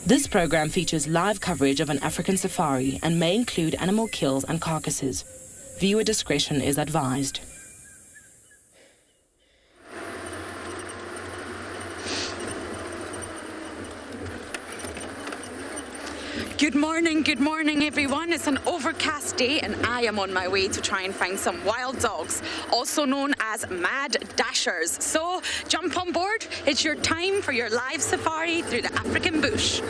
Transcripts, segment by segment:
This program features live coverage of an African safari and may include animal kills and carcasses. Viewer discretion is advised. Good morning everyone. It's an overcast day and I am on my way to try and find some wild dogs, also known as mad dashers. So jump on board, it's your time for your live safari through the African bush.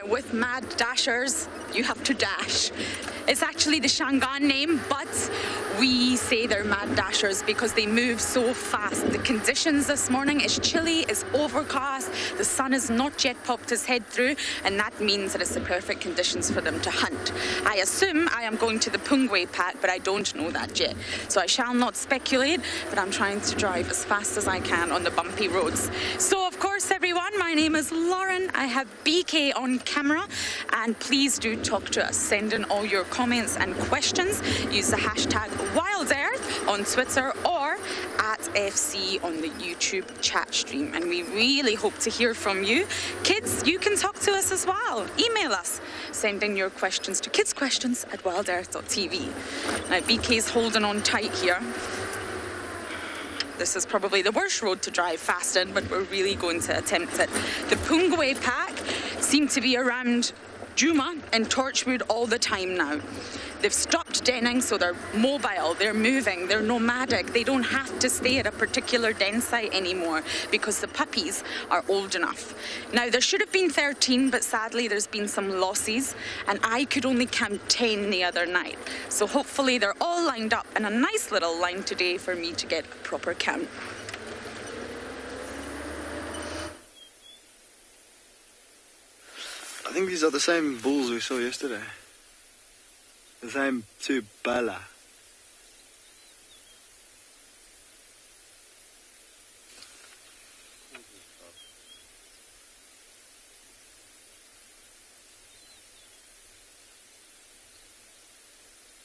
With mad dashers, you have to dash. It's actually the Shangaan name, but we say they're mad dashers because they move so fast. The conditions this morning is chilly, it's overcast, the sun has not yet popped his head through, and that means that it's the perfect conditions for them to hunt. I assume I am going to the Pungwe Pack, but I don't know that yet. So I shall not speculate, but I'm trying to drive as fast as I can on the bumpy roads. So of course, everyone, my name is Lauren. I have BK on camera, and please do talk to us. Send in all your comments and questions. Use the hashtag WildEarth on Twitter or at FC on the YouTube chat stream. And we really hope to hear from you. Kids, you can talk to us as well. Email us. Send in your questions to kidsquestions@wildearth.tv. Now, BK's holding on tight here. This is probably the worst road to drive fast in, but we're really going to attempt it. The Pungwe Pack seem to be around Juma and Torchwood all the time now. They've stopped denning, so they're mobile, they're moving, they're nomadic. They don't have to stay at a particular den site anymore because the puppies are old enough. Now, there should have been 13, but sadly there's been some losses, and I could only count 10 the other night. So hopefully they're all lined up in a nice little line today for me to get a proper count. I think these are the same bulls we saw yesterday. The same two bala.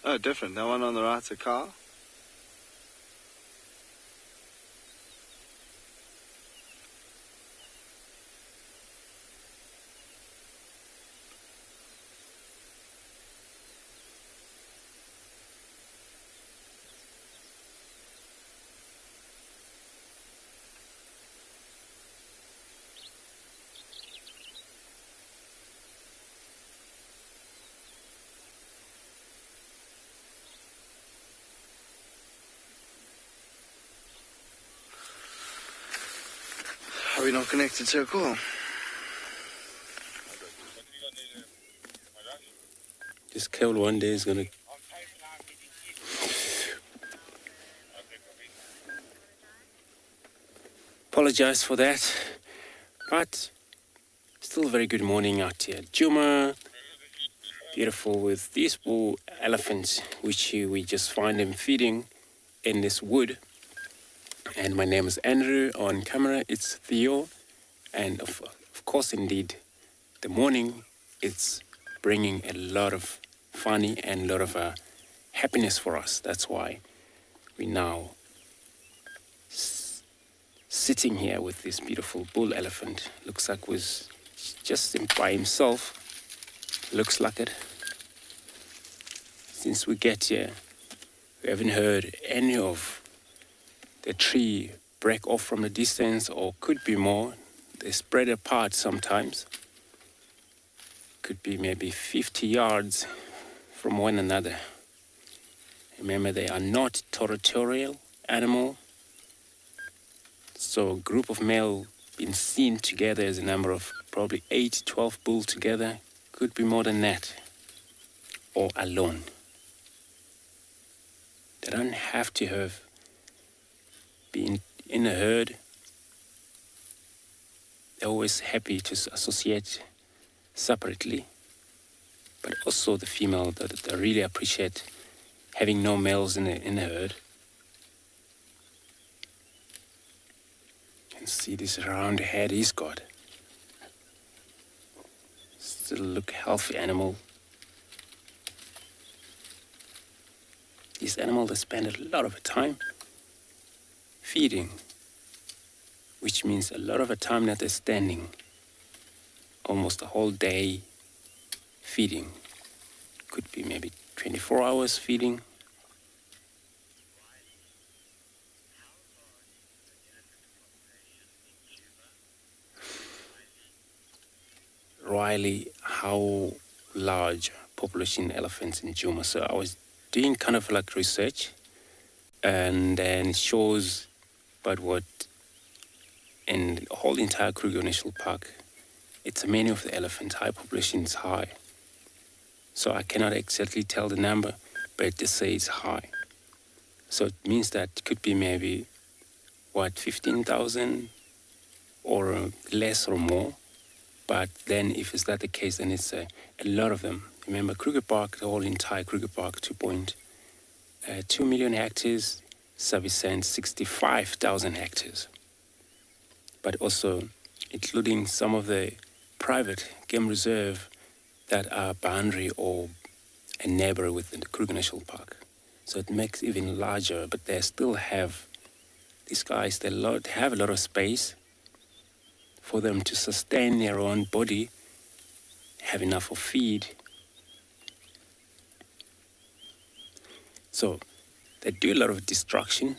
Oh, different. That one on the right's a car. Are we not connected to a call? This cold one day is gonna. Apologize for that, but still a very good morning out here. Juma, beautiful with these bull elephants, which we just find them feeding in this wood. And my name is Andrew. On camera, it's Theo. And of course, indeed, the morning, it's bringing a lot of funny and a lot of happiness for us. That's why we now sitting here with this beautiful bull elephant. Looks like was just by himself. Looks like it. Since we get here, we haven't heard any of the tree break off from the distance, or could be more. They spread apart sometimes. Could be maybe 50 yards from one another. Remember, they are not territorial animal. So a group of male been seen together as a number of probably 8 to 12 bulls together. Could be more than that. Or alone. They don't have to have been in a herd. They're always happy to associate separately. But also the female that really appreciate having no males in the herd. You can see this round head he's got. Still look healthy animal. These animals, they spend a lot of time feeding, which means a lot of the time that they're standing, almost a whole day feeding. Could be maybe 24 hours feeding. Riley, how large population elephants in Djuma? So I was doing kind of like research, and then it shows about what in the whole entire Kruger National Park, it's many of the elephants, high population is high. So I cannot exactly tell the number, but it just say it's high. So it means that it could be maybe, 15,000 or less or more. But then if it's not the case, then it's a lot of them. Remember, Kruger Park, the whole entire Kruger Park, 2 million hectares, Savicent 65,000 hectares. But also including some of the private game reserve that are boundary or a neighbor within the Kruger National Park. So it makes it even larger, but they still have, these guys, they have a lot of space for them to sustain their own body, have enough of feed. So they do a lot of destruction.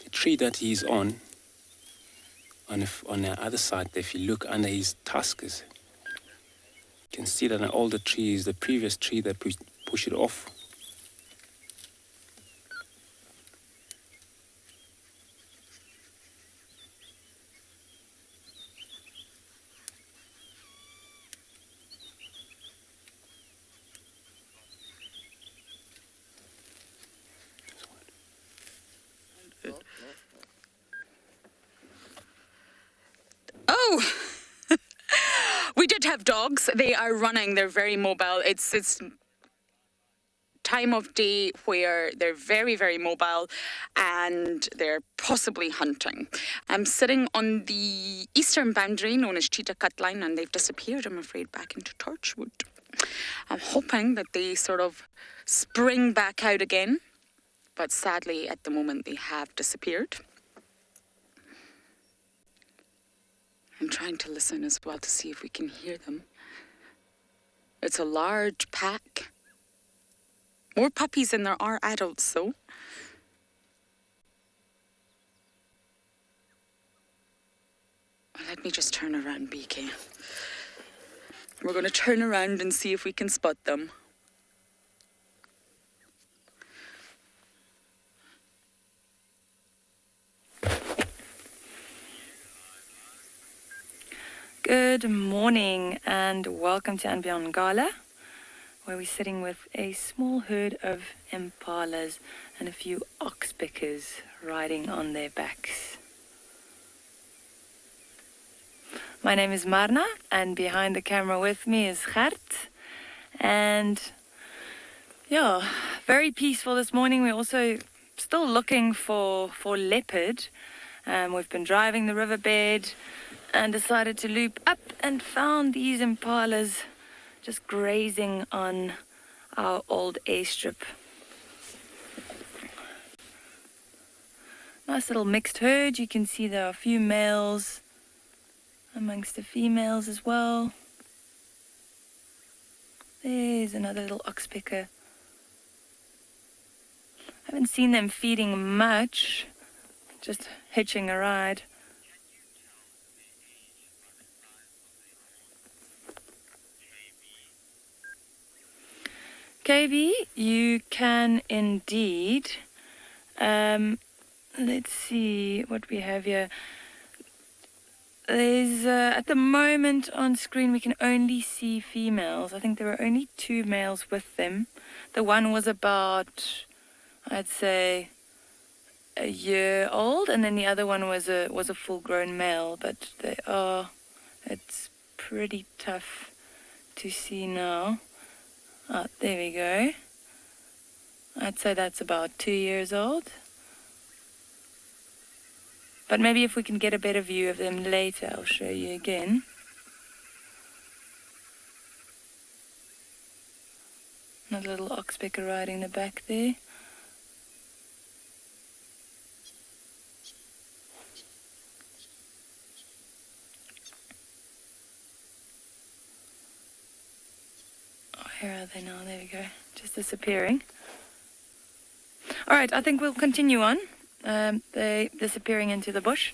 The tree that he's on the other side, if you look under his tusks, you can see that all the trees, the previous tree that push it off. Oh, we did have dogs. They are running. They're very mobile. It's time of day where they're very, very mobile and they're possibly hunting. I'm sitting on the eastern boundary known as Cheetah Cut Line, and they've disappeared, I'm afraid, back into Torchwood. I'm hoping that they sort of spring back out again, but sadly at the moment they have disappeared. I'm trying to listen as well to see if we can hear them. It's a large pack. More puppies than there are adults, though. Let me just turn around, BK. We're going to turn around and see if we can spot them. Good morning and welcome to And Beyond Ngala, where we're sitting with a small herd of impalas and a few oxpickers riding on their backs. My name is Marna, and behind the camera with me is Gert. And yeah, very peaceful this morning. We're also still looking for leopard. We've been driving the riverbed and decided to loop up and found these impalas just grazing on our old airstrip. Nice little mixed herd. You can see there are a few males amongst the females as well. There's another little oxpicker. Haven't seen them feeding much, just hitching a ride. KB, you can indeed. Let's see what we have here. There's, at the moment on screen, we can only see females. I think there were only 2 males with them. The one was about, I'd say, a year old, and then the other one was a full-grown male. But it's pretty tough to see now. There we go. I'd say that's about 2 years old. But maybe if we can get a better view of them later, I'll show you again. Another little oxpecker riding the back there. Oh, here are they now? There we go. Just disappearing. All right, I think we'll continue on. They're disappearing into the bush,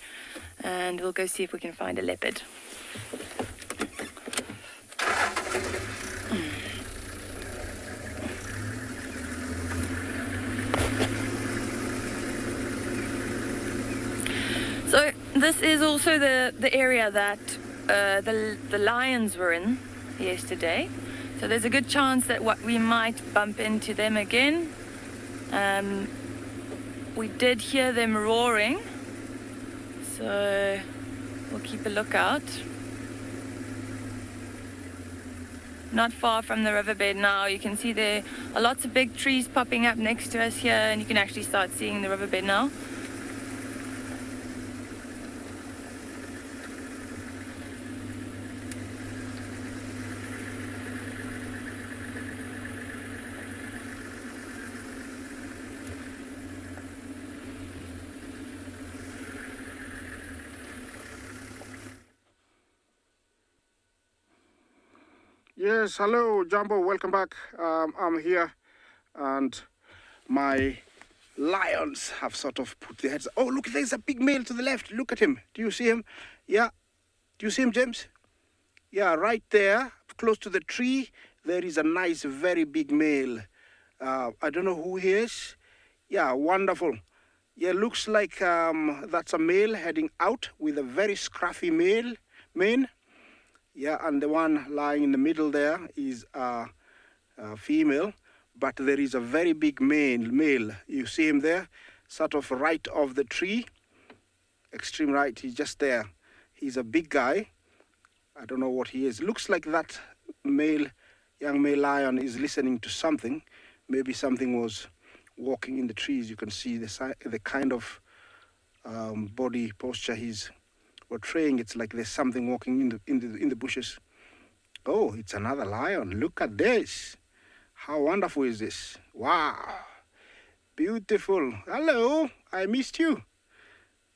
and we'll go see if we can find a leopard. So this is also the area that the lions were in yesterday. So there's a good chance that we might bump into them again. We did hear them roaring, so we'll keep a lookout. Not far from the riverbed now. You can see there are lots of big trees popping up next to us here, and you can actually start seeing the riverbed now. Yes, hello, Jumbo, welcome back. I'm here, and my lions have sort of put their heads. Oh, look, there's a big male to the left. Look at him. Do you see him? Yeah. Do you see him, James? Yeah, right there, close to the tree, there is a nice, very big male. I don't know who he is. Yeah, wonderful. Yeah, looks like that's a male heading out with a very scruffy mane. Yeah, and the one lying in the middle there is a female, but there is a very big male. You see him there, sort of right of the tree, extreme right. He's just there. He's a big guy. I don't know what he is. Looks like that young male lion is listening to something. Maybe something was walking in the trees. You can see the kind of body posture he's portraying. It's like there's something walking in the bushes. Oh, it's another lion. Look at this. How wonderful is this? Wow. Beautiful. Hello. I missed you.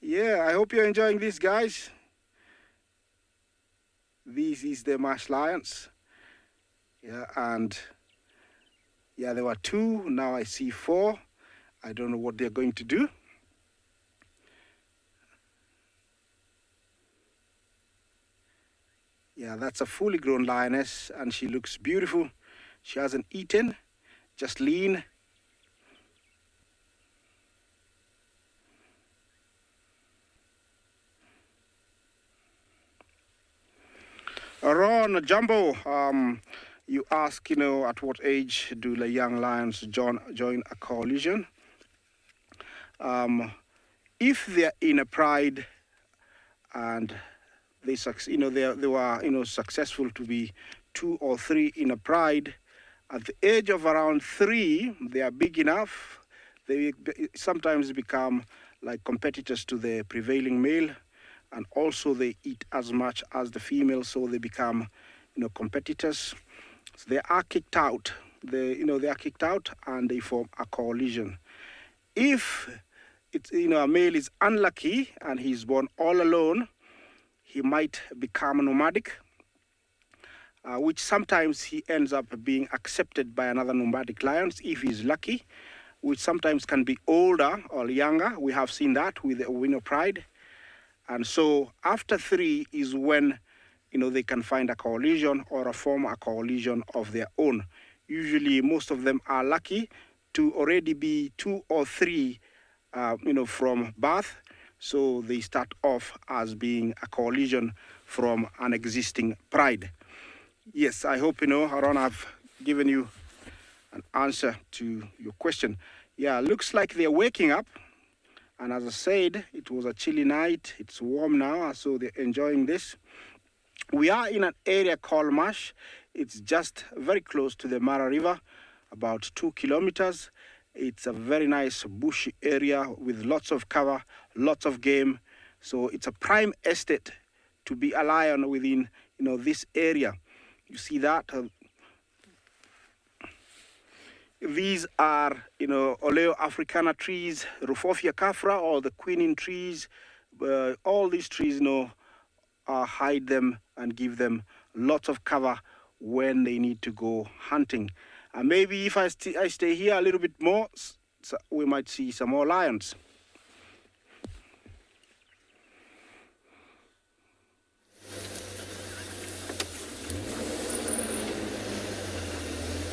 Yeah, I hope you're enjoying this, guys. This is the marsh lions. Yeah, and yeah, there were 2. Now I see 4. I don't know what they're going to do. Yeah, that's a fully grown lioness, and she looks beautiful. She hasn't eaten, just lean. Ron, Jumbo, you ask, at what age do the young lions join a coalition? If they're in a pride and they were successful to be 2 or 3 in a pride, at the age of around 3, they are big enough. They sometimes become like competitors to the prevailing male, and also they eat as much as the female, so they become competitors. So they are kicked out. They are kicked out, and they form a coalition. If it's a male is unlucky and he's born all alone, he might become nomadic, which sometimes he ends up being accepted by another nomadic lion if he's lucky, which sometimes can be older or younger. We have seen that with the winner pride. And so after 3 is when they can find a coalition or form a coalition of their own. Usually most of them are lucky to already be 2 or 3 from birth. So they start off as being a coalition from an existing pride. Yes, I hope, Haron, I've given you an answer to your question. Yeah, looks like they're waking up. And as I said, it was a chilly night. It's warm now, so they're enjoying this. We are in an area called Marsh. It's just very close to the Mara River, about 2 kilometers. It's a very nice bush area with lots of cover, lots of game. So it's a prime estate to be a lion within, this area. You see that? These are, Oleo africana trees, Rufofia cafra, or the quinine trees. All these trees, hide them and give them lots of cover when they need to go hunting. And maybe if I stay here a little bit more, so we might see some more lions.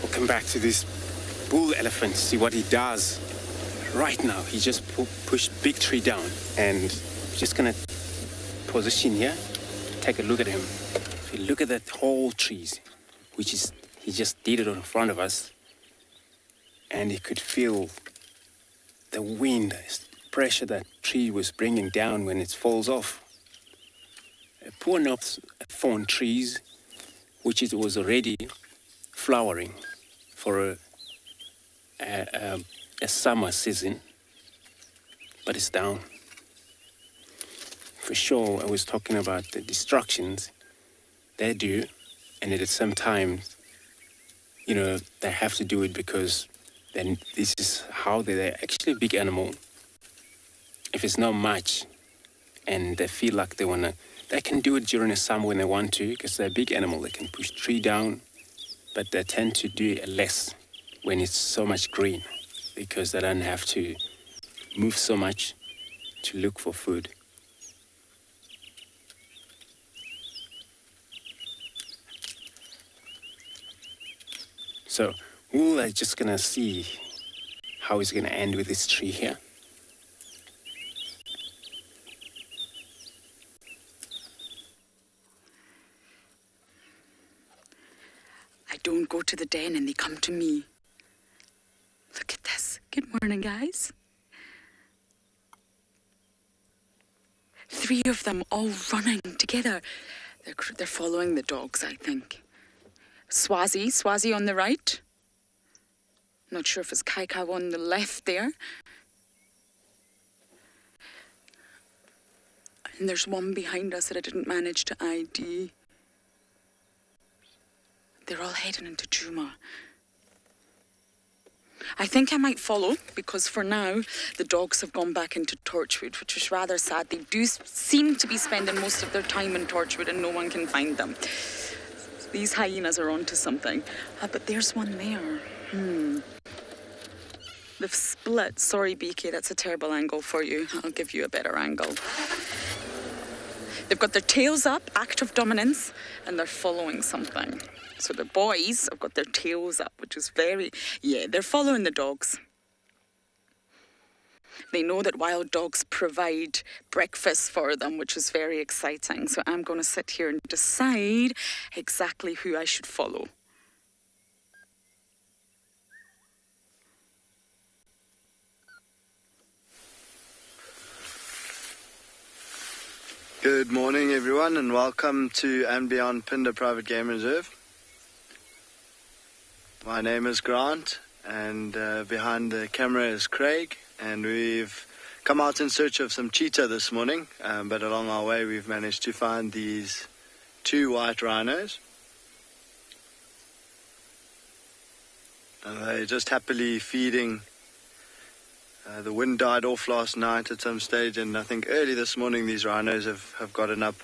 We'll come back to this bull elephant, see what he does. Right now, he just pushed big tree down, and just gonna position here, take a look at him. If you look at that whole trees, which is, he just did it in front of us, and he could feel the wind, pressure that tree was bringing down when it falls off. Poor enough thorn trees, which it was already flowering for a summer season, but it's down. For sure, I was talking about the destructions they do, and at the same time, they have to do it because then this is how they're actually a big animal. If it's not much, and they feel like they can do it during the summer when they want to, because they're a big animal, they can push tree down, but they tend to do it less when it's so much green, because they don't have to move so much to look for food. So we're just gonna see how it's gonna end with this tree here. I don't go to the den and they come to me. Look at this. Good morning, guys. 3 of them all running together. They're following the dogs, I think. Swazi on the right. Not sure if it's Kaikau on the left there. And there's one behind us that I didn't manage to ID. They're all heading into Djuma. I think I might follow, because for now, the dogs have gone back into Torchwood, which is rather sad. They do seem to be spending most of their time in Torchwood and no one can find them. These hyenas are onto something. But there's one there. They've split. Sorry, BK, that's a terrible angle for you. I'll give you a better angle. They've got their tails up, active dominance, and they're following something. So the boys have got their tails up, which is they're following the dogs. They know that wild dogs provide breakfast for them, which is very exciting. So I'm going to sit here and decide exactly who I should follow. Good morning, everyone, and welcome to and Beyond Phinda Private Game Reserve. My name is Grant, and behind the camera is Craig, and we've come out in search of some cheetah this morning, but along our way we've managed to find these 2 white rhinos. And they're just happily feeding. The wind died off last night at some stage, and I think early this morning these rhinos have gotten up.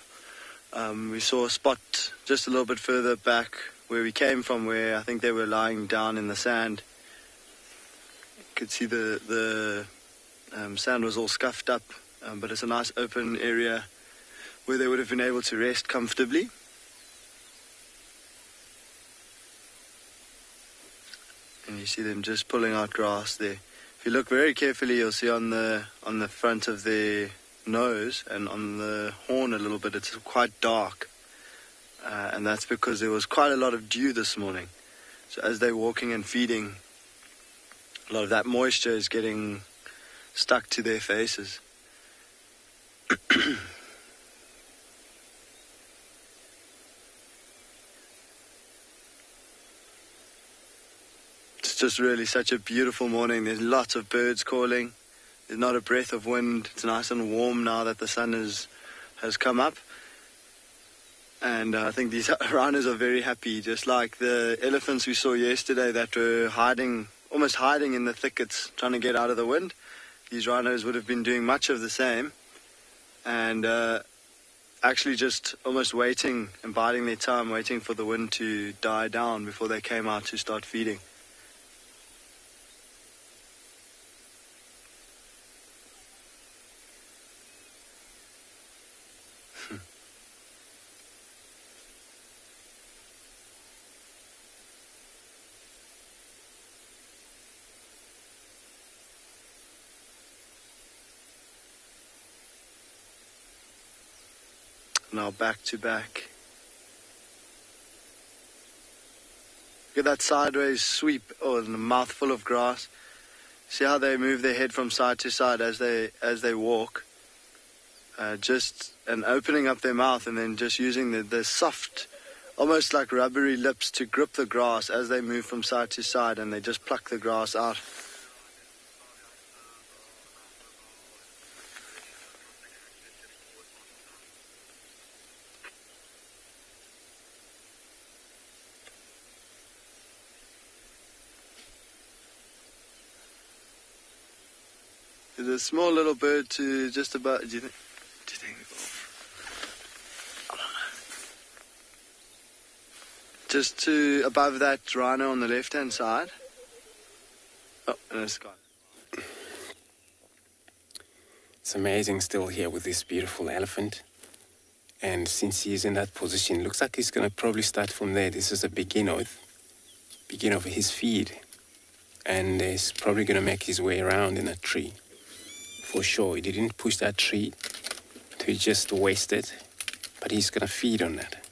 We saw a spot just a little bit further back where we came from, where I think they were lying down in the sand. You could see the sand was all scuffed up, but it's a nice open area where they would have been able to rest comfortably. And you see them just pulling out grass there. If you look very carefully, you'll see on the front of their nose and on the horn a little bit, it's quite dark. And that's because there was quite a lot of dew this morning. So as they're walking and feeding, a lot of that moisture is getting stuck to their faces. it's just really such a beautiful morning. There's lots of birds calling. There's not a breath of wind. It's nice and warm now that the sun has come up. And I think these rhinos are very happy, just like the elephants we saw yesterday that were almost hiding in the thickets, trying to get out of the wind. These rhinos would have been doing much of the same, and actually just almost waiting and biding their time, waiting for the wind to die down before they came out to start feeding. Now back to back. Look at that sideways sweep, and a mouthful of grass. See how they move their head from side to side as they walk. And opening up their mouth and then just using the soft, almost like rubbery lips to grip the grass as they move from side to side, and they just pluck the grass out. There's a small little bird to just about, do you think? I don't know. Just to above that rhino on the left-hand side. Oh, and it's gone. It's amazing still here with this beautiful elephant. And since he's in that position, looks like he's going to probably start from there. This is a begin of his feed. And he's probably going to make his way around in that tree. For sure, he didn't push that tree to just waste it, but he's going to feed on that.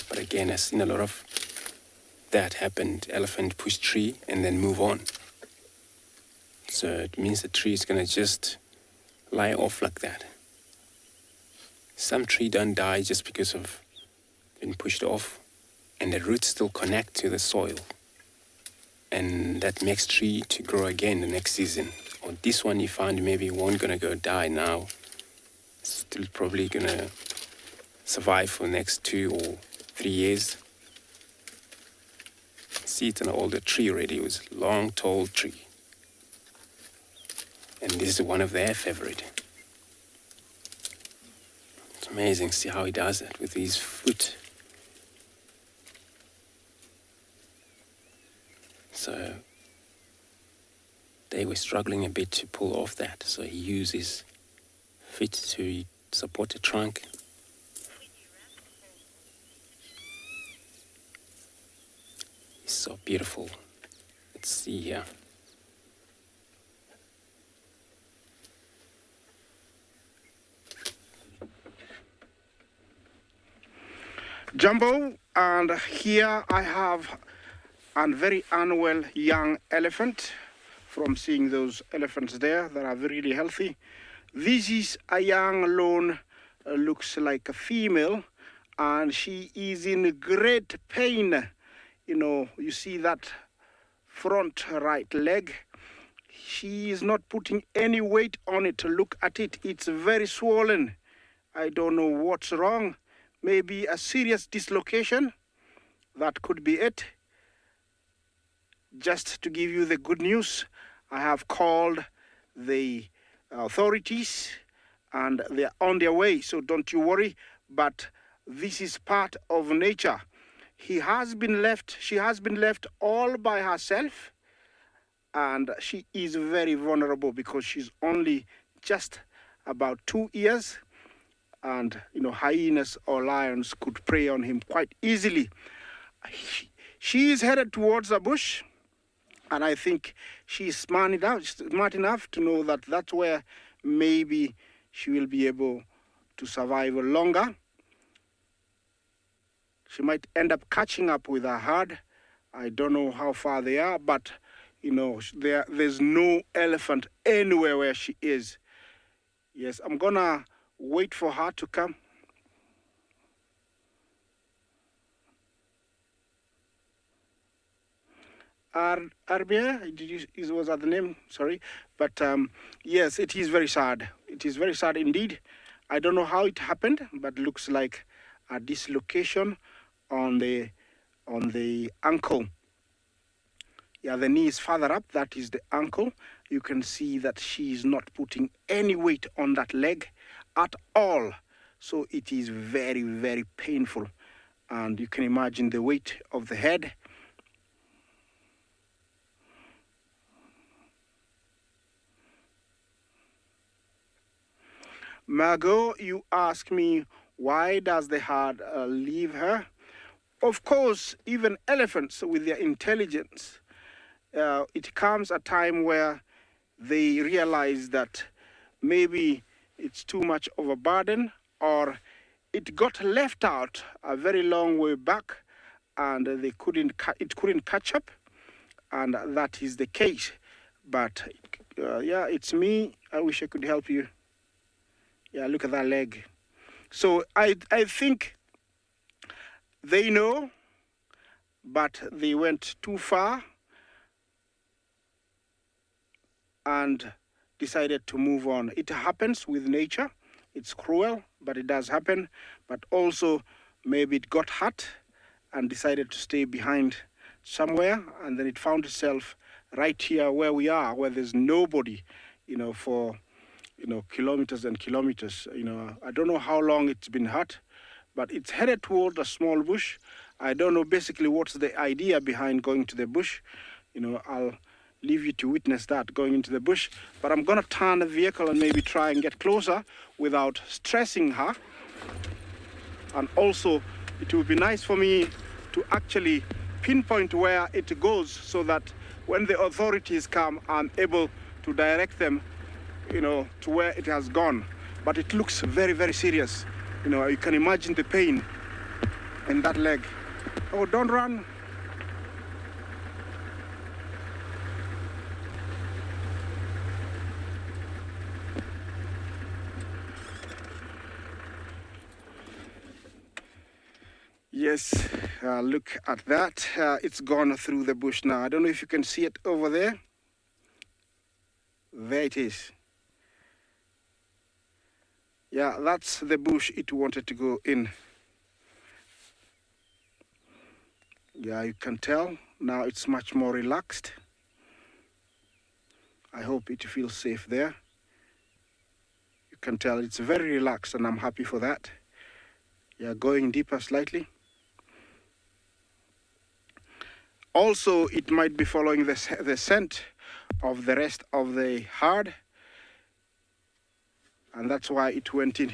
But again, I've seen a lot of that happen. Elephant push tree and then move on. So it means the tree is going to just lie off like that. Some tree don't die just because of being pushed off, and the roots still connect to the soil. And that makes tree to grow again the next season. Or this one you found maybe won't gonna go die now. It's still probably gonna survive for the next 2 or 3 years. See, it's an older tree already. It was a long, tall tree. And this is one of their favorite. It's amazing, see how he does that with his foot. So they were struggling a bit to pull off that, so he used his feet to support the trunk. It's so beautiful. Let's see here. Jumbo, and here I have a very unwell young elephant. From seeing those elephants there that are really healthy. This is a young lone, looks like a female, and she is in great pain. You know, you see that front right leg. She is not putting any weight on it. Look at it, it's very swollen. I don't know what's wrong. Maybe a serious dislocation. That could be it. Just to give you the good news, I have called the authorities and they're on their way, so don't you worry. But this is part of nature. She has been left all by herself, and she is very vulnerable because she's only just about 2 years, and you know, hyenas or lions could prey on him quite easily. She is headed towards the bush. And I think she's smart enough to know that that's where maybe she will be able to survive longer. She might end up catching up with her herd. I don't know how far they are, but you know, there's no elephant anywhere where she is. Yes, I'm gonna wait for her to come. Arbia, was that the name? Sorry. But yes, it is very sad. It is very sad indeed. I don't know how it happened, but looks like a dislocation on the ankle. Yeah, the knee is further up. That is the ankle. You can see that she is not putting any weight on that leg at all. So it is very, very painful. And you can imagine the weight of the head. Margot, you ask me, why does the herd leave her? Of course, even elephants with their intelligence, it comes a time where they realize that maybe it's too much of a burden, or it got left out a very long way back and it couldn't catch up, and that is the case. But yeah, it's me. I wish I could help you. Yeah, look at that leg. So I think they know, but they went too far and decided to move on. It happens with nature. It's cruel, but it does happen. But also, maybe it got hurt and decided to stay behind somewhere, and then it found itself right here where we are, where there's nobody, for kilometers and kilometers. I don't know how long it's been hurt, but it's headed toward a small bush. I don't know basically what's the idea behind going to the bush. I'll leave you to witness that, going into the bush. But I'm going to turn the vehicle and maybe try and get closer without stressing her. And also, it would be nice for me to actually pinpoint where it goes, so that when the authorities come, I'm able to direct them, to where it has gone. But it looks very, very serious. You can imagine the pain in that leg. Oh, don't run. Yes, look at that. It's gone through the bush now. I don't know if you can see it over there. There it is. Yeah, that's the bush it wanted to go in. Yeah, you can tell. Now it's much more relaxed. I hope it feels safe there. You can tell it's very relaxed, and I'm happy for that. Yeah, going deeper slightly. Also, it might be following the scent of the rest of the herd, and that's why it went in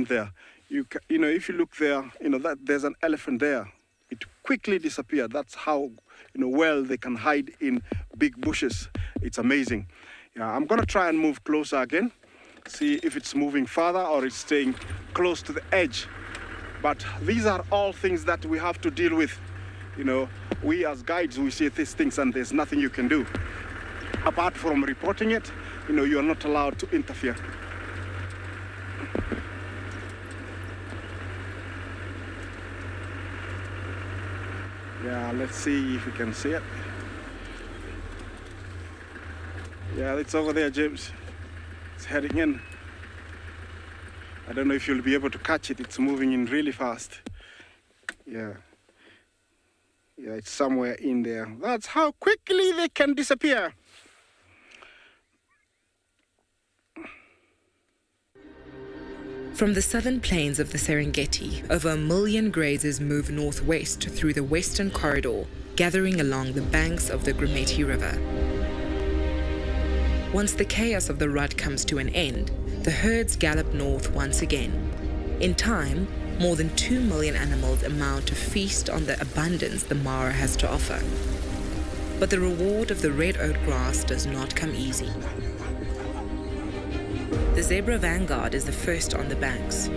there. If you look there, that there's an elephant there. It quickly disappeared. That's how well they can hide in big bushes. It's amazing. Yeah, I'm gonna try and move closer again, see if it's moving further or it's staying close to the edge. But these are all things that we have to deal with. We as guides, we see these things and there's nothing you can do. Apart from reporting it, you're not allowed to interfere. Yeah, let's see if we can see it. Yeah, it's over there, James. It's heading in. I don't know if you'll be able to catch it. It's moving in really fast. Yeah. Yeah, it's somewhere in there. That's how quickly they can disappear. From the southern plains of the Serengeti, over 1 million grazers move northwest through the Western Corridor, gathering along the banks of the Grumeti River. Once the chaos of the rut comes to an end, the herds gallop north once again. In time, more than 2 million animals amount to feast on the abundance the Mara has to offer. But the reward of the red oat grass does not come easy. The zebra vanguard is the first on the banks,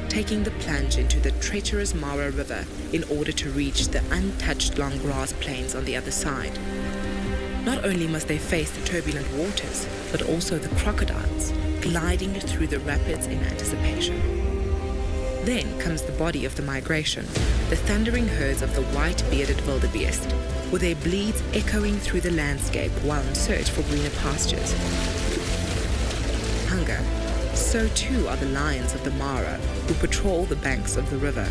taking the plunge into the treacherous Mara River in order to reach the untouched long grass plains on the other side. Not only must they face the turbulent waters, but also the crocodiles, gliding through the rapids in anticipation. Then comes the body of the migration, the thundering herds of the white-bearded wildebeest, with their bleats echoing through the landscape while in search for greener pastures. Hunger. So too are the lions of the Mara, who patrol the banks of the river.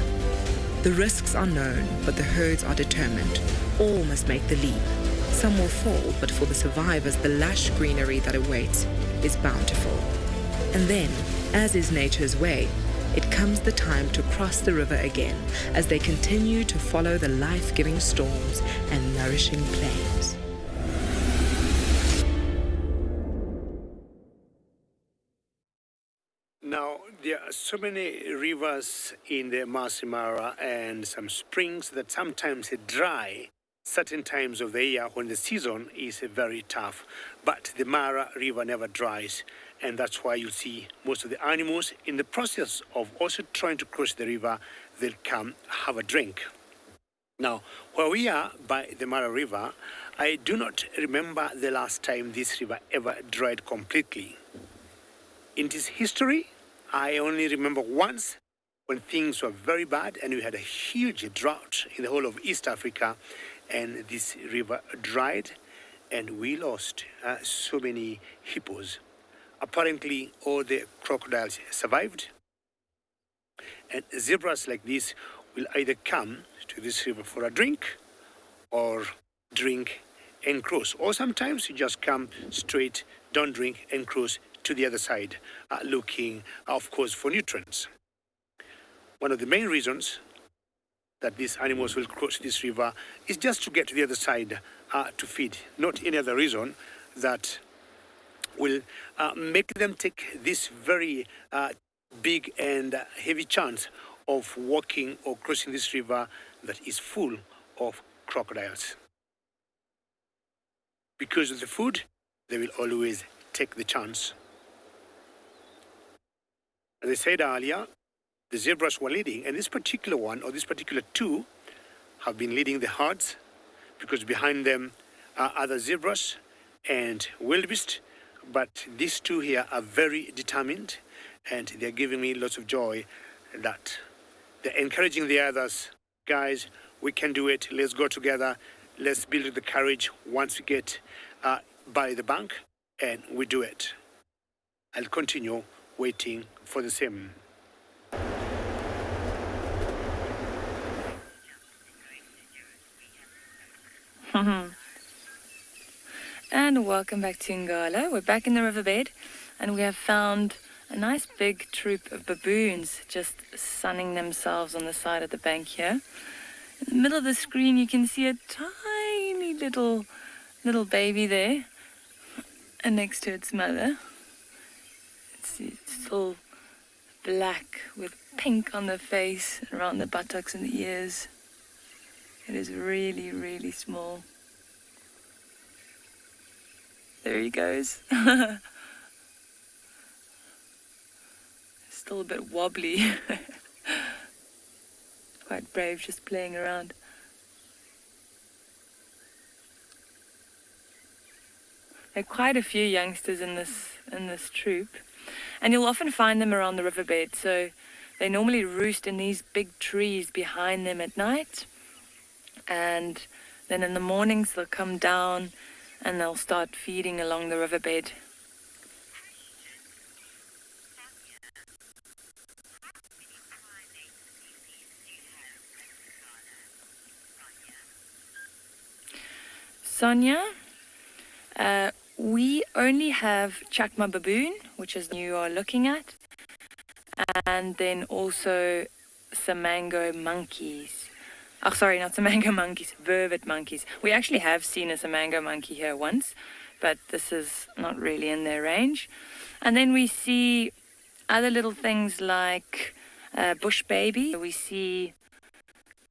The risks are known, but the herds are determined. All must make the leap. Some will fall, but for the survivors, the lush greenery that awaits is bountiful. And then, as is nature's way, it comes the time to cross the river again as they continue to follow the life-giving storms and nourishing plains. Now, there are so many rivers in the Masai Mara and some springs that sometimes dry certain times of the year when the season is very tough. But the Mara River never dries, and that's why you see most of the animals in the process of also trying to cross the river, they'll come have a drink. Now, where we are by the Mara River, I do not remember the last time this river ever dried completely. In its history, I only remember once when things were very bad and we had a huge drought in the whole of East Africa, and this river dried and we lost so many hippos. Apparently, all the crocodiles survived, and zebras like this will either come to this river for a drink or drink and cross, or sometimes you just come straight, don't drink and cross to the other side, looking, of course, for nutrients. One of the main reasons that these animals will cross this river is just to get to the other side to feed, not any other reason that will make them take this very big and heavy chance of walking or crossing this river that is full of crocodiles. Because of the food, they will always take the chance. As I said earlier, the zebras were leading, and this particular one, or this particular two, have been leading the herds because behind them are other zebras and wildebeest, but these two here are very determined, and they're giving me lots of joy that they're encouraging the others. Guys, we can do it. Let's go together. Let's build the courage once we get by the bank, and we do it. I'll continue waiting for the same. And welcome back to Ngala. We're back in the riverbed, and we have found a nice big troop of baboons just sunning themselves on the side of the bank here. In the middle of the screen you can see a tiny little baby there, and next to its mother. It's all black with pink on the face, around the buttocks and the ears. It is really, really small. There he goes. Still a bit wobbly. Quite brave, just playing around. There are quite a few youngsters in this troop, and you'll often find them around the riverbed. So they normally roost in these big trees behind them at night, and then in the mornings they'll come down and they'll start feeding along the riverbed. Sonia, we only have Chakma baboon, which is you are looking at, and then also Samango monkeys. Oh, sorry, not Samango monkeys, vervet monkeys. We actually have seen a Samango monkey here once, but this is not really in their range. And then we see other little things like bush baby. We see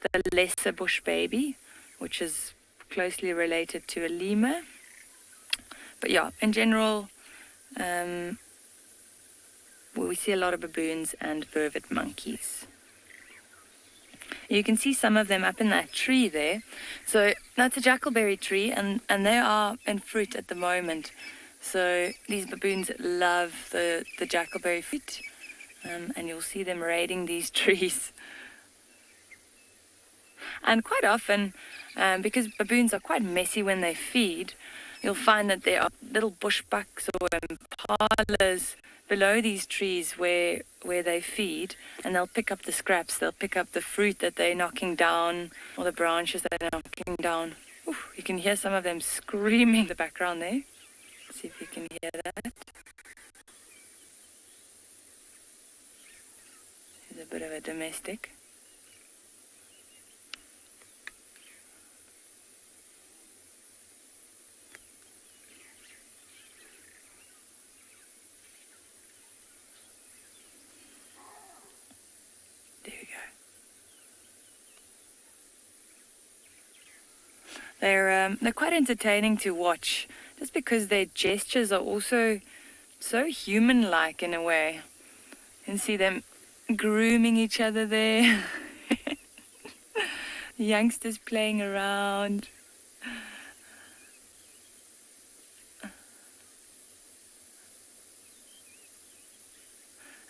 the lesser bush baby, which is closely related to a lemur. But yeah, in general, we see a lot of baboons and vervet monkeys. You can see some of them up in that tree there. So that's a jackalberry tree, and they are in fruit at the moment. So these baboons love the jackalberry fruit. and you'll see them raiding these trees. And quite often, because baboons are quite messy when they feed, you'll find that there are little bushbucks or impalas below these trees where they feed, and they'll pick up the scraps, they'll pick up the fruit that they're knocking down, or the branches that they're knocking down. Oof, you can hear some of them screaming in the background there. See if you can hear that. There's a bit of a domestic. There we go. They're quite entertaining to watch, just because their gestures are also so human-like in a way. You can see them grooming each other there. Youngsters playing around.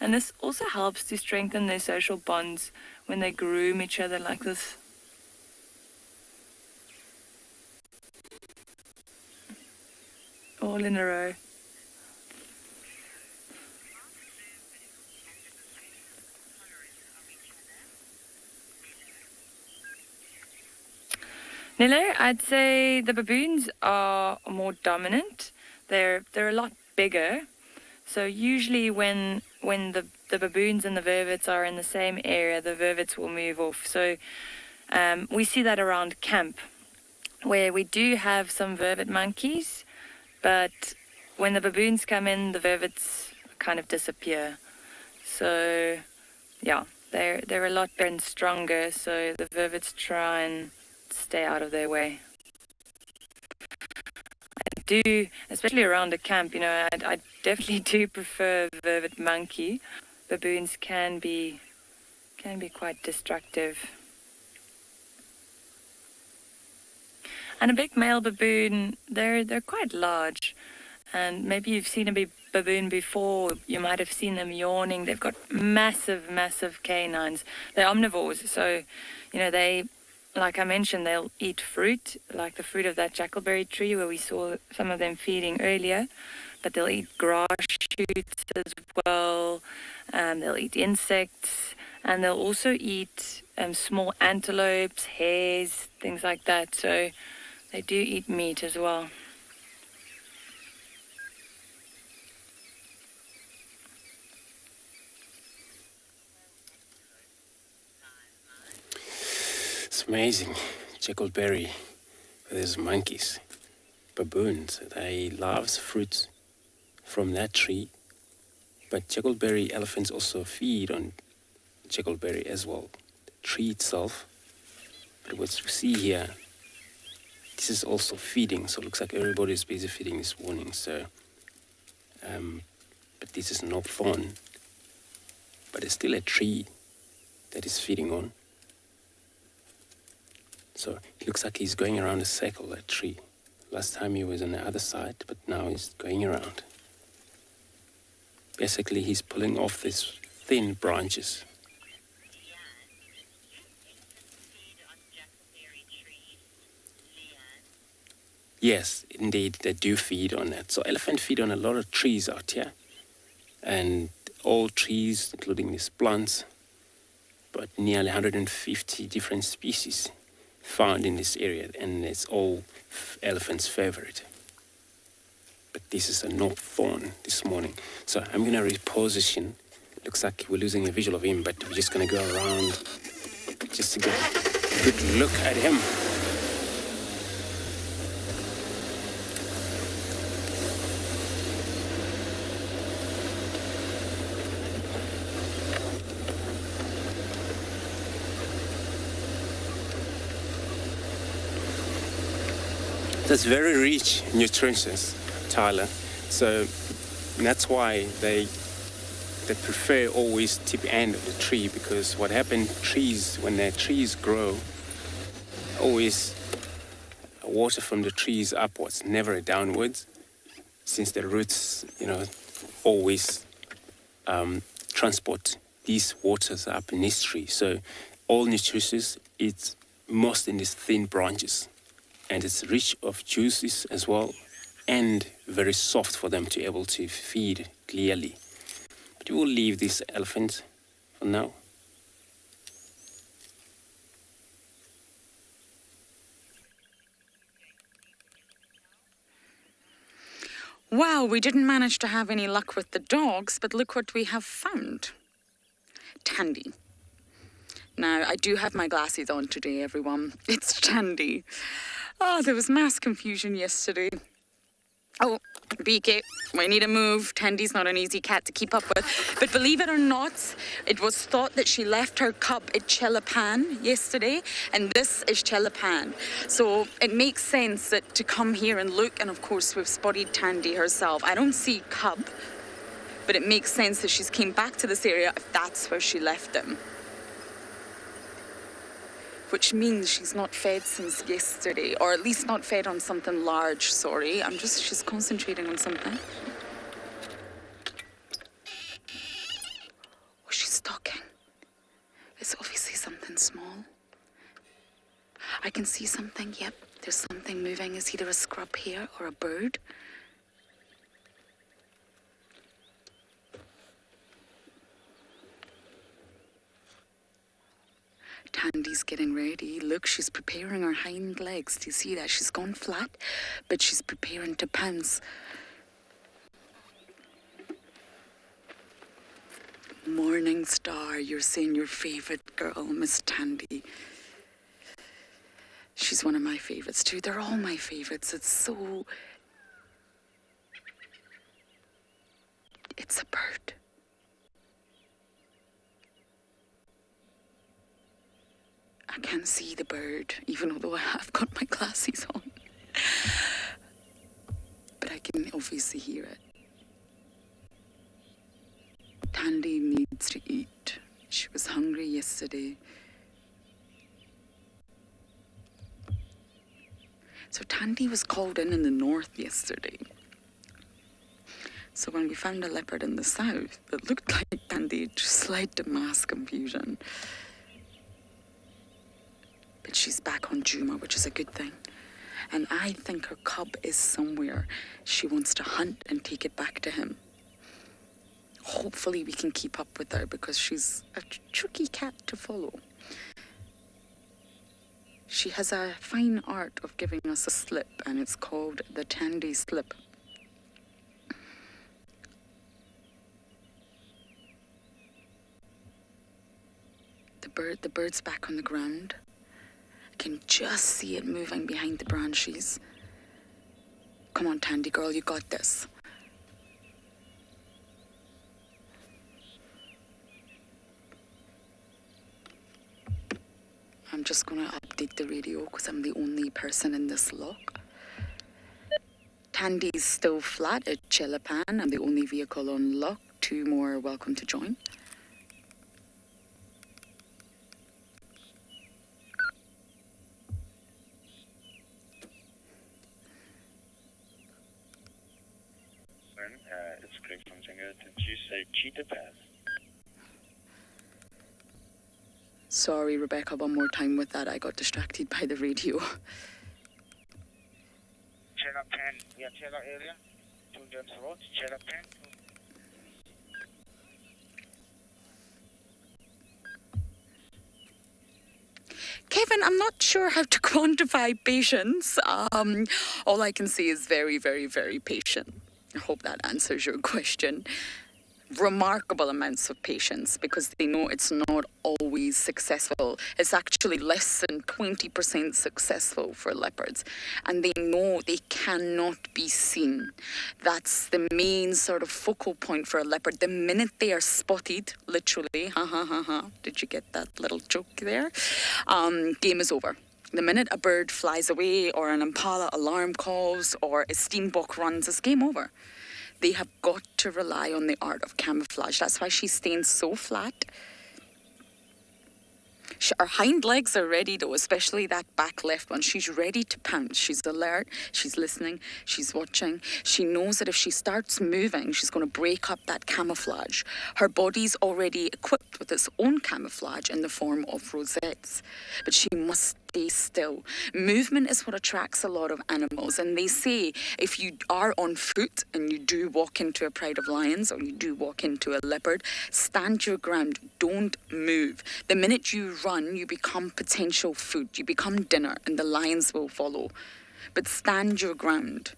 And this also helps to strengthen their social bonds when they groom each other like this. All in a row. Nilo, I'd say the baboons are more dominant. They're a lot bigger. So usually when the baboons and the vervets are in the same area, the vervets will move off. So we see that around camp, where we do have some vervet monkeys, but when the baboons come in, the vervets kind of disappear. So yeah, they're a lot bigger and stronger, so the vervets try and stay out of their way. I do, especially around a camp, you know, I definitely do prefer vervet monkey. Baboons can be quite destructive. And a big male baboon, they're quite large. And maybe you've seen a baboon before, you might have seen them yawning. They've got massive, massive canines. They're omnivores, so, you know, they, like I mentioned, they'll eat fruit, like the fruit of that jackalberry tree where we saw some of them feeding earlier. But they'll eat grass shoots as well. They'll eat insects, and they'll also eat small antelopes, hares, things like that. So they do eat meat as well. It's amazing. Jackalberry, there's monkeys, baboons. They love fruits from that tree. But jackalberry elephants also feed on jackalberry as well. The tree itself. But what we see here, this is also feeding. So it looks like everybody's busy feeding this morning. So, but this is not thorn. But it's still a tree that is feeding on. So it looks like he's going around a circle, that tree. Last time he was on the other side, but now he's going around. Basically, he's pulling off these thin branches. Yes, indeed, they do feed on that. So elephants feed on a lot of trees out here. And all trees, including these plants, but nearly 150 different species found in this area, and it's all elephants' favorite. But this is a north thorn this morning. So I'm going to reposition. Looks like we're losing a visual of him, but we're just going to go around just to get a good look at him. That's very rich in nutrients, Tyler. So that's why they prefer always tip end of the tree, because what happens, trees, when their trees grow, always water from the trees upwards, never downwards, since the roots, you know, always transport these waters up in estuary. So all nutritious, it's most in these thin branches. And it's rich of juices as well, and very soft for them to be able to feed clearly. But we will leave this elephant for now. Well, we didn't manage to have any luck with the dogs, but look what we have found. Tandy. Now, I do have my glasses on today, everyone. It's Tandy. Oh, there was mass confusion yesterday. Oh, BK, we need to move. Tandy's not an easy cat to keep up with. But believe it or not, it was thought that she left her cub at Chelapan yesterday, and this is Chelapan. So it makes sense that to come here and look, and of course we've spotted Tandy herself. I don't see cub, but it makes sense that she's came back to this area if that's where she left them. Which means she's not fed since yesterday, or at least not fed on something large, sorry. She's concentrating on something. Oh, she's talking. It's obviously something small. I can see something, yep. There's something moving. It's either a scrub here or a bird. Tandy's getting ready. Look, she's preparing her hind legs. Do you see that? She's gone flat, but she's preparing to pounce. Morning Star, you're saying your favourite girl, Miss Tandy. She's one of my favourites too. They're all my favourites. It's a bird. I can't see the bird, even although I have got my glasses on. But I can obviously hear it. Tandy needs to eat. She was hungry yesterday. So Tandy was called in the north yesterday. So when we found a leopard in the south that looked like Tandy, it just led to mass confusion. But she's back on Juma, which is a good thing. And I think her cub is somewhere. She wants to hunt and take it back to him. Hopefully we can keep up with her because she's a tricky cat to follow. She has a fine art of giving us a slip, and it's called the Tandy slip. The bird's back on the ground. I can just see it moving behind the branches. Come on, Tandy girl, you got this. I'm just going to update the radio because I'm the only person in this lock. Tandy's still flat at Chelapan. I'm the only vehicle on lock. 2 more are welcome to join. It's Greg from Zinger. Did you say cheetah path? Sorry, Rebecca, one more time with that. I got distracted by the radio. Chelapan, yeah, Chela area. 2 James Road, Chelapan. Kevin, I'm not sure how to quantify patience. All I can say is very, very, very patient. I hope that answers your question. Remarkable amounts of patience because they know it's not always successful. It's actually less than 20% successful for leopards. And they know they cannot be seen. That's the main sort of focal point for a leopard. The minute they are spotted, literally, did you get that little joke there? Game is over. The minute a bird flies away or an impala alarm calls or a steenbok runs, it's game over. They have got to rely on the art of camouflage. That's why she's staying so flat. Her hind legs are ready though, especially that back left one. She's ready to pounce. She's alert, she's listening, she's watching. She knows that if she starts moving, she's going to break up that camouflage. Her body's already equipped with its own camouflage in the form of rosettes, but she must stay still. Movement is what attracts a lot of animals, and they say if you are on foot and you do walk into a pride of lions or you do walk into a leopard, stand your ground, don't move. The minute you run, you become potential food, you become dinner, and the lions will follow. But stand your ground.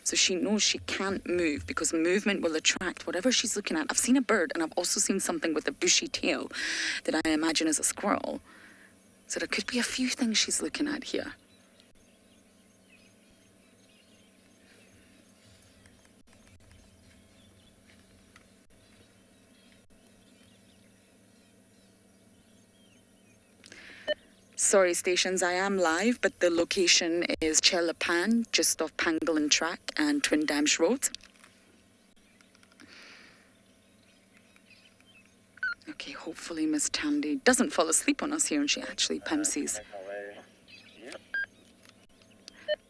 So she knows she can't move because movement will attract whatever she's looking at. I've seen a bird, and I've also seen something with a bushy tail that I imagine is a squirrel. So there could be a few things she's looking at here. Sorry, stations, I am live, but the location is Chelapan, just off Pangolin Track and Twin Dams Road. Okay, hopefully Miss Tandy doesn't fall asleep on us here and she actually pounces.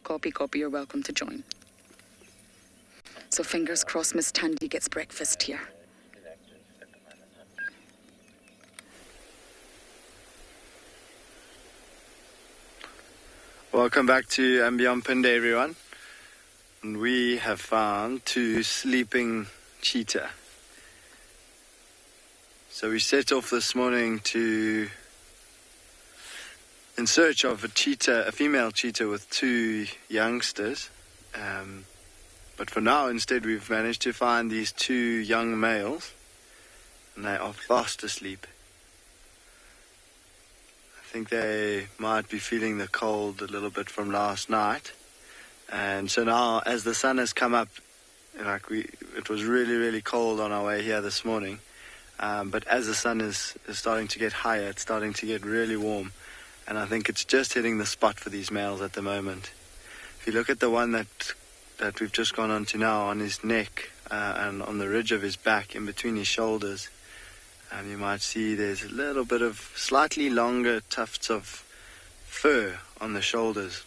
Copy, you're welcome to join. So fingers crossed Miss Tandy gets breakfast here. Welcome back to Ambiampinde, everyone. And we have found 2 sleeping cheetah. So we set off this morning in search of a female cheetah with 2 youngsters. But for now, instead, we've managed to find these 2 young males, and they are fast asleep. I think they might be feeling the cold a little bit from last night. And so now, as the sun has come up, it was really, really cold on our way here this morning. But as the sun is starting to get higher, it's starting to get really warm. And I think it's just hitting the spot for these males at the moment. If you look at the one that we've just gone on to now, on his neck and on the ridge of his back, in between his shoulders, you might see there's a little bit of slightly longer tufts of fur on the shoulders.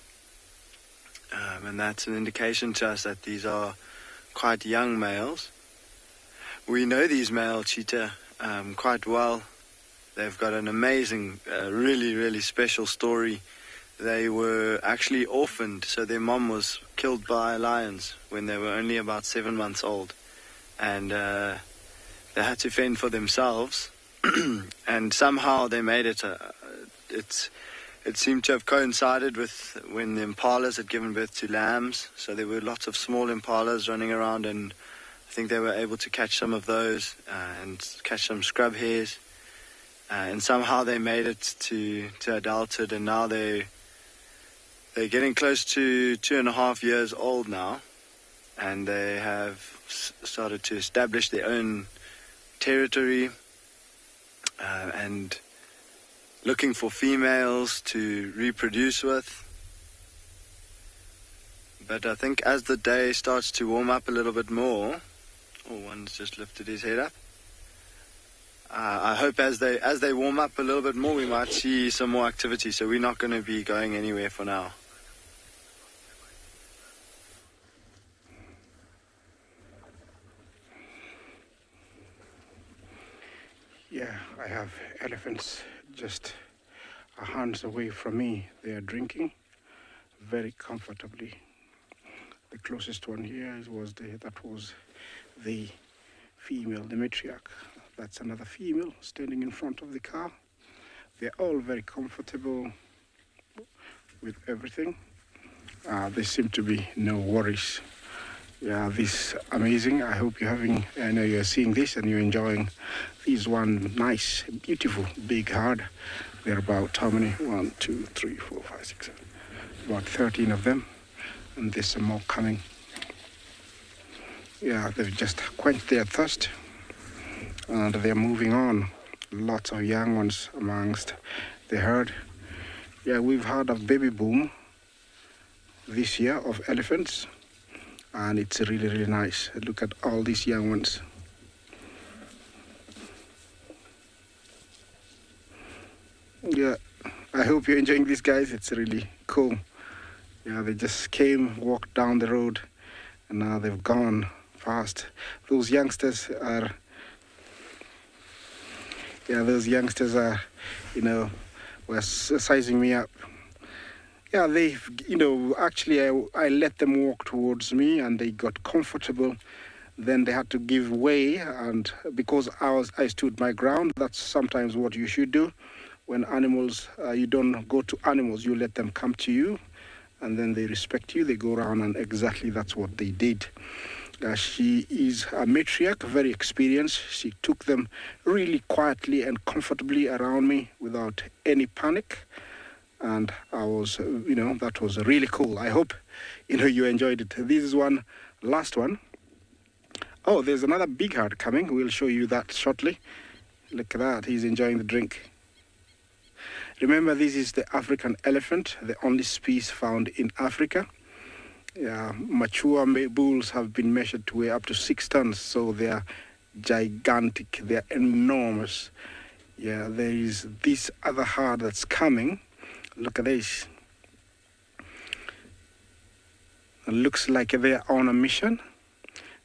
And that's an indication to us that these are quite young males. We know these male cheetah quite well. They've got an amazing, really, really special story. They were actually orphaned, so their mom was killed by lions when they were only about 7 months old. And they had to fend for themselves, and somehow they made it. It seemed to have coincided with when the impalas had given birth to lambs, so there were lots of small impalas running around, and I think they were able to catch some of those and catch some scrub hares, and somehow they made it to adulthood, and now they're getting close to 2.5 years old now, and they have started to establish their own territory and looking for females to reproduce with. But I think as the day starts to warm up a little bit more, one's just lifted his head up. I hope as they warm up a little bit more, we might see some more activity. So we're not going to be going anywhere for now. Yeah, I have elephants just a hands away from me. They are drinking very comfortably. The closest one here was the female, the matriarch. That's another female standing in front of the car. They're all very comfortable with everything. There seem to be no worries. Yeah, this is amazing. I hope I know you're seeing this and you're enjoying these one nice, beautiful, big herd. They're about how many? 1, 2, 3, 4, 5, 6, 7. About 13 of them. And there's some more coming. Yeah, they've just quenched their thirst. And they're moving on. Lots of young ones amongst the herd. Yeah, we've had a baby boom this year of elephants. And it's really, really nice. Look at all these young ones. Yeah, I hope you're enjoying these guys. It's really cool. Yeah, they just came, walked down the road, and now they've gone fast. Those youngsters are, were sizing me up. Yeah, they've, actually I let them walk towards me and they got comfortable. Then they had to give way, and because I stood my ground, that's sometimes what you should do. When animals, you don't go to animals, you let them come to you, and then they respect you, they go around, and exactly that's what they did. She is a matriarch, very experienced. She took them really quietly and comfortably around me without any panic. And I was, that was really cool. I hope, you enjoyed it. This is one, last one. Oh, there's another big heart coming. We'll show you that shortly. Look at that, he's enjoying the drink. Remember, this is the African elephant, the only species found in Africa. Yeah, mature bulls have been measured to weigh up to 6 tons, so they are gigantic, they are enormous. Yeah, there is this other herd that's coming. Look at this. It looks like they're on a mission.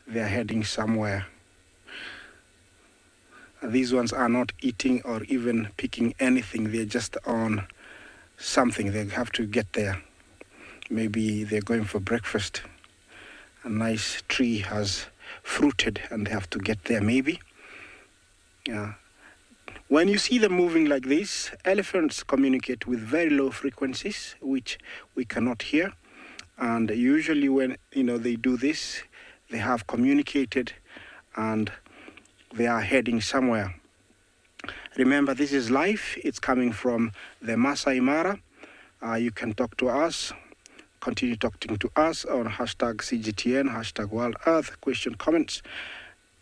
They're heading somewhere. These ones are not eating or even picking anything. They're just on something. They have to get there. Maybe they're going for breakfast. A nice tree has fruited and they have to get there maybe. Yeah. When you see them moving like this, elephants communicate with very low frequencies, which we cannot hear. And usually when, they do this, they have communicated and they are heading somewhere. Remember, this is live. It's coming from the Masai Mara. You can talk to us. Continue talking to us on hashtag CGTN, hashtag World Earth, question, comments.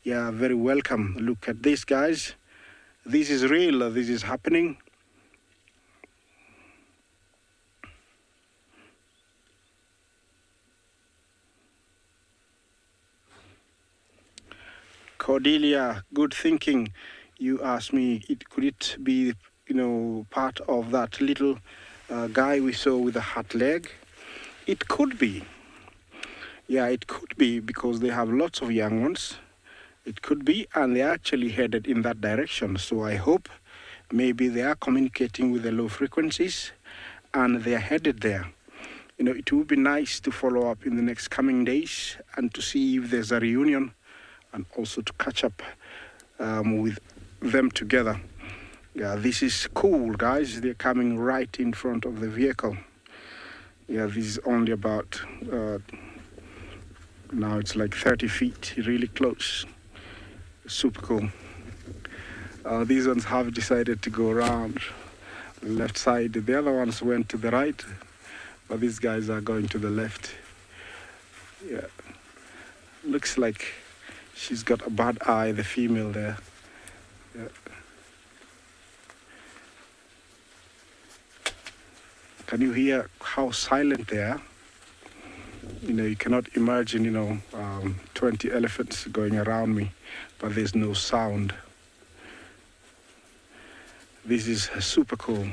Yeah, very welcome. Look at this, guys. This is real. This is happening. Cordelia, good thinking. You asked me, could it be, part of that little guy we saw with the hot leg? It could be. Yeah, it could be because they have lots of young ones. It could be, and they're actually headed in that direction. So I hope maybe they are communicating with the low frequencies and they're headed there. It would be nice to follow up in the next coming days and to see if there's a reunion and also to catch up with them together. Yeah, this is cool, guys. They're coming right in front of the vehicle. Yeah, this is only about, now it's like 30 feet, really close. Super cool. These ones have decided to go around the left side. The other ones went to the right, but these guys are going to the left. Yeah, looks like she's got a bad eye, the female there. Yeah. Can you hear how silent they are? You cannot imagine, 20 elephants going around me, but there's no sound. This is super cool.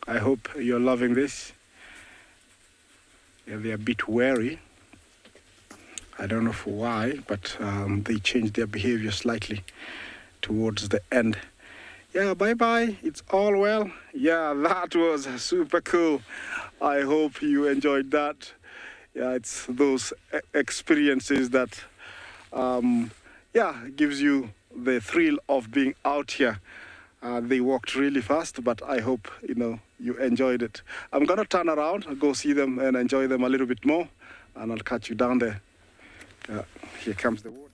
I hope you're loving this. Yeah, they're a bit wary. I don't know for why, but they changed their behavior slightly towards the end. Yeah, bye-bye. It's all well. Yeah, that was super cool. I hope you enjoyed that. Yeah, it's those experiences that, gives you the thrill of being out here. They walked really fast, but I hope, you enjoyed it. I'm going to turn around, go see them and enjoy them a little bit more, and I'll catch you down there. Here comes the water.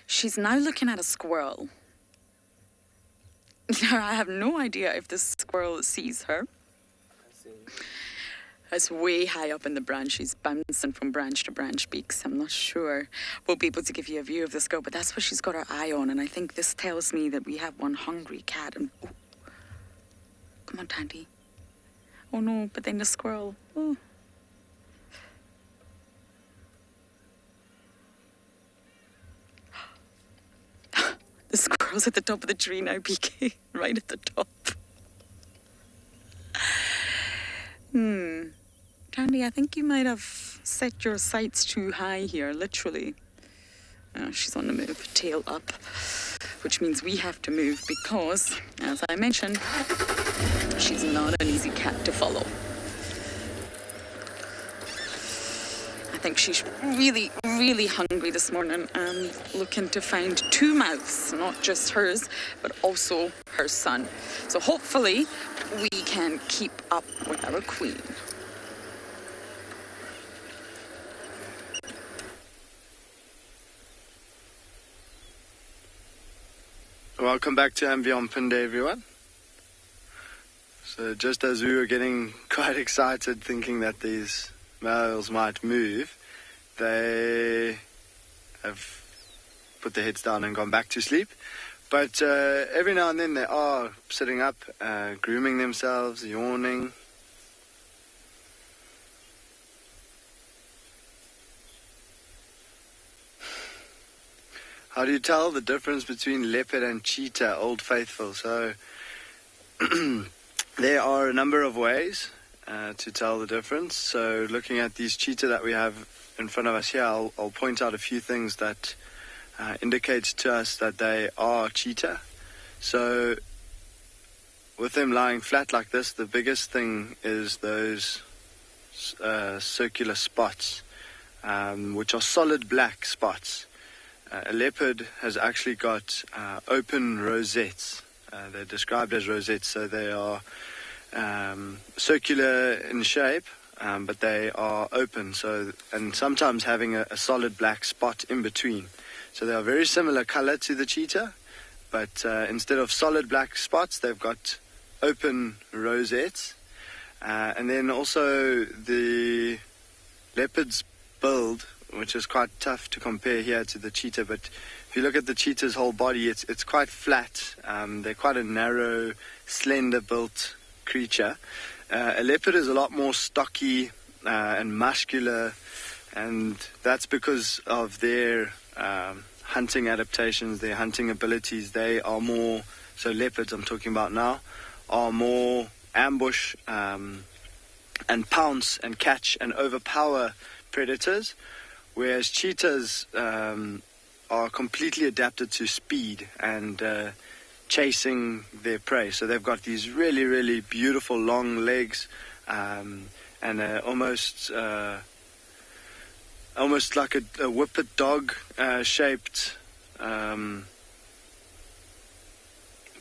She's now looking at a squirrel. Now, I have no idea if this squirrel sees her. It's way high up in the branch. She's bouncing from branch to branch beaks. I'm not sure we'll be able to give you a view of the squirrel, but that's what she's got her eye on. And I think this tells me that we have one hungry cat. And oh, come on, Tandy. Oh no, but then the squirrel. Oh. The squirrel squirrel's at the top of the tree now, PK. Right at the top. Candy, I think you might have set your sights too high here, literally. She's on the move, tail up, which means we have to move because, as I mentioned, she's not an easy cat to follow. I think she's really, really hungry this morning and looking to find two mouths, not just hers, but also her son. So hopefully we can keep up with our queen. Welcome back to Ambient Pinde, everyone. So just as we were getting quite excited thinking that these males might move, they have put their heads down and gone back to sleep. But every now and then they are sitting up, grooming themselves, yawning. How do you tell the difference between leopard and cheetah, Old Faithful? So there are a number of ways to tell the difference. So looking at these cheetah that we have in front of us here, I'll point out a few things that indicate to us that they are cheetah. So with them lying flat like this, the biggest thing is those circular spots, which are solid black spots. A leopard has actually got open rosettes. They're described as rosettes, so they are circular in shape, but they are open. So, and sometimes having a solid black spot in between. So they are very similar color to the cheetah, but instead of solid black spots, they've got open rosettes. And then also the leopard's build, which is quite tough to compare here to the cheetah, but if you look at the cheetah's whole body, it's quite flat. They're quite a narrow, slender-built creature. A leopard is a lot more stocky and muscular, and that's because of their hunting adaptations, their hunting abilities. They are more, so leopards I'm talking about now, are more ambush and pounce and catch and overpower predators, whereas cheetahs are completely adapted to speed and chasing their prey. So they've got these really, really beautiful long legs and almost like a whippet dog shaped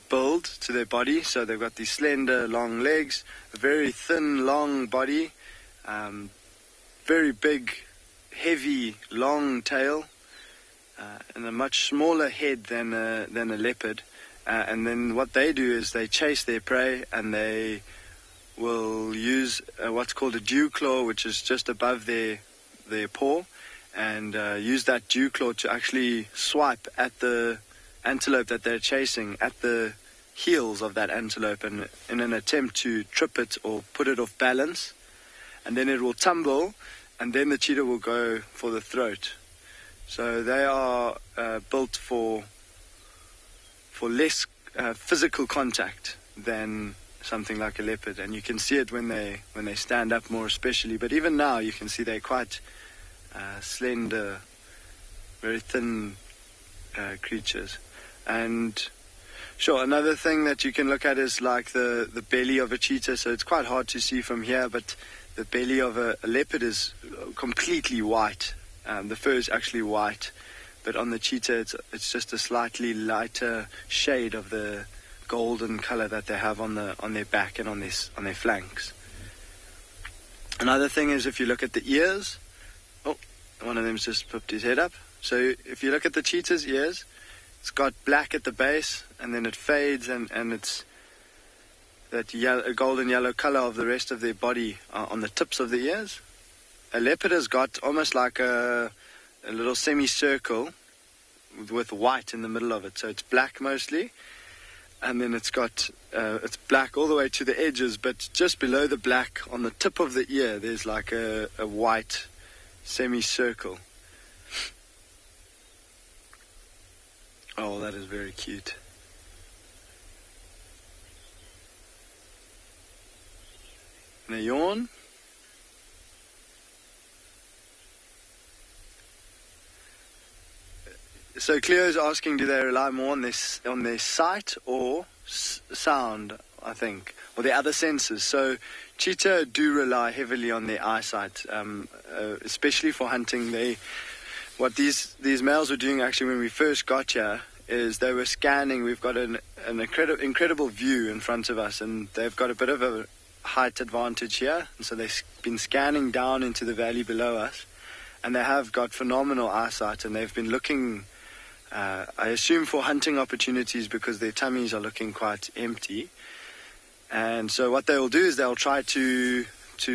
build to their body. So they've got these slender, long legs, a very thin, long body, very big, heavy, long tail, and a much smaller head than a leopard. And then what they do is they chase their prey, and they will use what's called a dew claw, which is just above their paw, and use that dew claw to actually swipe at the antelope that they're chasing, at the heels of that antelope, and in an attempt to trip it or put it off balance, and then it will tumble, and then the cheetah will go for the throat. So they are built for less physical contact than something like a leopard, and you can see it when they stand up more especially. But even now you can see they're quite slender, very thin creatures. And sure, another thing that you can look at is like the belly of a cheetah. So it's quite hard to see from here, but the belly of a leopard is completely white. The fur is actually white, but on the cheetah it's just a slightly lighter shade of the golden color that they have on their back and on their flanks. Another thing is if you look at the ears. Oh, one of them's just popped his head up. So if you look at the cheetah's ears, it's got black at the base, and then it fades, and it's that golden yellow color of the rest of their body on the tips of the ears. A leopard has got almost like a little semicircle with white in the middle of it. So it's black mostly, and then it's black all the way to the edges, but just below the black on the tip of the ear there's like a white semicircle. Oh, that is very cute. And a yawn. So Cleo's asking, do they rely more on their sight or sound, I think, or the other senses? So cheetah do rely heavily on their eyesight, especially for hunting. What these males were doing actually when we first got here is they were scanning. We've got an incredible view in front of us, and they've got a bit of a height advantage here, and so they've been scanning down into the valley below us, and they have got phenomenal eyesight, and they've been looking, I assume, for hunting opportunities because their tummies are looking quite empty. And so what they'll do is they'll try to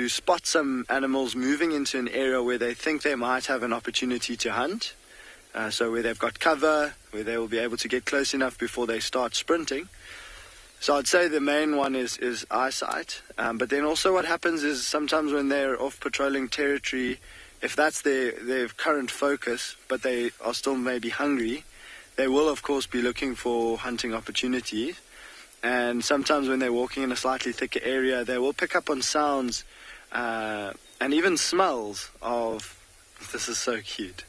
spot some animals moving into an area where they think they might have an opportunity to hunt. So where they've got cover, where they will be able to get close enough before they start sprinting. So I'd say the main one is eyesight. But then also what happens is sometimes when they're off patrolling territory, if that's their current focus, but they are still maybe hungry, they will of course be looking for hunting opportunities. And sometimes when they're walking in a slightly thicker area, they will pick up on sounds and even smells of, this is so cute,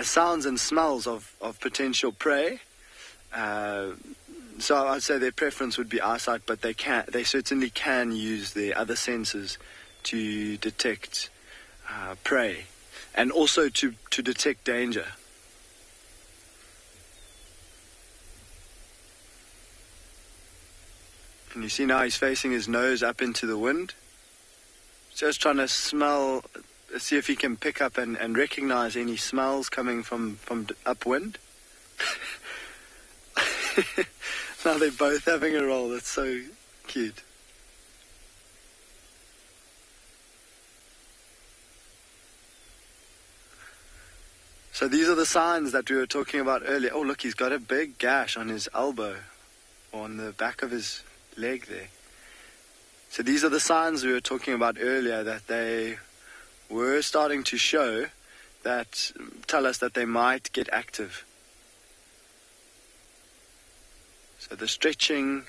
sounds and smells of potential prey. So I'd say their preference would be eyesight, but they certainly can use their other senses to detect prey, and also to detect danger. And you see now he's facing his nose up into the wind, just trying to smell, see if he can pick up and recognize any smells coming from upwind. Now they're both having a roll. That's so cute. So these are the signs that we were talking about earlier. Oh, look, he's got a big gash on his elbow, or on the back of his leg there. So these are the signs we were talking about earlier, that they were starting to show, that tell us that they might get active. So the stretching,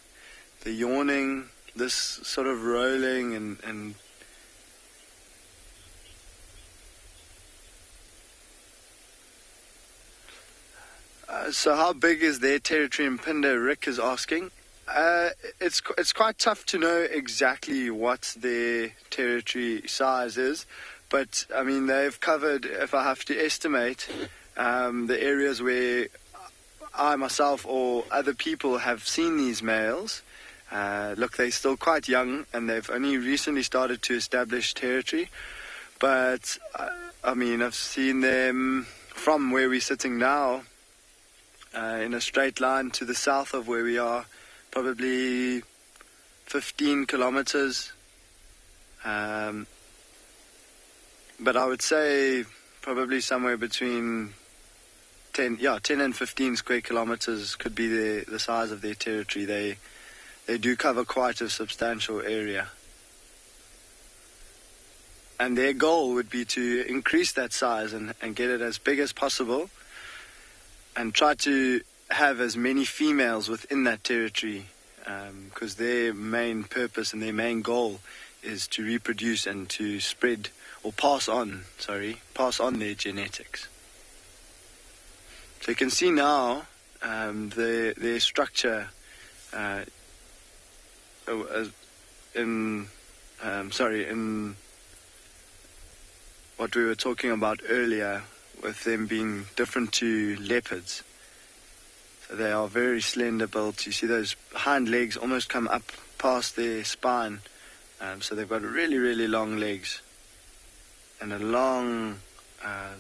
the yawning, this sort of rolling and so how big is their territory in Pinde? Rick is asking. It's quite tough to know exactly what their territory size is, but I mean they've covered, if I have to estimate, the areas where I myself or other people have seen these males. Look, they're still quite young and they've only recently started to establish territory, but I mean I've seen them from where we're sitting now in a straight line to the south of where we are, probably 15 kilometers. But I would say probably somewhere between 10 and 15 square kilometers could be the size of their territory. They do cover quite a substantial area. And their goal would be to increase that size and get it as big as possible, and try to have as many females within that territory, because their main purpose and their main goal is to reproduce and to spread, or pass on their genetics. So you can see now their structure in what we were talking about earlier, with them being different to leopards. So they are very slender built. You see those hind legs almost come up past their spine. So they've got really, really long legs and a long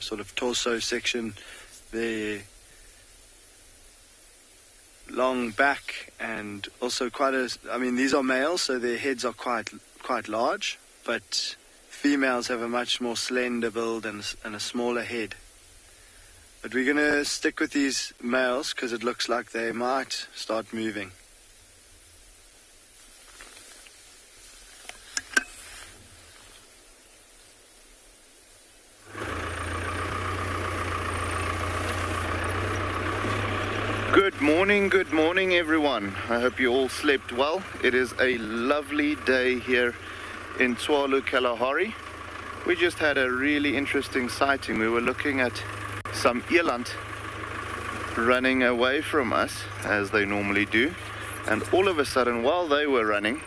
sort of torso section. Their long back, and also these are males, so their heads are quite large, but females have a much more slender build and a smaller head. But we're going to stick with these males because it looks like they might start moving. Good morning, everyone. I hope you all slept well. It is a lovely day here in Tswalu Kalahari. We just had a really interesting sighting. We were looking at some eland running away from us, as they normally do. And all of a sudden, while they were running,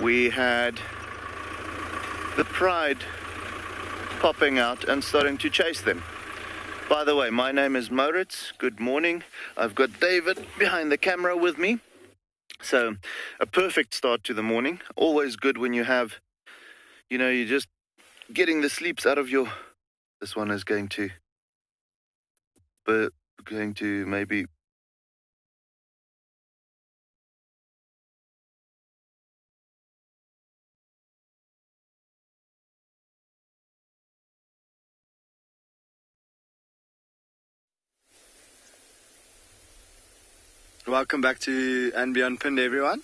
we had the pride popping out and starting to chase them. By the way, my name is Moritz. Good morning. I've got David behind the camera with me. So, a perfect start to the morning. Always good when you have, you're just getting the sleeps out of your... This one is going to maybe... Welcome back to And Beyond Pinned, everyone.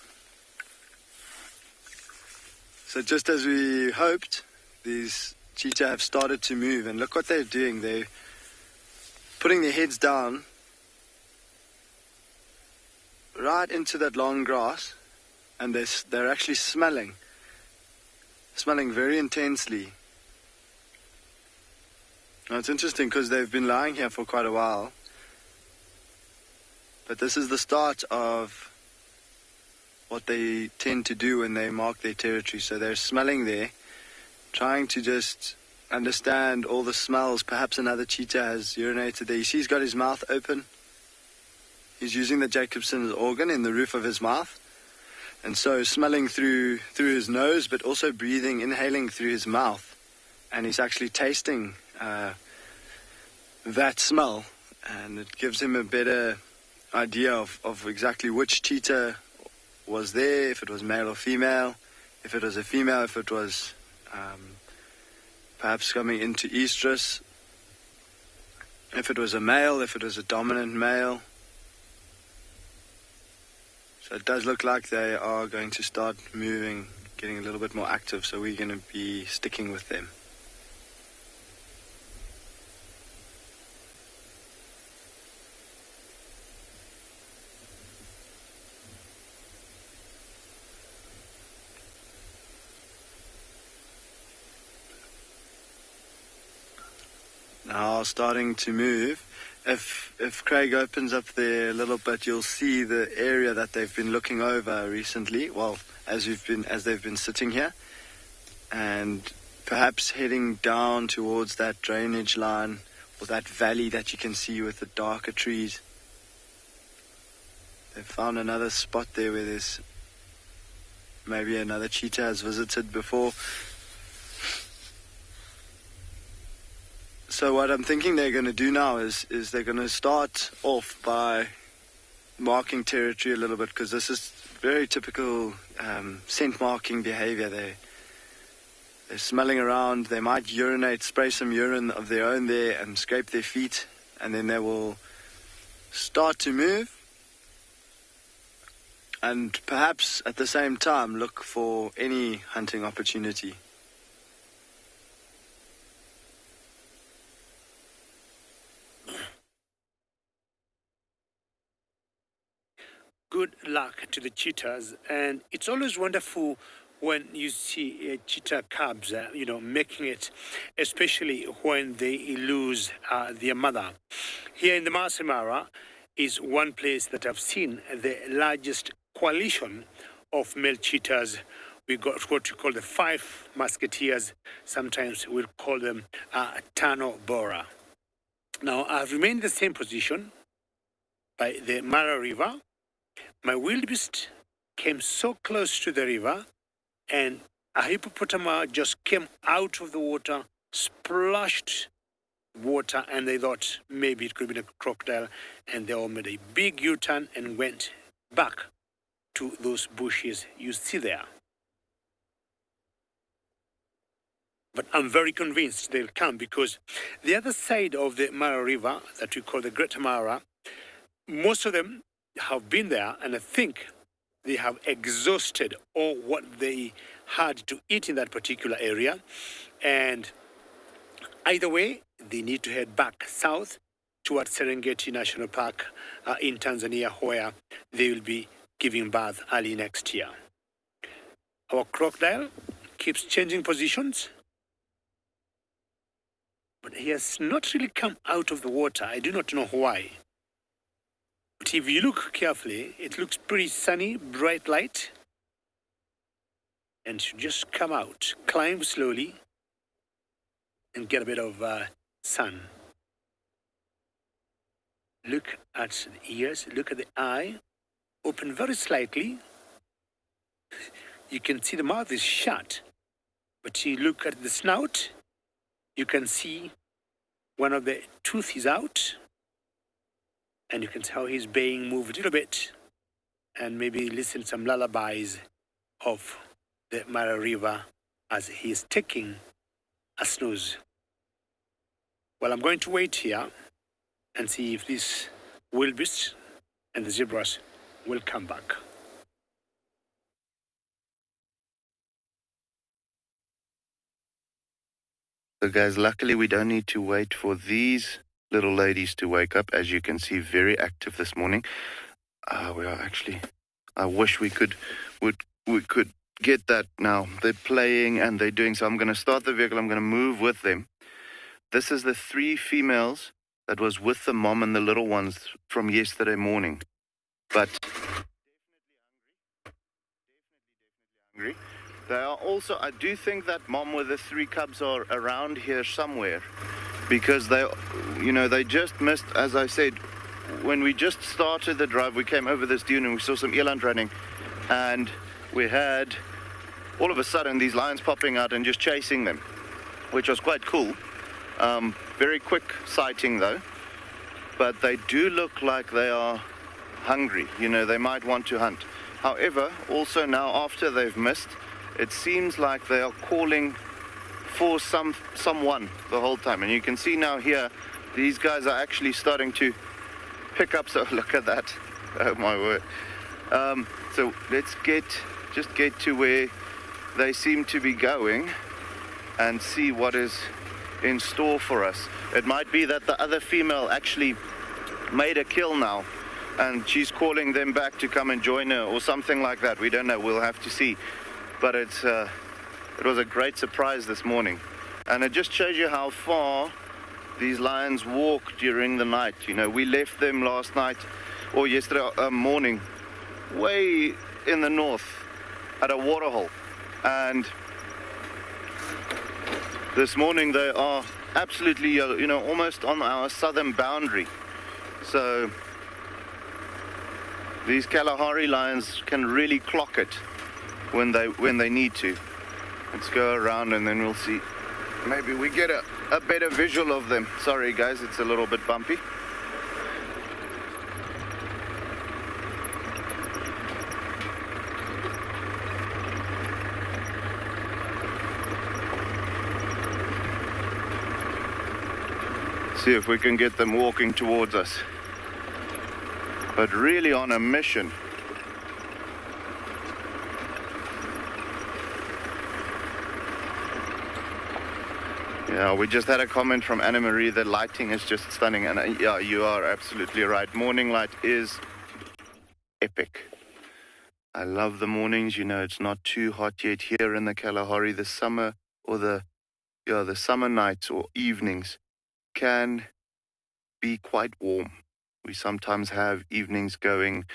So just as we hoped, these cheetah have started to move, and look what they're doing. They're putting their heads down right into that long grass, and they're actually smelling very intensely. Now it's interesting because they've been lying here for quite a while. But this is the start of what they tend to do when they mark their territory. So they're smelling there, trying to just understand all the smells. Perhaps another cheetah has urinated there. You see he's got his mouth open. He's using the Jacobson's organ in the roof of his mouth. And so smelling through his nose, but also breathing, inhaling through his mouth. And he's actually tasting that smell. And it gives him a better idea of exactly which cheetah was there, if it was male or female, if it was a female, if it was perhaps coming into estrus, if it was a male, if it was a dominant male. So it does look like they are going to start moving, getting a little bit more active, so we're going to be sticking with them. Now starting to move. If Craig opens up there a little bit, you'll see the area that they've been looking over recently. Well, as they've been sitting here, and perhaps heading down towards that drainage line or that valley that you can see with the darker trees. They've found another spot there where there's maybe another cheetah has visited before. So what I'm thinking they're going to do now is they're going to start off by marking territory a little bit, because this is very typical scent marking behavior. They're smelling around. They might urinate, spray some urine of their own there and scrape their feet, and then they will start to move, and perhaps at the same time look for any hunting opportunity. Good luck to the cheetahs, and it's always wonderful when you see cheetah cubs, making it, especially when they lose their mother. Here in the Masai Mara is one place that I've seen the largest coalition of male cheetahs. We got what we call the 5 musketeers. Sometimes we'll call them Tano Bora. Now, I've remained in the same position by the Mara River. My wildebeest came so close to the river, and a hippopotamus just came out of the water, splashed water, and they thought maybe it could be a crocodile, and they all made a big U-turn and went back to those bushes you see there. But I'm very convinced they'll come, because the other side of the Mara River, that we call the Great Mara, most of them have been there, and I think they have exhausted all what they had to eat in that particular area. And either way, they need to head back south towards Serengeti National Park in Tanzania, where they will be giving birth early next year. Our crocodile keeps changing positions, but he has not really come out of the water. I do not know why. But if you look carefully, it looks pretty sunny, bright light. And should just come out, climb slowly, and get a bit of sun. Look at the ears, look at the eye, open very slightly. You can see the mouth is shut, but you look at the snout, you can see one of the tooth is out, and you can see how he's being moved a little bit, and maybe listen some lullabies of the Mara River as he's taking a snooze. Well, I'm going to wait here and see if these wildebeests and the zebras will come back. So guys, luckily we don't need to wait for these little ladies to wake up. As you can see, very active this morning. We are actually, I wish we could get that now. They're playing and they're doing, so I'm going to start the vehicle, I'm going to move with them. This is the 3 females that was with the mom and the little ones from yesterday morning. But definitely hungry. They are also, I do think that mom with the 3 cubs are around here somewhere, because they just missed, as I said, when we just started the drive, we came over this dune and we saw some eland running, and we had all of a sudden these lions popping out and just chasing them, which was quite cool. Very quick sighting though, but they do look like they are hungry. They might want to hunt. However, also now after they've missed, it seems like they are calling for someone the whole time. And you can see now here, these guys are actually starting to pick up. So look at that. Oh my word. So let's just get to where they seem to be going and see what is in store for us. It might be that the other female actually made a kill now and she's calling them back to come and join her or something like that. We don't know. We'll have to see. But it was a great surprise this morning. And it just shows you how far these lions walk during the night. We left them last night or yesterday morning way in the north at a waterhole. And this morning they are absolutely, almost on our southern boundary. So these Kalahari lions can really clock it when they need to. Let's go around and then we'll see. Maybe we get a better visual of them. Sorry guys, it's a little bit bumpy. See if we can get them walking towards us. But really on a mission. Yeah, we just had a comment from Anna Marie. The lighting is just stunning. And yeah, you are absolutely right. Morning light is epic. I love the mornings. It's not too hot yet here in the Kalahari. The summer or the summer nights or evenings can be quite warm. We sometimes have evenings going,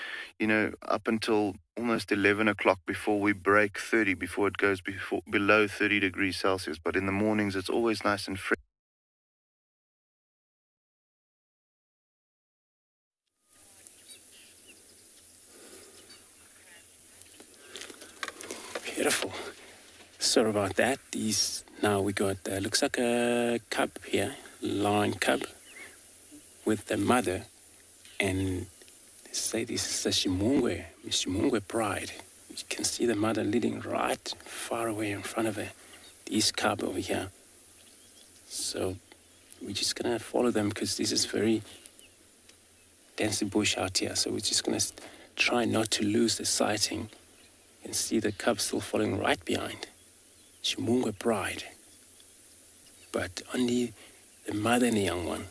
up until almost 11 o'clock before we break 30, before it goes below 30 degrees Celsius. But in the mornings, it's always nice and fresh. Beautiful. Sorry about that. Now we got, looks like a cub here, lion cub with the mother. And they say this is a Shimungwe pride. You can see the mother leading right far away in front of her. This cub over here. So we're just going to follow them because this is very dense bush out here. So we're just going to try not to lose the sighting and see the cub still following right behind. Shimungwe pride. But only the mother and the young one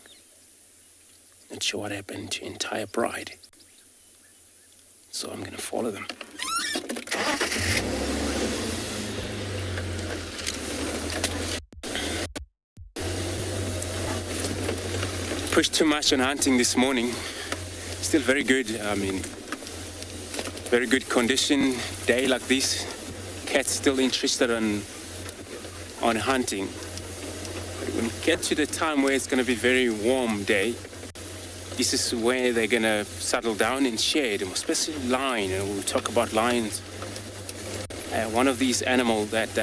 Not sure what happened to entire pride. So I'm going to follow them. Pushed too much on hunting this morning. Still very good. I mean, very good condition. Day like this. Cat's still interested on hunting. But when we get to the time where it's going to be very warm day, this is where they're going to settle down and shade, especially lion. And we'll talk about lions. One of these animals that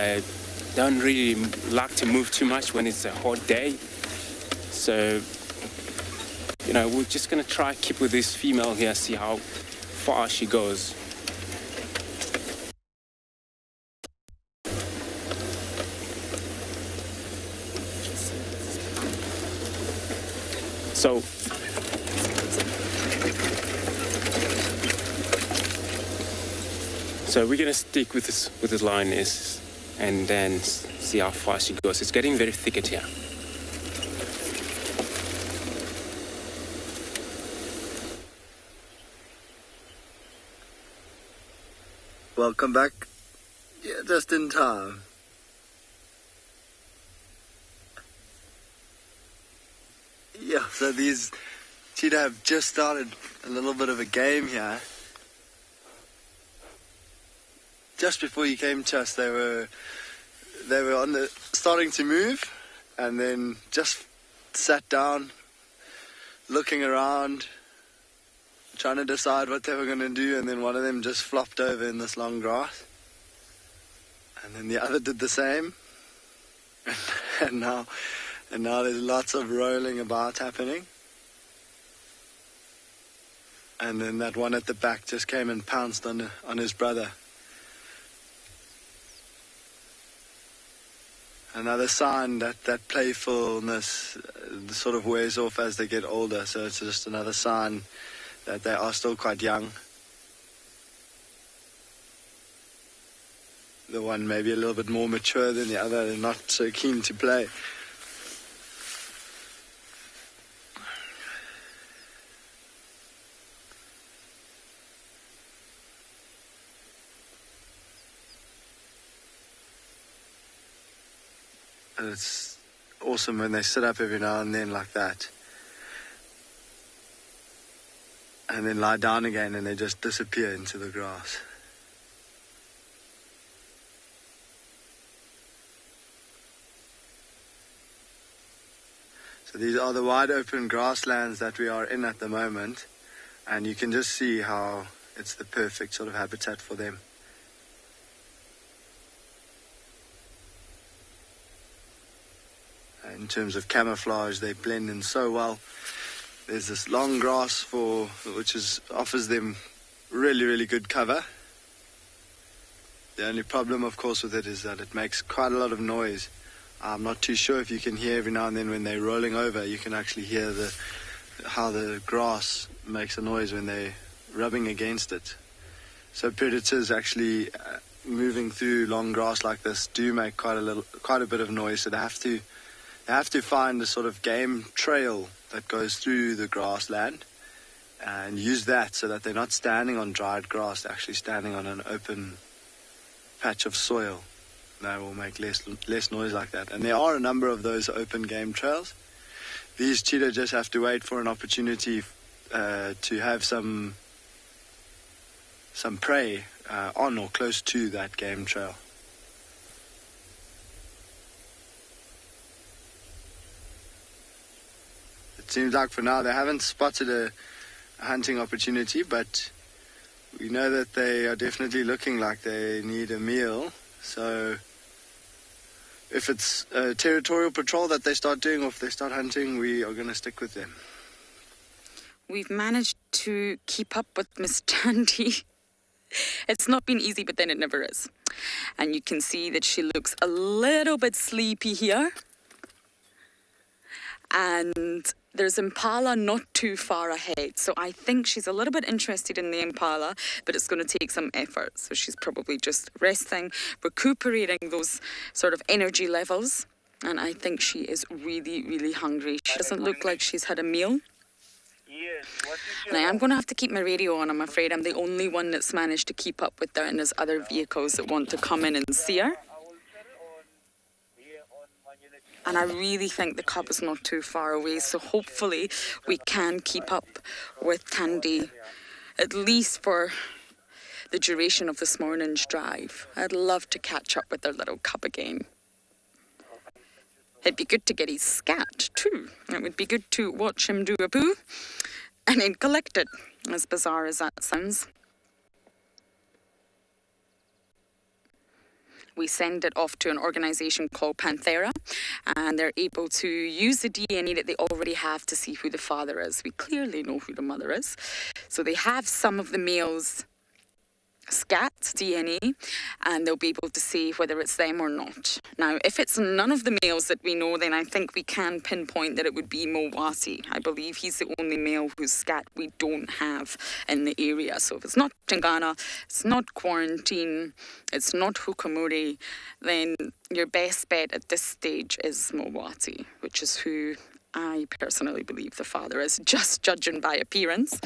don't really like to move too much when it's a hot day. So, you know, we're just going to try keep with this female here, see how far she goes. So we're gonna stick with this lioness and then see how far she goes. It's getting very thicket here. Welcome back. Yeah, just in time. Yeah, so these cheetah have just started a little bit of a game here. Just before you came to us, they were starting to move, and then just sat down, looking around, trying to decide what they were going to do, and then one of them just flopped over in this long grass, and then the other did the same, and now there's lots of rolling about happening. And then that one at the back just came and pounced on his brother. Another sign that playfulness sort of wears off as they get older, so it's just another sign that they are still quite young. The one maybe a little bit more mature than the other and not so keen to play. And it's awesome when they sit up every now and then like that. And then lie down again and they just disappear into the grass. So these are the wide open grasslands that we are in at the moment. And you can just see how it's the perfect sort of habitat for them. In terms of camouflage, they blend in so well. There's this long grass which offers them really, really good cover. The only problem, of course, with it is that it makes quite a lot of noise. I'm not too sure if you can hear every now and then when they're rolling over, you can actually hear how the grass makes a noise when they're rubbing against it. So predators actually moving through long grass like this do make quite a bit of noise. So they have to find a sort of game trail that goes through the grassland and use that so that they're not standing on dried grass, they're actually standing on an open patch of soil. They will make less noise like that. And there are a number of those open game trails. These cheetah just have to wait for an opportunity to have some prey on or close to that game trail. It seems like for now they haven't spotted a hunting opportunity, but we know that they are definitely looking like they need a meal. So if it's a territorial patrol that they start doing or if they start hunting, we are going to stick with them. We've managed to keep up with Miss Tandy. It's not been easy, but then it never is. And you can see that she looks a little bit sleepy here. And there's impala not too far ahead. So I think she's a little bit interested in the impala, but it's going to take some effort. So she's probably just resting, recuperating those sort of energy levels. And I think she is really, really hungry. She doesn't look like she's had a meal. Yes, what is And I am going to have to keep my radio on, I'm afraid. I'm the only one that's managed to keep up with her, and there's other vehicles that want to come in and see her. And I really think the cub is not too far away, so hopefully we can keep up with Tandy, at least for the duration of this morning's drive. I'd love to catch up with their little cub again. It'd be good to get his scat too. It would be good to watch him do a poo and then collect it, as bizarre as that sounds. We send it off to an organisation called Panthera, and they're able to use the DNA that they already have to see who the father is. We clearly know who the mother is. So they have some of the male's scat DNA, and they'll be able to see whether it's them or not. Now, if it's none of the males that we know, then I think we can pinpoint that it would be Mowati. I believe he's the only male whose scat we don't have in the area. So if it's not Tingana, it's not Quarantine, it's not Hukamuri, then your best bet at this stage is Mowati, which is who I personally believe the father is, just judging by appearance.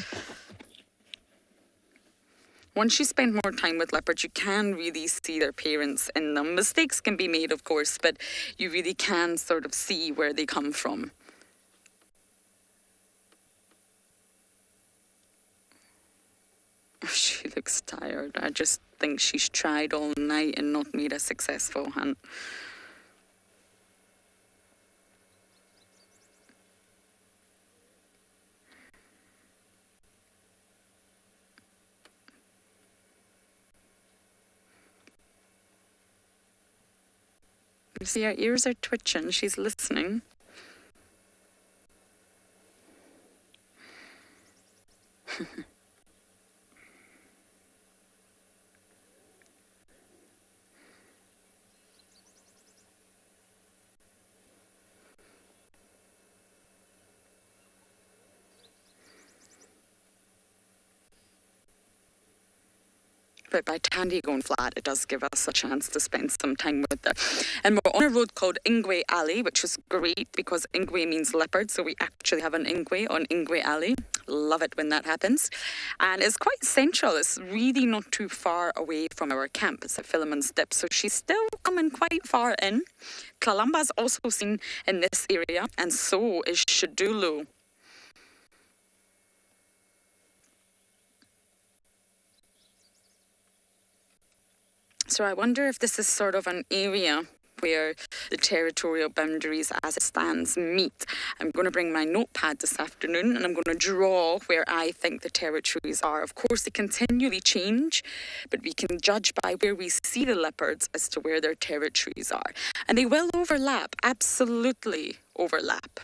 Once you spend more time with leopards, you can really see their parents in them. Mistakes can be made, of course, but you really can sort of see where they come from. She looks tired. I just think she's tried all night and not made a successful hunt. You see, her ears are twitching. She's listening. But by Tandy going flat, it does give us a chance to spend some time with her. And we're on a road called Ingwe Alley, which is great because Ingwe means leopard, so we actually have an Ingwe on Ingwe Alley. Love it when that happens. And it's quite central. It's really not too far away from our camp. It's at Philemon's Dip, so she's still coming quite far in. Kalamba's also seen in this area, and so is Shadulu. So I wonder if this is sort of an area where the territorial boundaries as it stands meet. I'm going to bring my notepad this afternoon and I'm going to draw where I think the territories are. Of course, they continually change, but we can judge by where we see the leopards as to where their territories are. And they will overlap, absolutely overlap.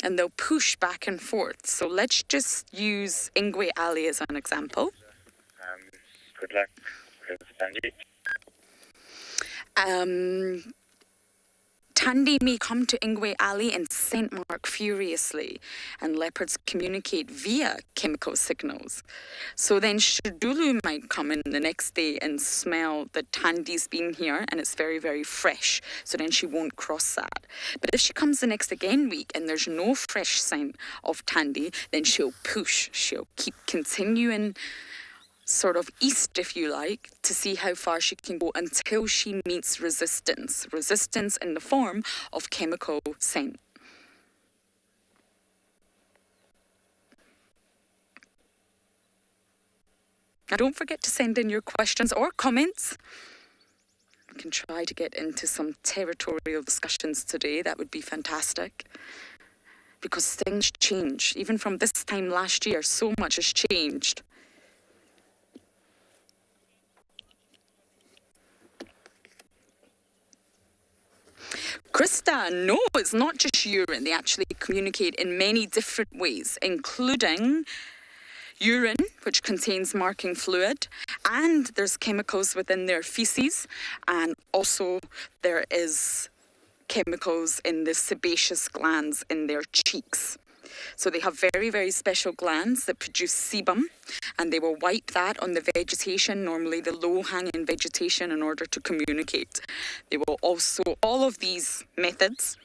And they'll push back and forth. So let's just use Ingwe Alley as an example. Good luck with Tandy. Tandy may come to Ingwe Alley and scent mark furiously, and leopards communicate via chemical signals. So then Shadulu might come in the next day and smell that Tandy's been here and it's very, very fresh, so then she won't cross that. But if she comes the next again week and there's no fresh scent of Tandy, then she'll push, she'll keep continuing sort of east, if you like, to see how far she can go until she meets resistance. Resistance in the form of chemical scent. Now don't forget to send in your questions or comments. We can try to get into some territorial discussions today. That would be fantastic. Because things change. Even from this time last year, so much has changed. Krista, no, it's not just urine. They actually communicate in many different ways, including urine, which contains marking fluid, and there's chemicals within their feces, and also there is chemicals in the sebaceous glands in their cheeks. So they have very, very special glands that produce sebum, and they will wipe that on the vegetation, normally the low-hanging vegetation, in order to communicate. They will also, all of these methods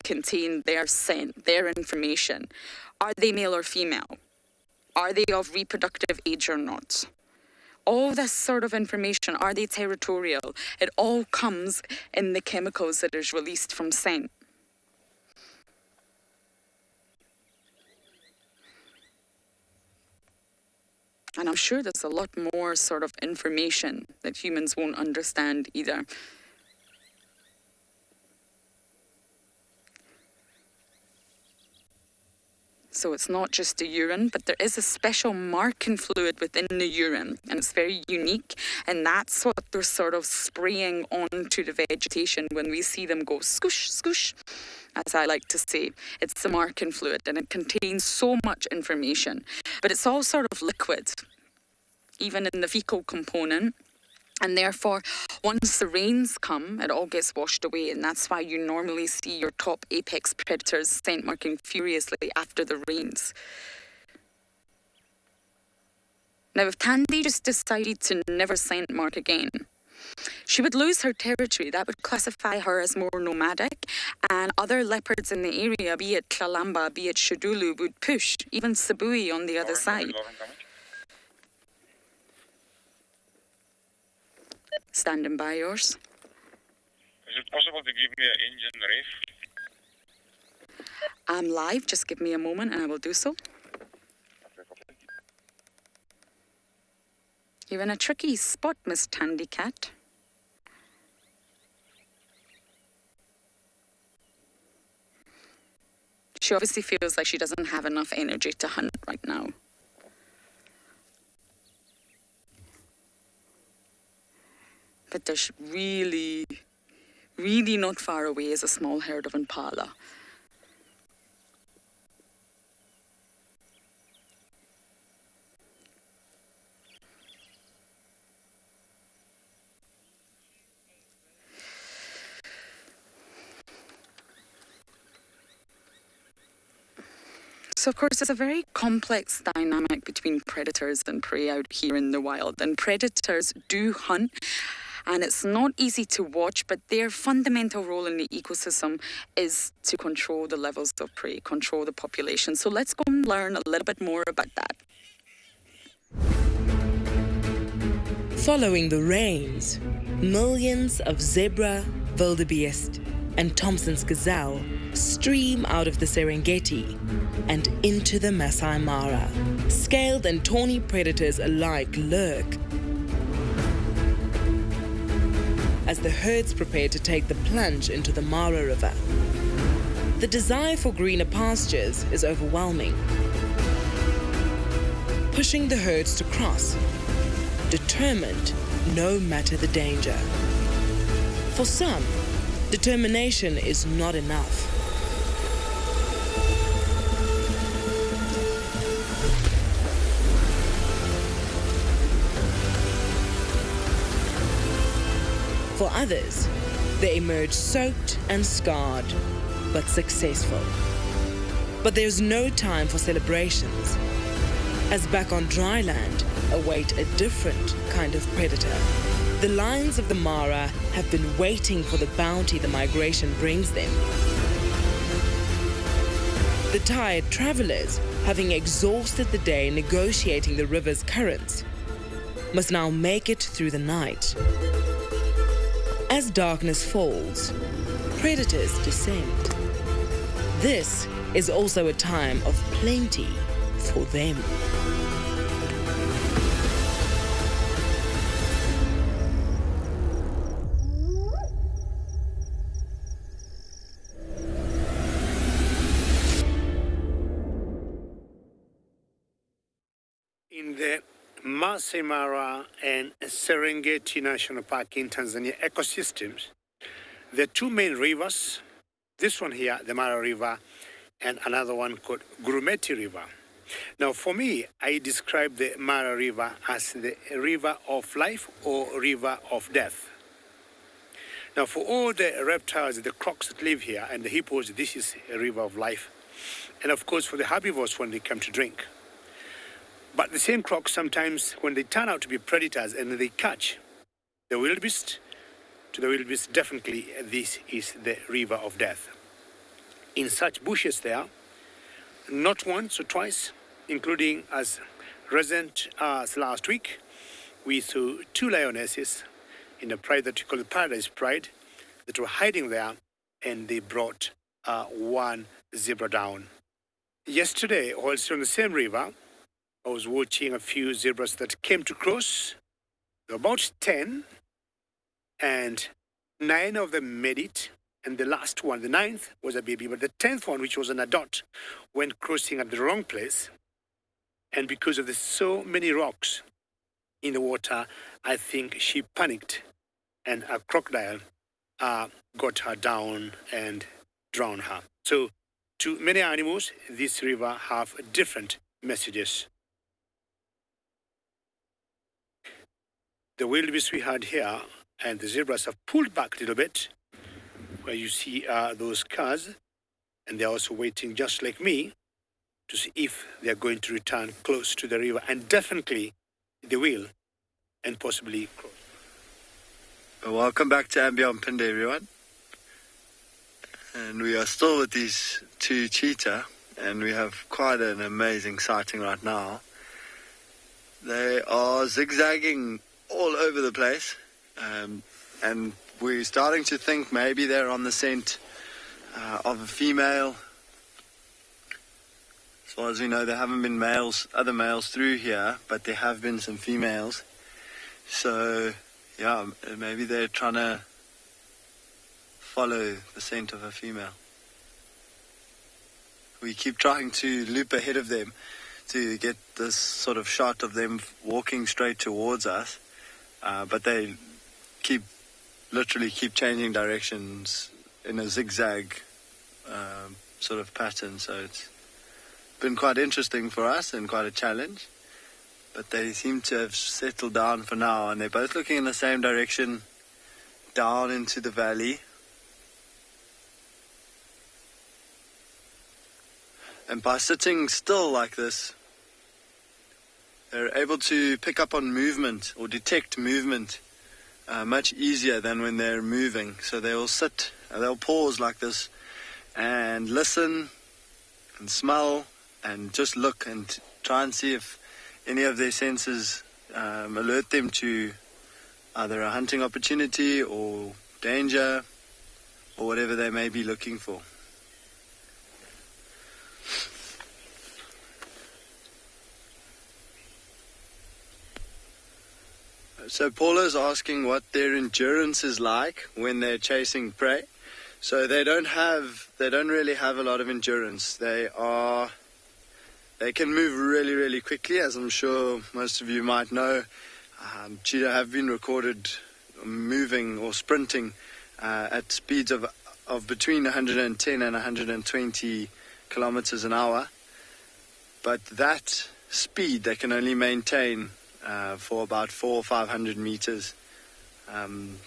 contain their scent, their information. Are they male or female? Are they of reproductive age or not? All this sort of information, are they territorial? It all comes in the chemicals that is released from scent. And I'm sure there's a lot more sort of information that humans won't understand either. So it's not just the urine, but there is a special marking fluid within the urine, and it's very unique, and that's what they're sort of spraying onto the vegetation when we see them go scoosh, scoosh, as I like to say. It's the marking fluid, and it contains so much information, but it's all sort of liquid, even in the fecal component. And therefore, once the rains come, it all gets washed away. And that's why you normally see your top apex predators scent marking furiously after the rains. Now, if Tandy just decided to never scent mark again, she would lose her territory. That would classify her as more nomadic. And other leopards in the area, be it Kalamba, be it Shadulu, would push. Even Sabui on the other side. Standing by, yours. Is it possible to give me an engine rev? I'm live, just give me a moment and I will do so. You're in a tricky spot, Miss Tandy Cat. She obviously feels like she doesn't have enough energy to hunt right now. But there's really, really not far away is a small herd of impala. So, of course, there's a very complex dynamic between predators and prey out here in the wild. And predators do hunt. And it's not easy to watch, but their fundamental role in the ecosystem is to control the levels of prey, control the population. So let's go and learn a little bit more about that. Following the rains, millions of zebra, wildebeest, and Thompson's gazelle stream out of the Serengeti and into the Masai Mara. Scaled and tawny predators alike lurk as the herds prepare to take the plunge into the Mara River. The desire for greener pastures is overwhelming, pushing the herds to cross, determined no matter the danger. For some, determination is not enough. For others, they emerge soaked and scarred, but successful. But there's no time for celebrations, as back on dry land await a different kind of predator. The lions of the Mara have been waiting for the bounty the migration brings them. The tired travelers, having exhausted the day negotiating the river's currents, must now make it through the night. As darkness falls, predators descend. This is also a time of plenty for them. In the Masai Mara and Serengeti National Park in Tanzania ecosystems, the two main rivers, this one here, the Mara River, and another one called Grumeti River. Now, for me, I describe the Mara River as the river of life or river of death. Now, for all the reptiles, the crocs that live here, and the hippos, this is a river of life. and of course for the herbivores when they come to drink. But the same crocs sometimes, when they turn out to be predators and they catch the wildebeest, to the wildebeest, definitely this is the river of death. In such bushes there, not once or twice, including as recent as last week, we saw 2 lionesses in a pride that we call the Paradise Pride that were hiding there, and they brought 1 zebra down. Yesterday, also on the same river, I was watching a few zebras that came to cross. There were about 10, and 9 of them made it. And the last one, the 9th, was a baby. But the 10th one, which was an adult, went crossing at the wrong place. And because of the so many rocks in the water, I think she panicked. And a crocodile got her down and drowned her. So to many animals, this river have different messages. The wildebeest we had here and the zebras have pulled back a little bit, where you see those cars, and they're also waiting just like me to see if they're going to return close to the river, and definitely they will, and possibly cross. Welcome back to Ambient Pinde, everyone. And we are still with these 2 cheetah, and we have quite an amazing sighting right now. They are zigzagging all over the place, and we're starting to think maybe they're on the scent of a female. As far as we know, there haven't been other males through here, but there have been some females. So, yeah, maybe they're trying to follow the scent of a female. We keep trying to loop ahead of them to get this sort of shot of them walking straight towards us, but they literally keep changing directions in a zigzag sort of pattern. So it's been quite interesting for us and quite a challenge, but they seem to have settled down for now, and they're both looking in the same direction, down into the valley. And by sitting still like this, they're able to pick up on movement or detect movement much easier than when they're moving. So they'll sit, they'll pause like this and listen and smell and just look and try and see if any of their senses alert them to either a hunting opportunity or danger or whatever they may be looking for. So Paula's asking what their endurance is like when they're chasing prey. So they don't really have a lot of endurance. They can move really, really quickly, as I'm sure most of you might know. Cheetah have been recorded moving or sprinting at speeds of between 110 and 120 kilometers an hour. But that speed they can only maintain for about 400 or 500 meters,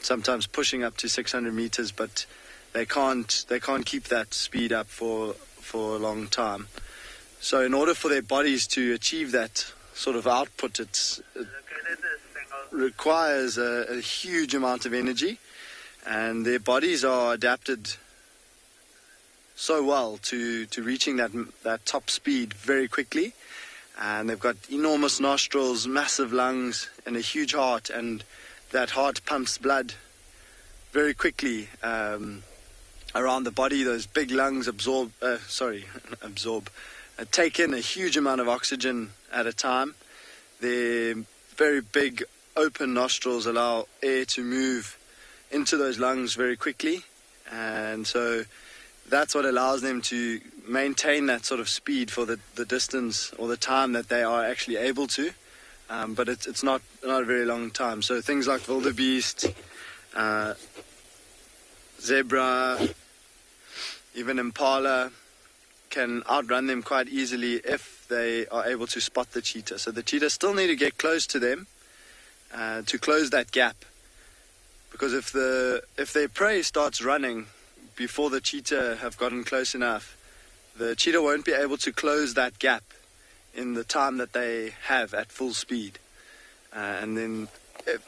sometimes pushing up to 600 meters, but they can't keep that speed up for a long time. So in order for their bodies to achieve that sort of output, it requires a huge amount of energy, and their bodies are adapted so well to reaching that top speed very quickly. And they've got enormous nostrils, massive lungs, and a huge heart, and that heart pumps blood very quickly around the body. Those big lungs take in a huge amount of oxygen at a time. Their very big open nostrils allow air to move into those lungs very quickly, and so that's what allows them to maintain that sort of speed for the distance or the time that they are actually able to, but it's not a very long time. So things like wildebeest, zebra, even impala can outrun them quite easily if they are able to spot the cheetah. So the cheetah still need to get close to them to close that gap, because if their prey starts running before the cheetah have gotten close enough, the cheetah won't be able to close that gap in the time that they have at full speed. And then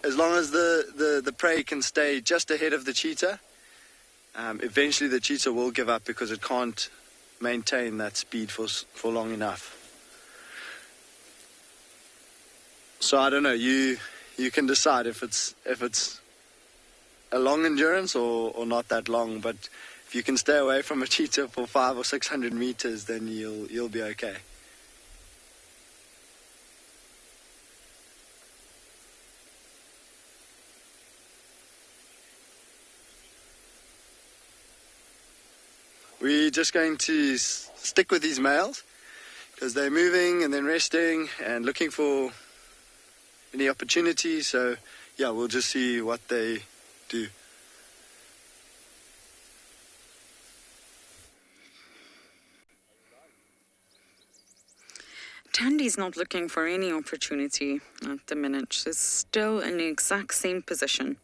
as long as the prey can stay just ahead of the cheetah, eventually the cheetah will give up because it can't maintain that speed for long enough. So I don't know, you can decide if it's a long endurance or not that long, but if you can stay away from a cheetah for 500 or 600 meters, then you'll be okay. We're just going to stick with these males because they're moving and then resting and looking for any opportunity. So yeah, we'll just see what they do. Tandy's not looking for any opportunity at the minute. She's still in the exact same position.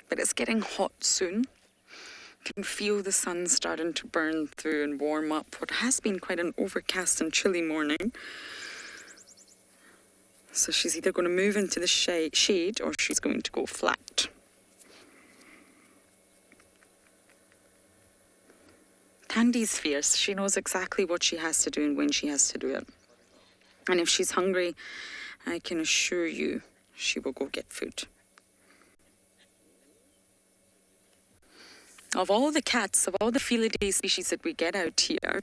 But it's getting hot soon. You can feel the sun starting to burn through and warm up what has been quite an overcast and chilly morning. So she's either going to move into the shade or she's going to go flat. Tandy's fierce. She knows exactly what she has to do and when she has to do it. And if she's hungry, I can assure you she will go get food. Of all the cats, of all the felidae species that we get out here,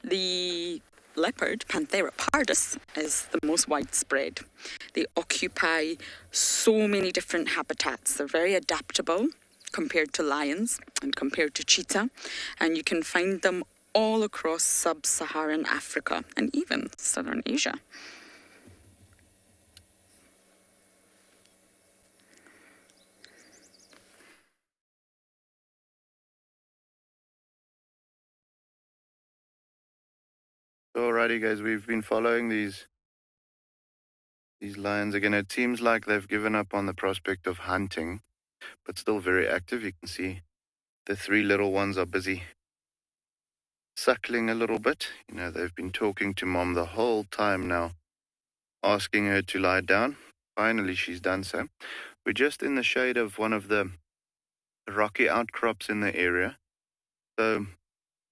the leopard, Panthera pardus, is the most widespread. They occupy so many different habitats. They're very adaptable compared to lions and compared to cheetah, and you can find them all across sub-Saharan Africa and even Southern Asia. Alrighty guys, we've been following these lions again. It seems like they've given up on the prospect of hunting, but still very active. You can see the three little ones are busy suckling a little bit. You know, they've been talking to mom the whole time now, asking her to lie down. Finally, she's done so. We're just in the shade of one of the rocky outcrops in the area. So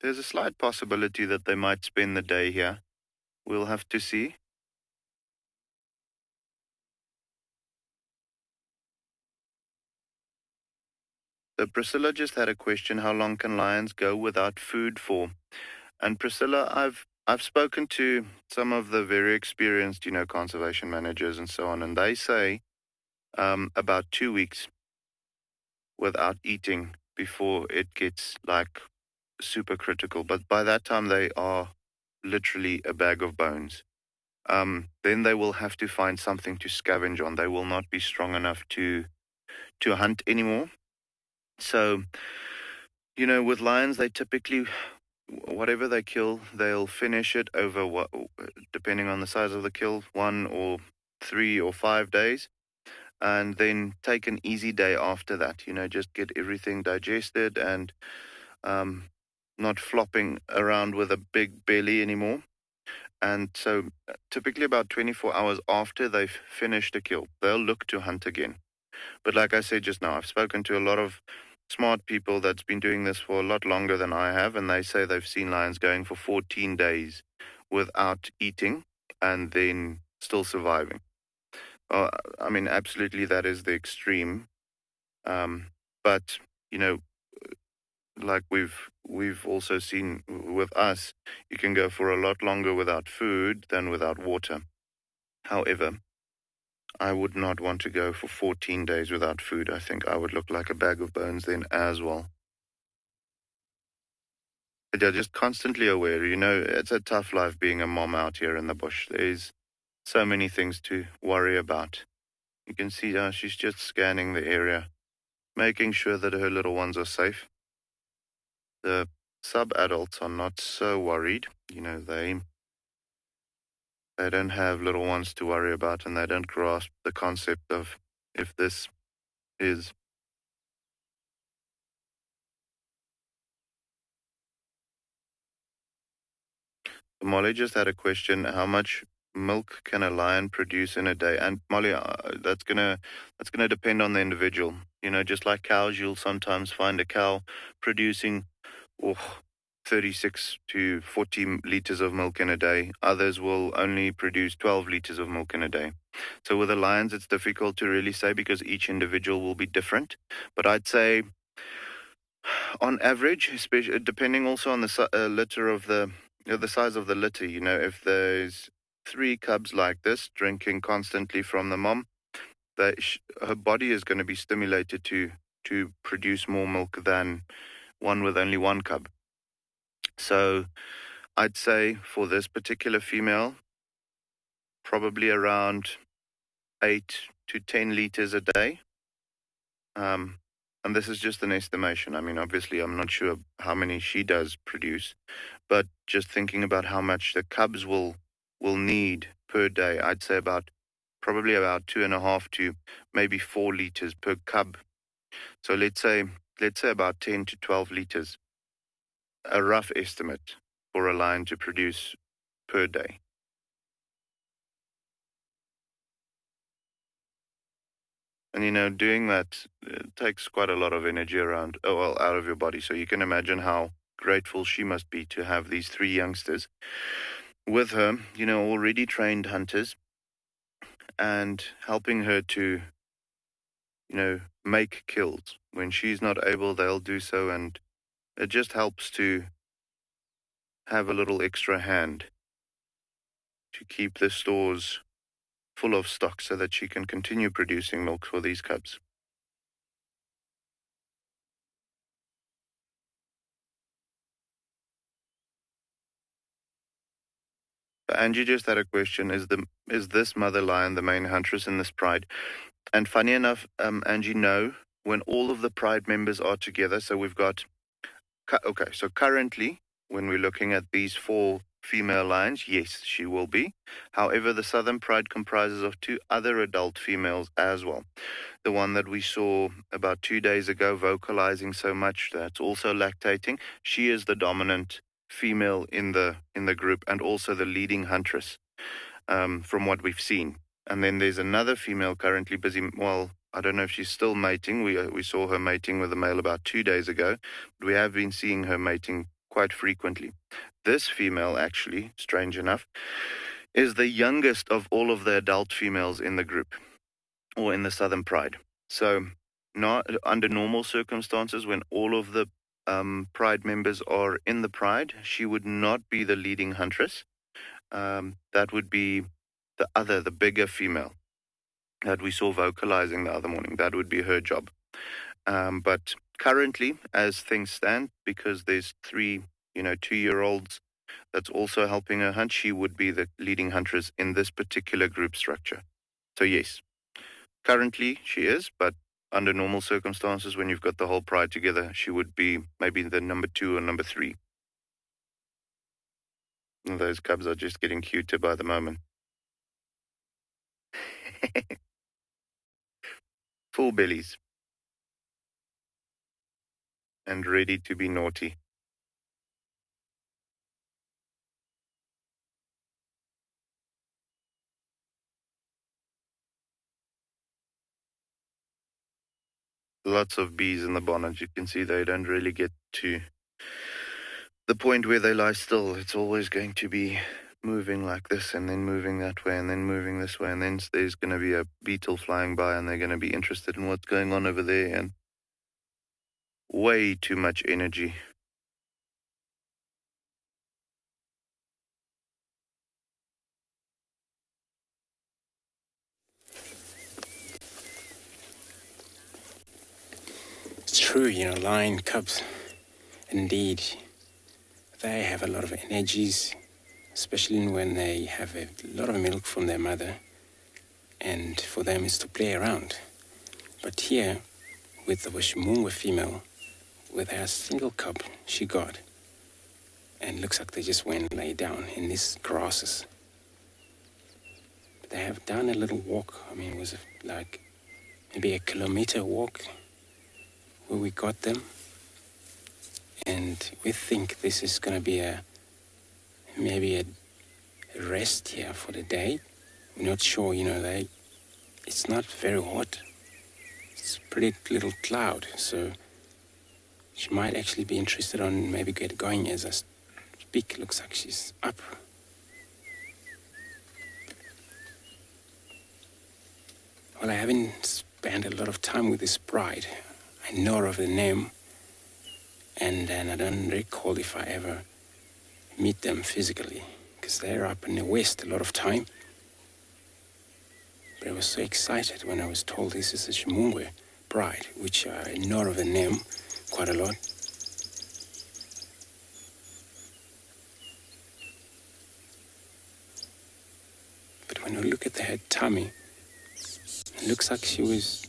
there's a slight possibility that they might spend the day here. We'll have to see. So Priscilla just had a question: how long can lions go without food for? And Priscilla, I've spoken to some of the very experienced, conservation managers and so on, and they say about 2 weeks without eating before it gets like super critical. But by that time, they are literally a bag of bones. Then they will have to find something to scavenge on. They will not be strong enough to hunt anymore. So, with lions, they typically, whatever they kill, they'll finish it over, depending on the size of the kill, 1 or 3 or 5 days, and then take an easy day after that. Just get everything digested and not flopping around with a big belly anymore. And so typically about 24 hours after they've finished a kill, they'll look to hunt again. But like I said just now, I've spoken to a lot of smart people that's been doing this for a lot longer than I have, and they say they've seen lions going for 14 days without eating and then still surviving. I mean, absolutely, that is the extreme. But, like we've also seen with us, you can go for a lot longer without food than without water. However, I would not want to go for 14 days without food. I think I would look like a bag of bones then as well. But you're just constantly aware, it's a tough life being a mom out here in the bush. There's so many things to worry about. You can see how she's just scanning the area, making sure that her little ones are safe. The sub-adults are not so worried. They don't have little ones to worry about, and they don't grasp the concept of if this is Molly just had a question: how much milk can a lion produce in a day? And Molly, that's gonna depend on the individual. You know, just like cows, you'll sometimes find a cow producing 36 to 40 liters of milk in a day. Others will only produce 12 liters of milk in a day. So with the lions, it's difficult to really say because each individual will be different. But I'd say, on average, especially depending also on the litter of the size of the litter. You know, if there's 3 cubs like this drinking constantly from the mom, her body is going to be stimulated to produce more milk than one with only 1 cub. So I'd say for this particular female, probably around 8 to 10 liters a day. And this is just an estimation. I mean, obviously, I'm not sure how many she does produce, but just thinking about how much the cubs will need per day, I'd say probably about 2.5 to maybe 4 liters per cub. So let's say about 10 to 12 liters, a rough estimate for a lion to produce per day. And, you know, doing that takes quite a lot of energy out of your body. So you can imagine how grateful she must be to have these 3 youngsters with her, you know, already trained hunters, and helping her to, you know, make kills. When she's not able, they'll do so, and it just helps to have a little extra hand to keep the stores full of stock so that she can continue producing milk for these cubs. Angie just had a question: is this mother lion the main huntress in this pride? And funny enough, Angie, no. When all of the pride members are together, so we've got so currently, when we're looking at these 4 female lions, yes, she will be. However, the Southern Pride comprises of 2 other adult females as well. The one that we saw about 2 days ago vocalizing so much, that's also lactating. She is the dominant female in the group, and also the leading huntress, from what we've seen. And then there's another female currently busy. Well, I don't know if she's still mating. We saw her mating with a male about 2 days ago, but we have been seeing her mating quite frequently. This female, actually, strange enough, is the youngest of all of the adult females in the group, or in the Southern Pride. So, not under normal circumstances, when all of the Pride members are in the Pride, she would not be the leading huntress. That would be the bigger female that we saw vocalizing the other morning. That would be her job. But currently, as things stand, because there's 3, 2-year-olds that's also helping her hunt, she would be the leading huntress in this particular group structure. So yes, currently she is, but under normal circumstances, when you've got the whole pride together, she would be maybe the number 2 or number 3. And those cubs are just getting cuter by the moment. Full bellies. And ready to be naughty. Lots of bees in the bonnet. You can see they don't really get to the point where they lie still. It's always going to be moving like this, and then moving that way, and then moving this way, and then there's going to be a beetle flying by, and they're going to be interested in what's going on over there, and way too much energy. It's true, lion cubs, indeed, they have a lot of energies, especially when they have a lot of milk from their mother, and for them is to play around. But here, with the Washimungwe female, with her single cub she got, and looks like they just went and lay down in these grasses. They have done a little walk. It was like maybe a kilometer walk where we got them, and we think this is going to be a maybe a rest here for the day. We're not sure, it's not very hot. It's a pretty little cloud, so she might actually be interested on maybe get going as I speak. Looks like she's up. Well, I haven't spent a lot of time with this bride. I know of the name, and then I don't recall if I ever meet them physically, because they're up in the west a lot of time. But I was so excited when I was told this is a Shimungwe bride, which I know of the name quite a lot. But when we look at her tummy, it looks like she was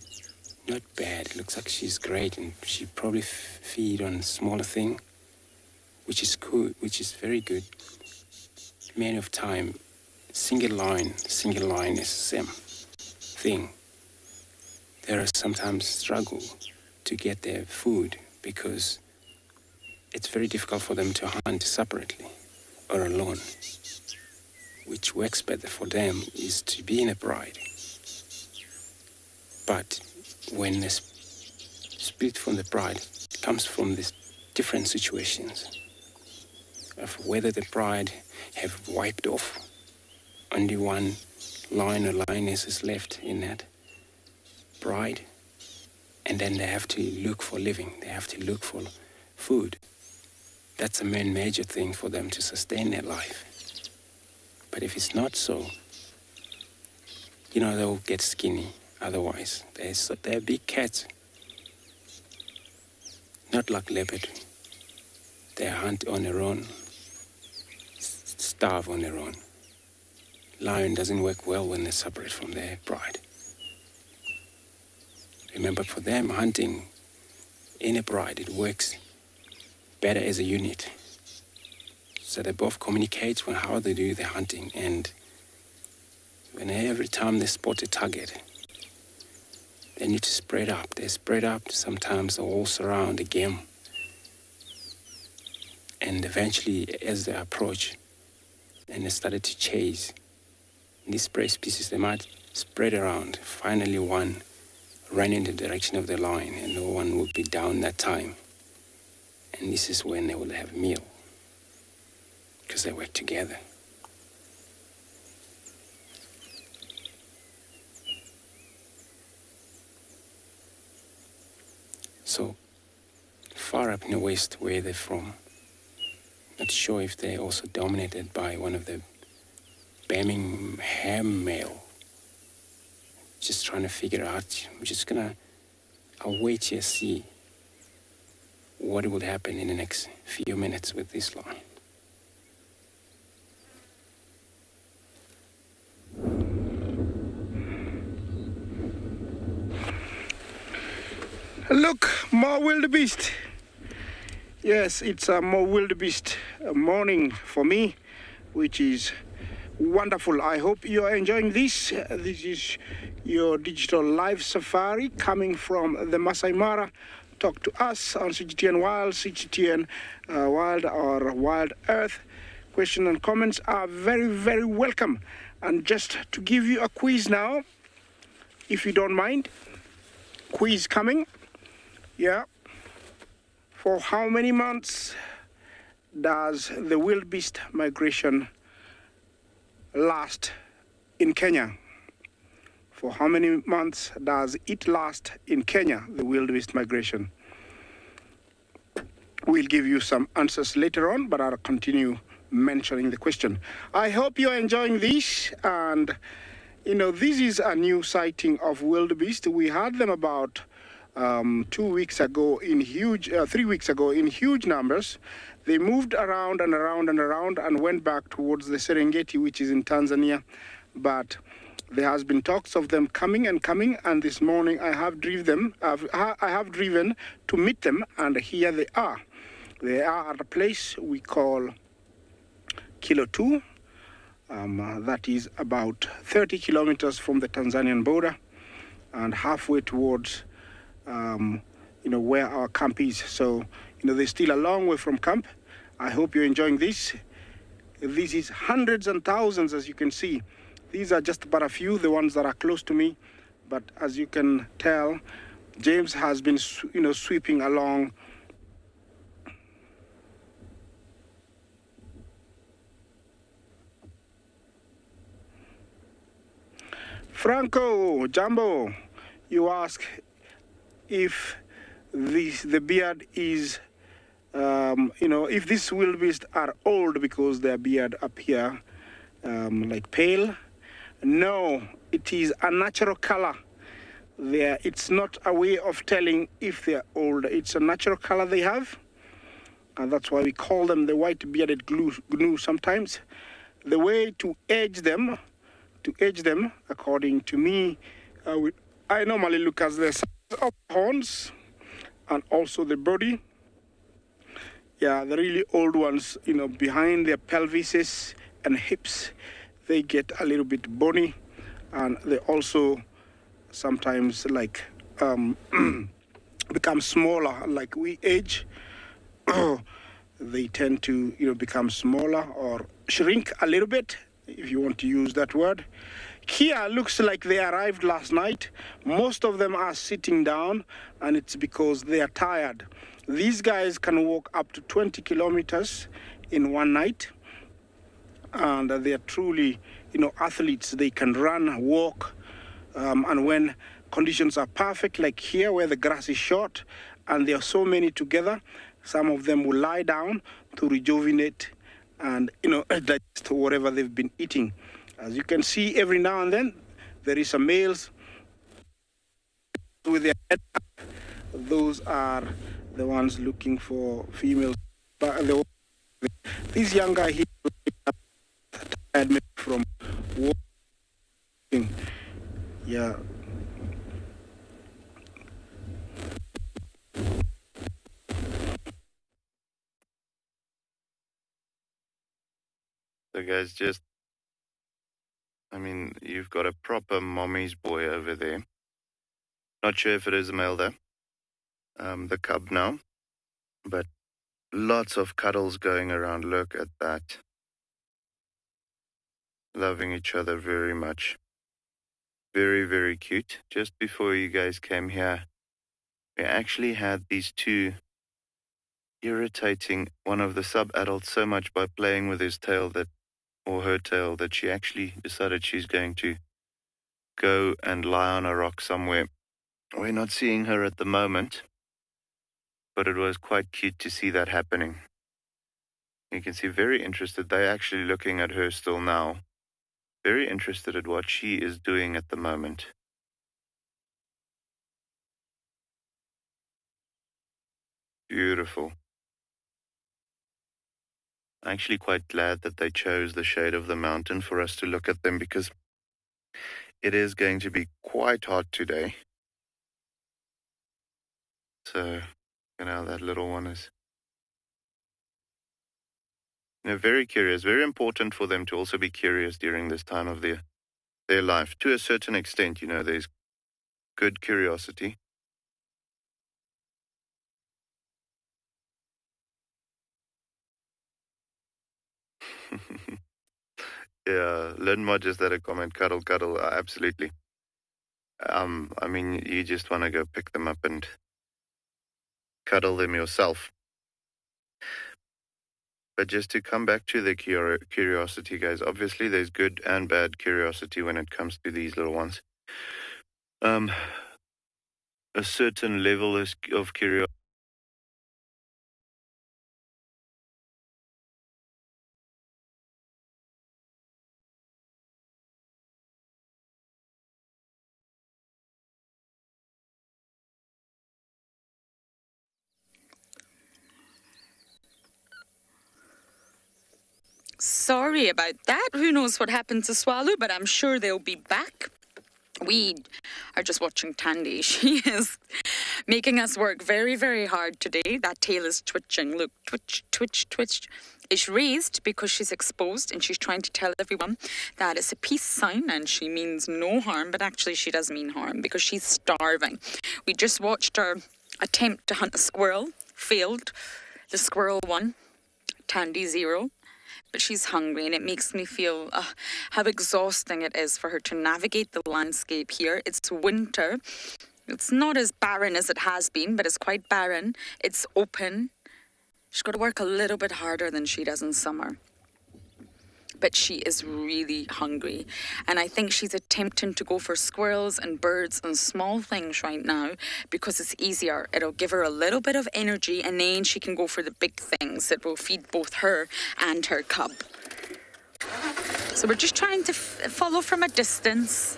not bad. It looks like she's great, and she probably feed on a smaller thing, which is cool, which is very good. Many of time, single line is the same thing. There are sometimes struggle to get their food because it's very difficult for them to hunt separately or alone. Which works better for them is to be in a pride. But when they split from the pride, it comes from these different situations of whether the pride have wiped off, only one lion or lioness is left in that pride, and then they have to look for living, they have to look for food. That's a major thing for them to sustain their life. But if it's not so, they'll get skinny. Otherwise, they're big cats. Not like leopard. They hunt on their own, starve on their own. Lion doesn't work well when they're separate from their pride. Remember, for them, hunting in a pride, it works better as a unit. So they both communicate on how they do their hunting, and every time they spot a target, they need to spread up. They spread up. Sometimes they all surround the game. And eventually, as they approach, and they started to chase, these prey species, they might spread around. Finally, one ran in the direction of the lion, and no one will be down that time. And this is when they will have a meal, because they work together. So, far up in the west, where they're from, not sure if they're also dominated by one of the Birmingham male. Just trying to figure out. I'll wait here, see what will happen in the next few minutes with this line. Look, more wildebeest. Yes, it's a more wildebeest morning for me, which is wonderful. I hope you are enjoying this. This is your digital live safari coming from the Masai Mara. Talk to us on CGTN Wild, CGTN Wild or Wild Earth. Questions and comments are very, very welcome. And just to give you a quiz now, if you don't mind, quiz coming. Yeah. For how many months does the wildebeest migration last in Kenya? For how many months does it last in Kenya, the wildebeest migration? We'll give you some answers later on, but I'll continue mentioning the question. I hope you're enjoying this, and this is a new sighting of wildebeest. We had them about 3 weeks ago in huge numbers. They moved around and around and around and went back towards the Serengeti, which is in Tanzania. But there has been talks of them coming, and this morning I have driven to meet them, and here they are. They are at a place we call Kilo 2. That is about 30 kilometers from the Tanzanian border and halfway towards where our camp is. So, they're still a long way from camp. I hope you're enjoying this. This is hundreds and thousands, as you can see. These are just but a few, the ones that are close to me. But as you can tell, James has been, sweeping along. Franco, Jumbo, you ask if the beard is, if these wildebeest are old because their beard appear like pale. No, it is a natural color. It's not a way of telling if they're old. It's a natural color they have, and that's why we call them the white bearded gnu sometimes. The way to age them, according to me, I normally look at the size of horns and also the body. Yeah, the really old ones, behind their pelvises and hips, they get a little bit bony, and they also sometimes become smaller. Like we age, they tend to become smaller or shrink a little bit, if you want to use that word. Here looks like they arrived last night. Most of them are sitting down, and it's because they are tired. These guys can walk up to 20 kilometers in one night, and they are truly, athletes. They can run, walk, and when conditions are perfect, like here where the grass is short and there are so many together, some of them will lie down to rejuvenate and digest whatever they've been eating. As you can see, every now and then there is some males with their head up. Those are the ones looking for females. But this young guy here tired from walking. Yeah. So guys, you've got a proper mommy's boy over there. Not sure if it is a male though. The cub now. But lots of cuddles going around. Look at that. Loving each other very much. Very, very cute. Just before you guys came here, we actually had these two irritating one of the sub-adults so much by playing with his tail or her tail that she actually decided she's going to go and lie on a rock somewhere. We're not seeing her at the moment, but it was quite cute to see that happening. You can see very interested. They're actually looking at her still now. Very interested at what she is doing at the moment. Beautiful. I'm actually quite glad that they chose the shade of the mountain for us to look at them, because it is going to be quite hot today. So, that little one is very curious. Very important for them to also be curious during this time of their life. To a certain extent, there's good curiosity. Yeah, Linma just had a comment, cuddle, absolutely. You just want to go pick them up and cuddle them yourself. But just to come back to the curiosity, guys, obviously there's good and bad curiosity when it comes to these little ones. A certain level of curiosity. Sorry about that. Who knows what happened to Tswalu, but I'm sure they'll be back. We are just watching Tandy. She is making us work very, very hard today. That tail is twitching. Look, twitch, twitch, twitch. It's raised because she's exposed, and she's trying to tell everyone that it's a peace sign and she means no harm, but actually she does mean harm because she's starving. We just watched her attempt to hunt a squirrel. Failed. The squirrel won. Tandy 0. but she's hungry, and it makes me feel how exhausting it is for her to navigate the landscape here. It's winter. It's not as barren as it has been, but it's quite barren. It's open. She's got to work a little bit harder than she does in summer. But she is really hungry. And I think she's attempting to go for squirrels and birds and small things right now because it's easier. It'll give her a little bit of energy, and then she can go for the big things that will feed both her and her cub. So we're just trying to follow from a distance.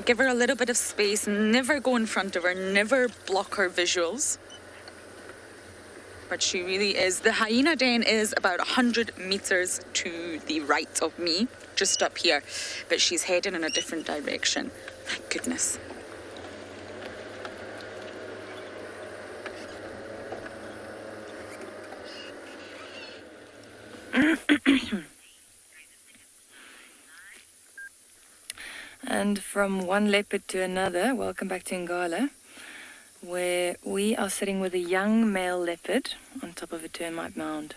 Give her a little bit of space, never go in front of her, never block her visuals. But she really is. The hyena den is about 100 meters to the right of me, just up here. But she's heading in a different direction. Thank goodness. And from one leopard to another, welcome back to Ngala, where we are sitting with a young male leopard on top of a termite mound.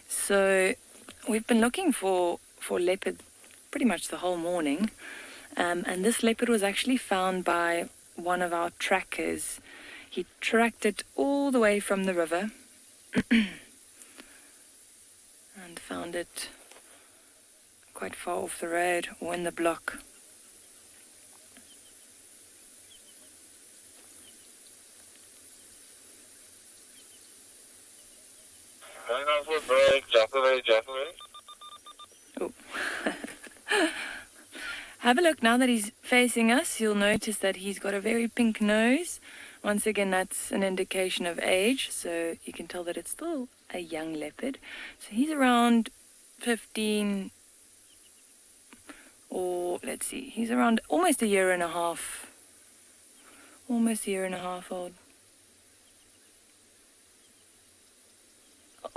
So we've been looking for leopard pretty much the whole morning, and this leopard was actually found by one of our trackers. He tracked it all the way from the river and found it quite far off the road or in the block. Oh. Have a look. Now that he's facing us, you'll notice that he's got a very pink nose. Once again, that's an indication of age, so you can tell that it's still a young leopard. So he's around 15, or let's see, he's around almost a year and a half. Almost a year and a half old.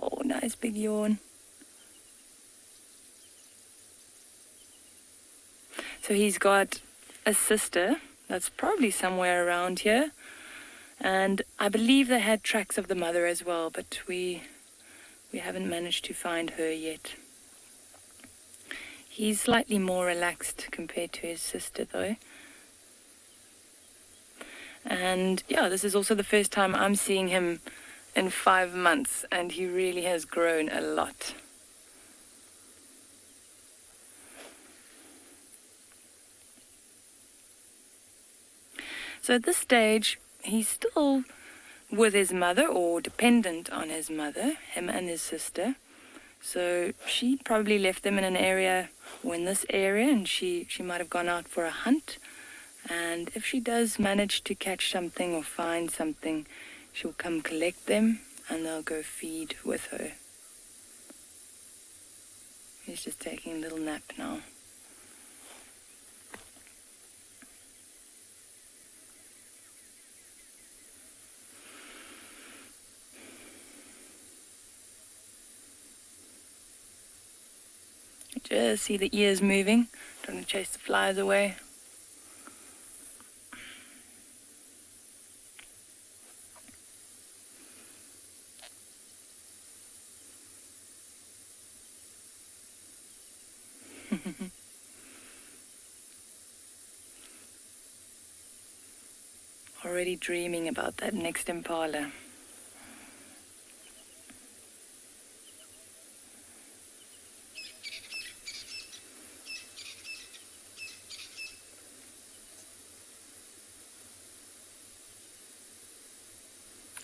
Oh, nice big yawn. So he's got a sister that's probably somewhere around here. And I believe they had tracks of the mother as well, but we haven't managed to find her yet. He's slightly more relaxed compared to his sister though. And yeah, this is also the first time I'm seeing him in 5 months, and he really has grown a lot. So at this stage, he's still with his mother, or dependent on his mother, him and his sister. So she probably left them in an area, or in this area, and she might have gone out for a hunt. And if she does manage to catch something or find something, she'll come collect them and they'll go feed with her. He's just taking a little nap now. Just see the ears moving, trying to chase the flies away. Already dreaming about that next impala.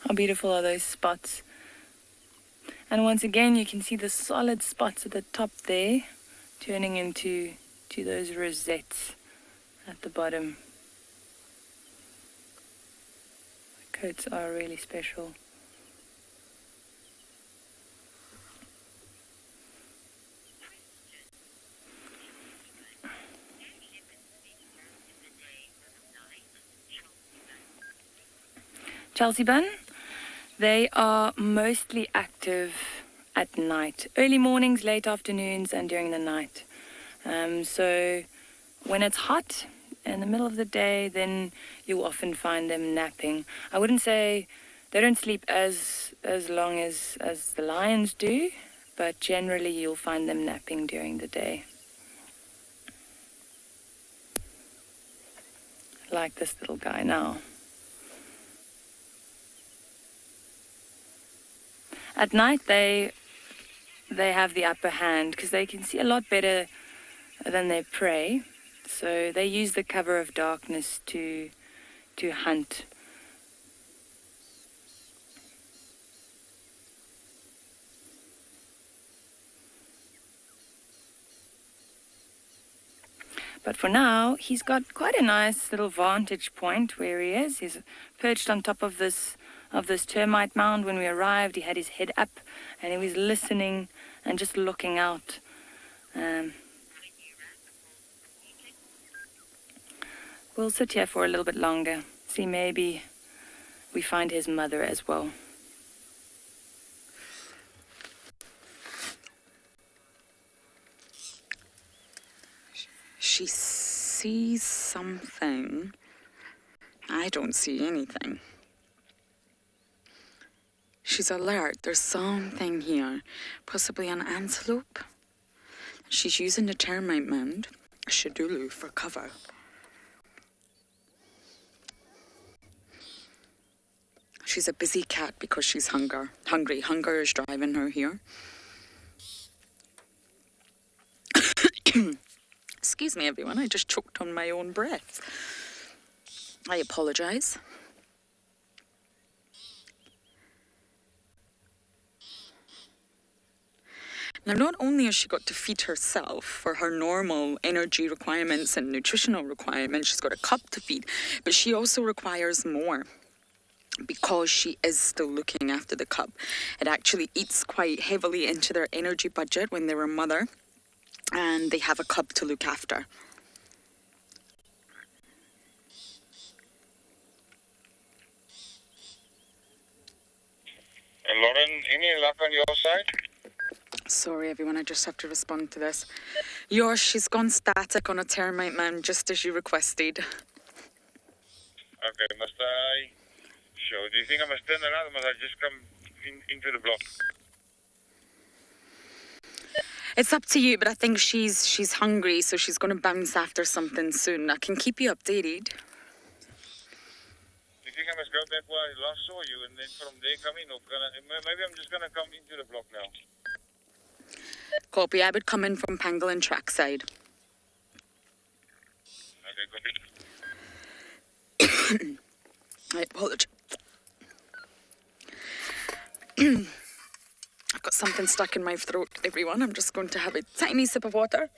How beautiful are those spots? And once again, you can see the solid spots at the top there, turning into those rosettes at the bottom. The coats are really special. Chelsea bun, they are mostly active at night, early mornings, late afternoons, and during the night. So when it's hot, in the middle of the day, then you'll often find them napping. I wouldn't say they don't sleep as long as the lions do, but generally you'll find them napping during the day. Like this little guy now. At night they have the upper hand because they can see a lot better than their prey. So they use the cover of darkness to hunt. But for now, he's got quite a nice little vantage point where he is. He's perched on top of this termite mound. When we arrived, he had his head up and he was listening and just looking out. We'll sit here for a little bit longer. See, maybe we find his mother as well. She sees something. I don't see anything. She's alert. There's something here. Possibly an antelope. She's using the termite mound, Shadulu, for cover. She's a busy cat because she's hungry. Hunger is driving her here. Excuse me, everyone. I just choked on my own breath. I apologize. Now, not only has she got to feed herself for her normal energy requirements and nutritional requirements, she's got a cub to feed, but she also requires more because she is still looking after the cub. It actually eats quite heavily into their energy budget when they're a mother and they have a cub to look after. And Lauren, any luck on your side? Sorry, everyone, I just have to respond to this. Yours, she's gone static on a termite mound just as you requested. Okay, must I? Sure. Do you think I must turn around or must I just come into the block? It's up to you, but I think she's hungry, so she's going to bounce after something soon. I can keep you updated. Do you think I must go back where I last saw you and then from there come in? Or maybe I'm just going to come into the block now. Copy. I would come in from Pangolin trackside. Okay, copy. I apologize. I've got something stuck in my throat, everyone. I'm just going to have a tiny sip of water.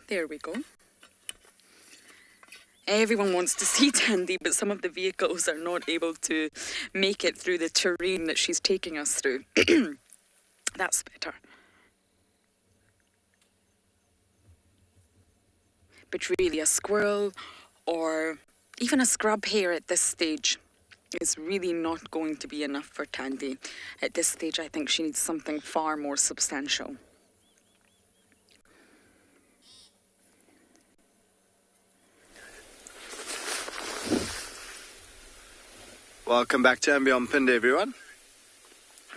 There we go. Everyone wants to see Tandy, but some of the vehicles are not able to make it through the terrain that she's taking us through. That's better. But really, a squirrel or even a scrub hare at this stage is really not going to be enough for Tandy. At this stage, I think she needs something far more substantial. Welcome back to Ambient Pind, everyone.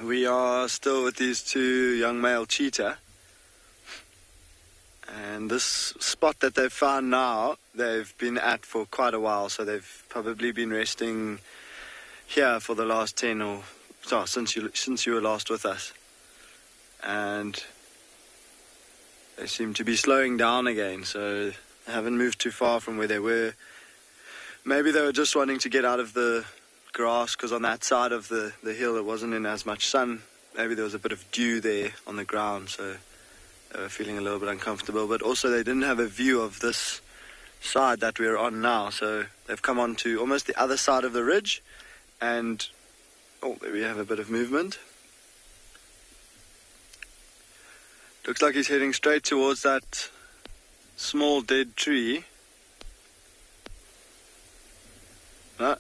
We are still with these two young male cheetah. And this spot that they've found now, they've been at for quite a while. So they've probably been resting here for the last 10 or so, since you were last with us. And they seem to be slowing down again. So they haven't moved too far from where they were. Maybe they were just wanting to get out of the grass, because on that side of the hill it wasn't in as much sun. Maybe there was a bit of dew there on the ground, so they were feeling a little bit uncomfortable. But also they didn't have a view of this side that we're on now, so they've come on to almost the other side of the ridge. And oh, there we have a bit of movement. Looks like he's heading straight towards that small dead tree. No.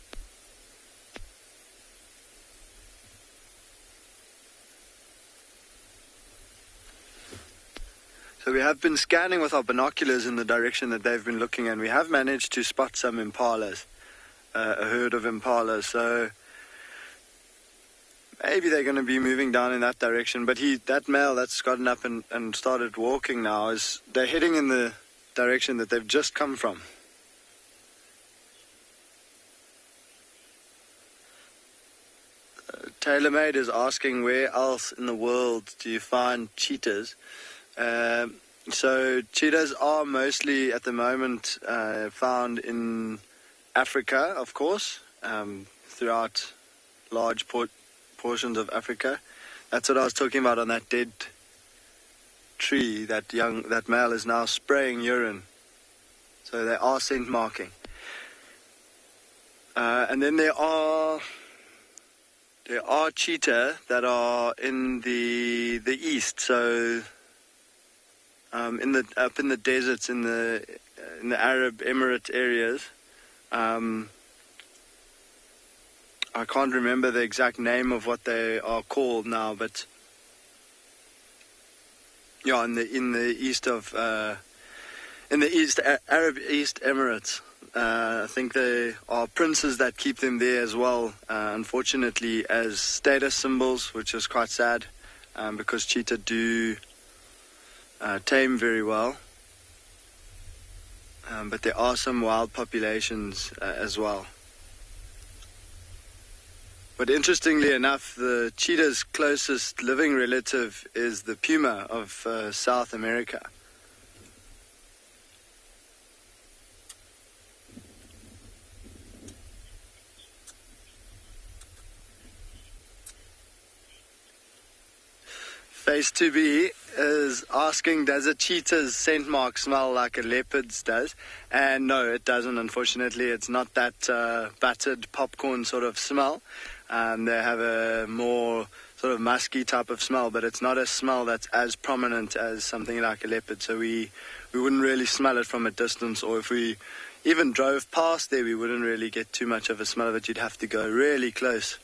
So we have been scanning with our binoculars in the direction that they've been looking, and we have managed to spot some impalas, a herd of impalas. So maybe they're going to be moving down in that direction. But that male that's gotten up and started walking now, they're heading in the direction that they've just come from. TaylorMade is asking, where else in the world do you find cheetahs? So cheetahs are mostly at the moment found in Africa, of course, throughout large portions of Africa. That's what I was talking about on that dead tree. That male is now spraying urine. So they are scent marking. And then there are cheetah that are in the east. So up in the deserts in the Arab Emirate areas. I can't remember the exact name of what they are called now, but yeah, in the east of Arab East Emirates. I think they are princes that keep them there as well, unfortunately, as status symbols, which is quite sad, because cheetah do tame very well. But there are some wild populations as well. But interestingly enough, the cheetah's closest living relative is the puma of South America. Face to be is asking, does a cheetah's scent mark smell like a leopard's does? And no, it doesn't, unfortunately. It's not that battered popcorn sort of smell. They have a more sort of musky type of smell, but it's not a smell that's as prominent as something like a leopard. So we wouldn't really smell it from a distance, or if we even drove past there, we wouldn't really get too much of a smell of it. You'd have to go really close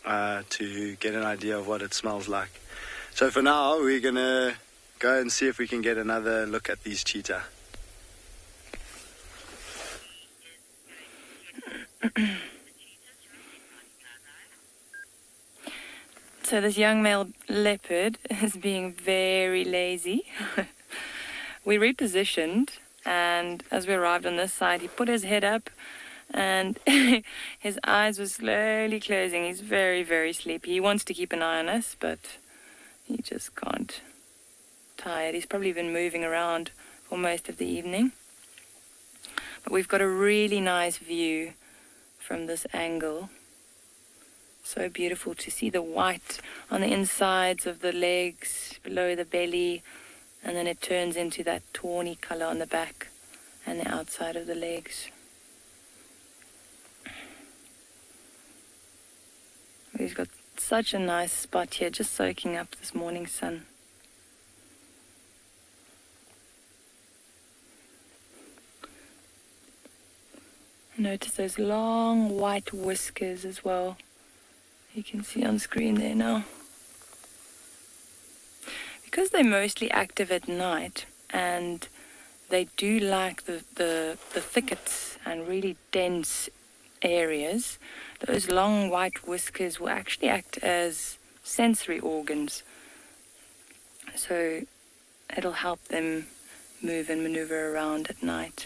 to get an idea of what it smells like. So for now, we're going to go and see if we can get another look at these cheetah. So this young male leopard is being very lazy. We repositioned, and as we arrived on this side, he put his head up and his eyes were slowly closing. He's very, very sleepy. He wants to keep an eye on us, but he just can't. Tired. He's probably been moving around for most of the evening. But we've got a really nice view from this angle. So beautiful to see the white on the insides of the legs, below the belly, and then it turns into that tawny color on the back and the outside of the legs. We've got such a nice spot here, just soaking up this morning sun. Notice those long white whiskers as well. You can see on screen there now. Because they're mostly active at night, and they do like the thickets and really dense areas, those long white whiskers will actually act as sensory organs. So it'll help them move and maneuver around at night.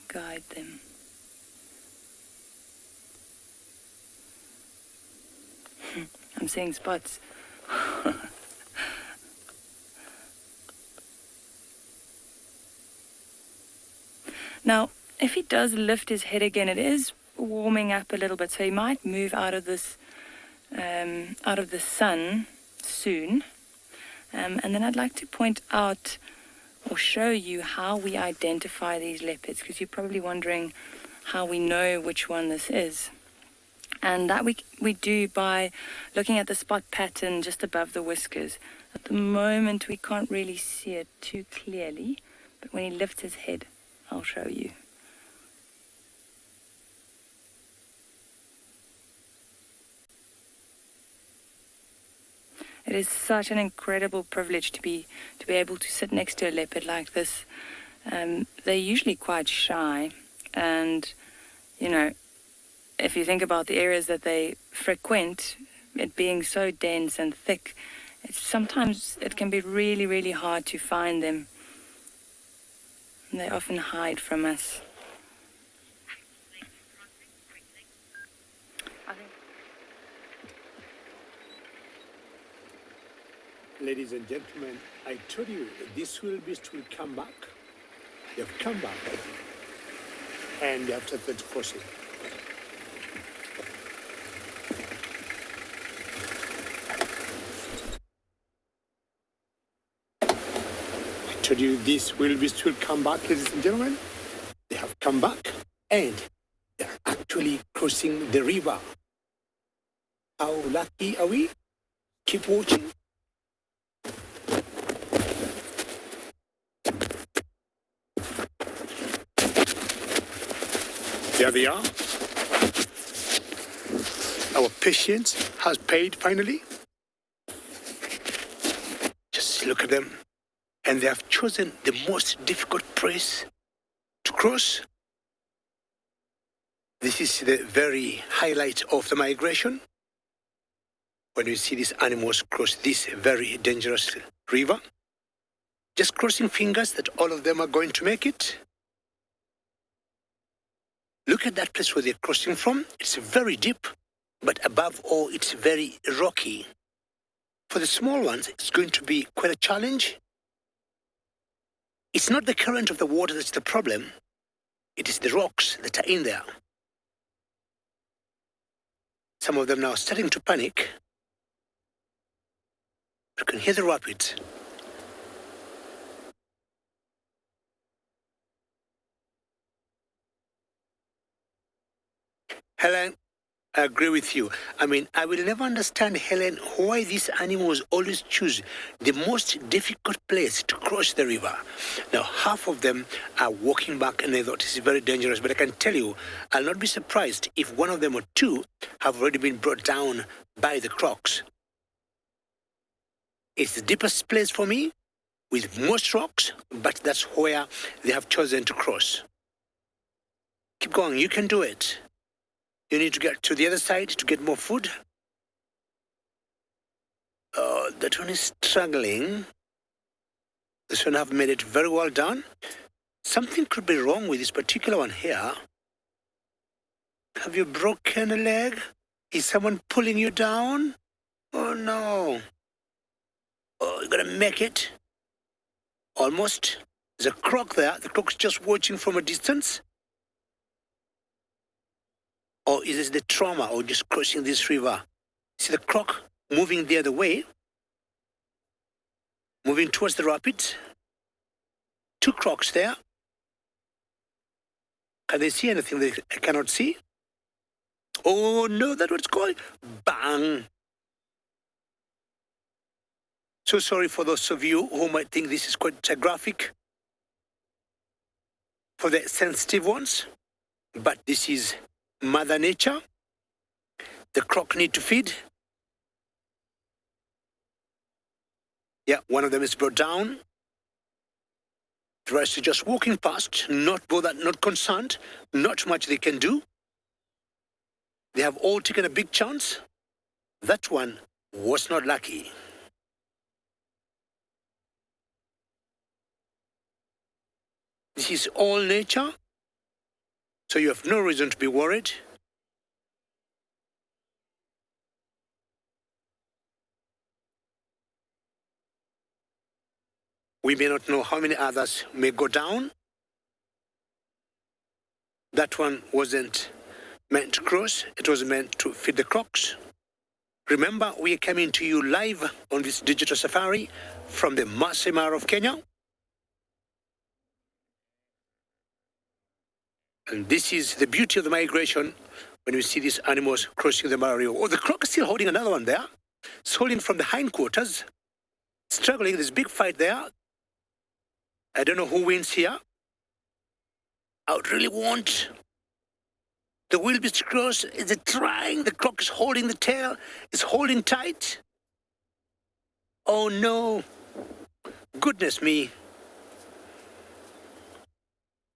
Guide them. I'm seeing spots. Now, if he does lift his head again, it is warming up a little bit, so he might move out of the sun soon. And then I'd like to point out or show you how we identify these leopards, because you're probably wondering how we know which one this is. And that we do by looking at the spot pattern just above the whiskers. At the moment we can't really see it too clearly, but when he lifts his head, I'll show you. is such an incredible privilege to be able to sit next to a leopard like this. They're usually quite shy, and you know, if you think about the areas that they frequent, it being so dense and thick, sometimes it can be really, really hard to find them. And they often hide from us. Ladies and gentlemen, I told you this wildebeest will come back. They have come back, and they have started crossing. I told you this wildebeest will come back, ladies and gentlemen. They have come back, and they are actually crossing the river. How lucky are we? Keep watching. There they are. Our patience has paid finally. Just look at them. And they have chosen the most difficult place to cross. This is the very highlight of the migration. When you see these animals cross this very dangerous river, just crossing fingers that all of them are going to make it. Look at that place where they're crossing from. It's very deep, but above all, it's very rocky. For the small ones, it's going to be quite a challenge. It's not the current of the water that's the problem. It is the rocks that are in there. Some of them now are starting to panic. You can hear the rapids. Helen, I agree with you. I mean, I will never understand, Helen, why these animals always choose the most difficult place to cross the river. Now, half of them are walking back and they thought this is very dangerous, but I can tell you, I'll not be surprised if one of them or two have already been brought down by the crocs. It's the deepest place for me, with most rocks, but that's where they have chosen to cross. Keep going, you can do it. You need to get to the other side to get more food. Oh, that one is struggling. This one have made it very well done. Something could be wrong with this particular one here. Have you broken a leg? Is someone pulling you down? Oh no. Oh, you're gonna make it. Almost. There's a croc there. The croc's just watching from a distance. Or is this the trauma or just crossing this river? See the croc moving the other way, moving towards the rapids. Two crocs there. Can they see anything they cannot see? Oh no, that's what it's called. Bang! So sorry for those of you who might think this is quite graphic for the sensitive ones, but this is Mother Nature. The croc need to feed. Yeah, one of them is brought down. The rest are just walking past, not bothered, not concerned, not much they can do. They have all taken a big chance. That one was not lucky. This is all nature. So you have no reason to be worried. We may not know how many others may go down. That one wasn't meant to cross. It was meant to feed the crocs. Remember, we are coming to you live on this digital safari from the Masai Mara of Kenya. And this is the beauty of the migration when we see these animals crossing the Mara River. Oh, the croc is still holding another one there. It's holding from the hindquarters. Struggling, there's a big fight there. I don't know who wins here. I would really want the wildebeest to cross. Is it trying? The croc is holding the tail. It's holding tight. Oh no! Goodness me!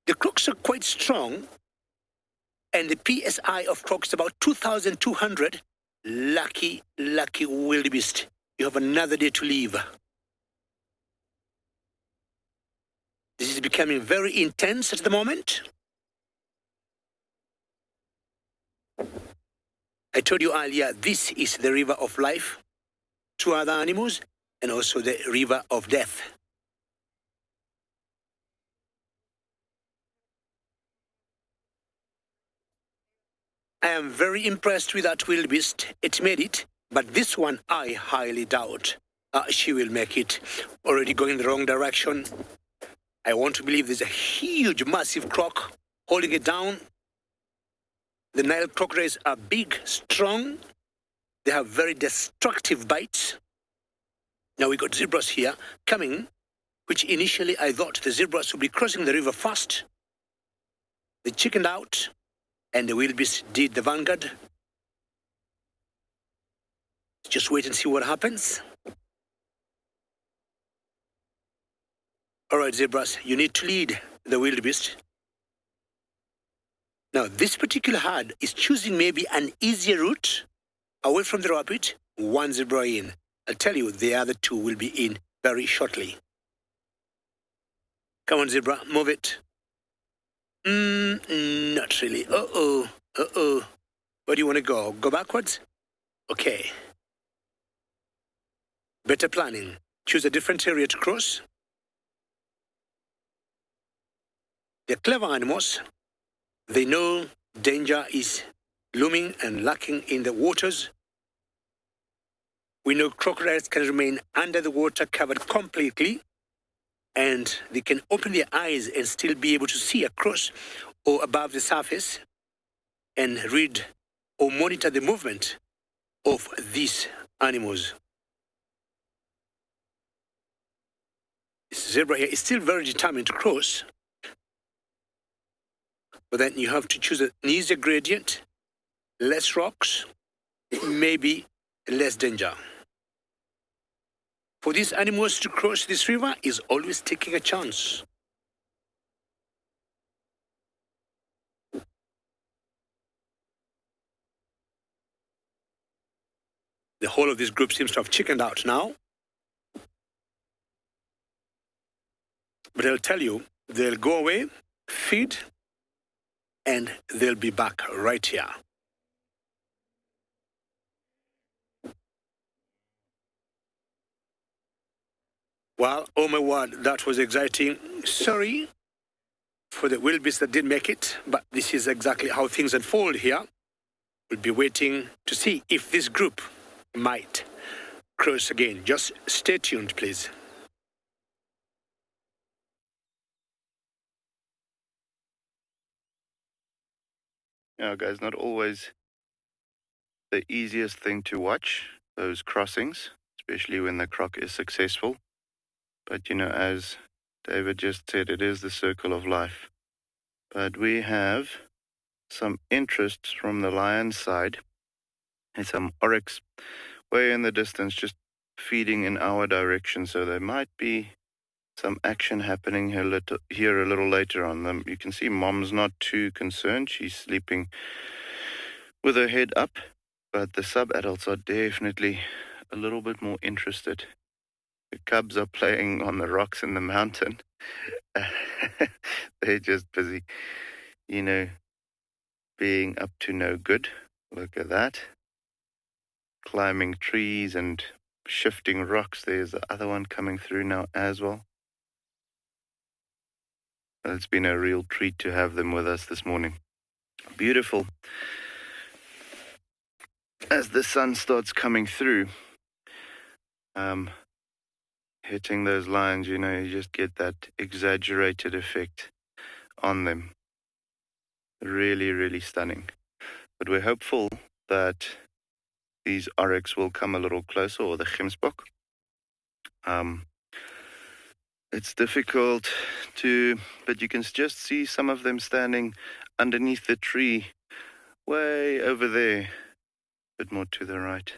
The crocs are quite strong, and the PSI of crocs is about 2,200. Lucky, lucky wildebeest. You have another day to live. This is becoming very intense at the moment. I told you earlier, this is the river of life. Two other animals, and also the river of death. I am very impressed with that wildebeest. It made it, but this one I highly doubt she will make it. Already going in the wrong direction. I want to believe there's a huge, massive croc holding it down. The Nile crocodiles are big, strong. They have very destructive bites. Now we got zebras here coming, which initially I thought the zebras would be crossing the river fast. They chickened out, and the wildebeest did the vanguard. Just wait and see what happens. All right, zebras, you need to lead the wildebeest. Now, this particular herd is choosing maybe an easier route away from the rapid, one zebra in. I'll tell you, the other two will be in very shortly. Come on, zebra, move it. Not really. Uh-oh. Where do you want to go? Go backwards? Okay. Better planning. Choose a different area to cross. They're clever animals. They know danger is looming and lurking in the waters. We know crocodiles can remain under the water covered completely, and they can open their eyes and still be able to see across or above the surface and read or monitor the movement of these animals. This zebra here is still very determined to cross, but then you have to choose an easier gradient, less rocks, maybe less danger. For these animals to cross this river is always taking a chance. The whole of this group seems to have chickened out now. But I'll tell you, they'll go away, feed, and they'll be back right here. Well, oh my word, that was exciting. Sorry for the wildebeest that didn't make it, but this is exactly how things unfold here. We'll be waiting to see if this group might cross again. Just stay tuned, please. Yeah, guys, not always the easiest thing to watch, those crossings, especially when the croc is successful. But, as David just said, it is the circle of life. But we have some interest from the lion's side and some oryx way in the distance just feeding in our direction. So there might be some action happening here a little later on. Them. You can see Mom's not too concerned. She's sleeping with her head up. But the sub-adults are definitely a little bit more interested. The cubs are playing on the rocks in the mountain. They're just busy, being up to no good. Look at that. Climbing trees and shifting rocks. There's the other one coming through now as well. It's been a real treat to have them with us this morning. Beautiful. As the sun starts coming through, hitting those lines, you just get that exaggerated effect on them. Really, really stunning. But we're hopeful that these oryx will come a little closer, or the gemsbok. It's difficult but you can just see some of them standing underneath the tree, way over there, a bit more to the right.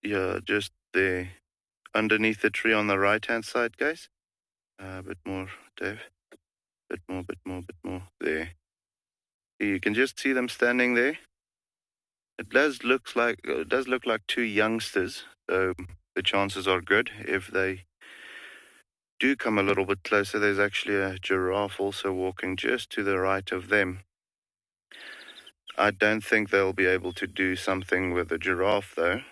Yeah, just there, underneath the tree on the right-hand side, guys. A bit more, Dave. Bit more. There. You can just see them standing there. It does look like two youngsters, so the chances are good. If they do come a little bit closer, there's actually a giraffe also walking just to the right of them. I don't think they'll be able to do something with the giraffe, though.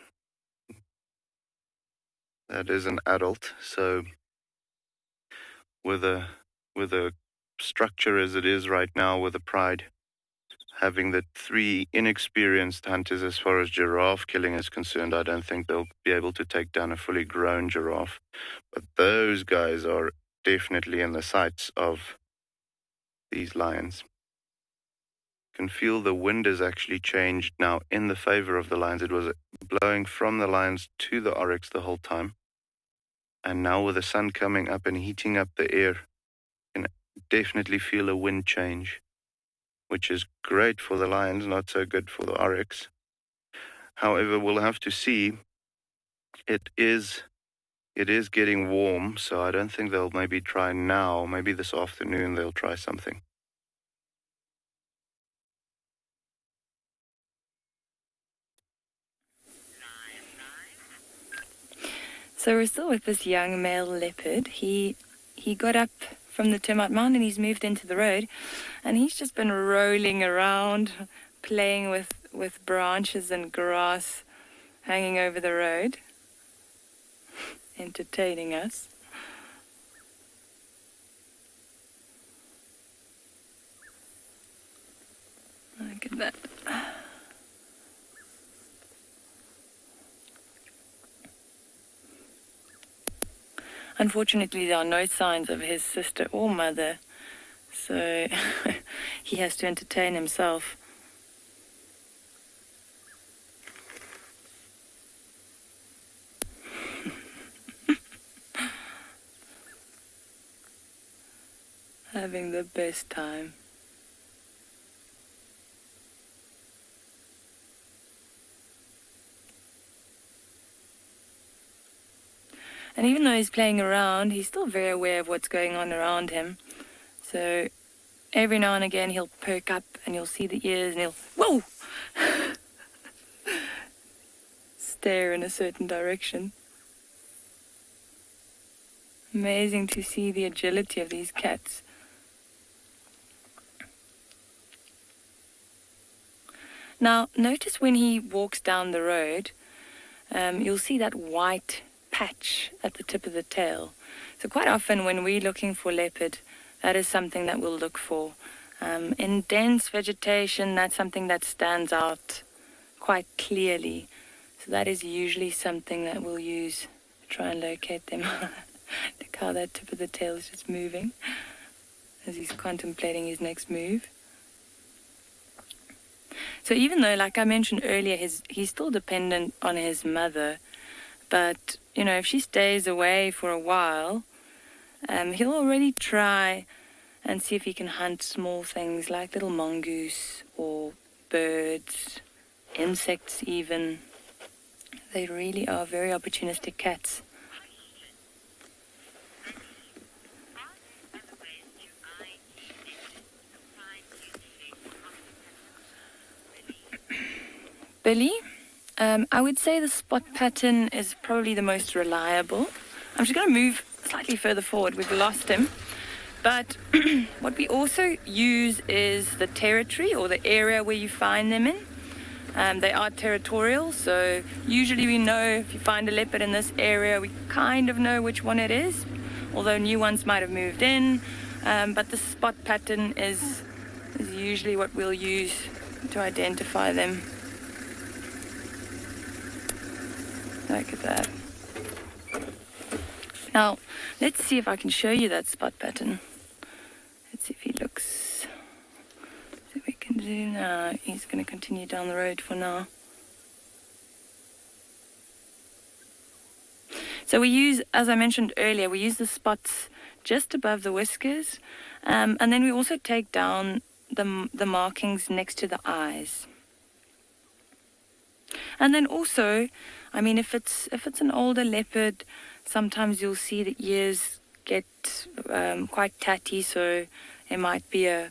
That is an adult, so with a structure as it is right now, with a pride, having the three inexperienced hunters as far as giraffe killing is concerned, I don't think they'll be able to take down a fully grown giraffe. But those guys are definitely in the sights of these lions. You can feel the wind has actually changed now in the favor of the lions. It was blowing from the lions to the oryx the whole time. And now with the sun coming up and heating up the air, you can definitely feel a wind change, which is great for the lions, not so good for the oryx. However, we'll have to see. It is getting warm, so I don't think they'll maybe try now. Maybe this afternoon they'll try something. So we're still with this young male leopard. He got up from the termite mound and he's moved into the road, and he's just been rolling around, playing with branches and grass hanging over the road, entertaining us. Look at that. Unfortunately, there are no signs of his sister or mother, so he has to entertain himself. Having the best time. And even though he's playing around, he's still very aware of what's going on around him. So every now and again he'll perk up and you'll see the ears and he'll, whoa! Stare in a certain direction. Amazing to see the agility of these cats. Now, notice when he walks down the road, you'll see that white patch at the tip of the tail. So quite often when we're looking for leopard, that is something that we'll look for. In dense vegetation, that's something that stands out quite clearly. So that is usually something that we'll use to try and locate them. Look how that tip of the tail is just moving as he's contemplating his next move. So even though, like I mentioned earlier, he's still dependent on his mother, but, you know, if she stays away for a while, he'll already try and see if he can hunt small things like little mongoose or birds, insects even. They really are very opportunistic cats. Billy, I would say the spot pattern is probably the most reliable. I'm just going to move slightly further forward. We've lost him. But what we also use is the territory or the area where you find them in. They are territorial, so usually we know if you find a leopard in this area, we kind of know which one it is, although new ones might have moved in. But the spot pattern is usually what we'll use to identify them. Look at that. Now, let's see if I can show you that spot pattern. Let's see if he looks. See what we can do now. He's going to continue down the road for now. So we use, as I mentioned earlier, we use the spots just above the whiskers. And then we also take down the markings next to the eyes. And then also, I mean, if it's an older leopard, sometimes you'll see the ears get quite tatty, so there might be a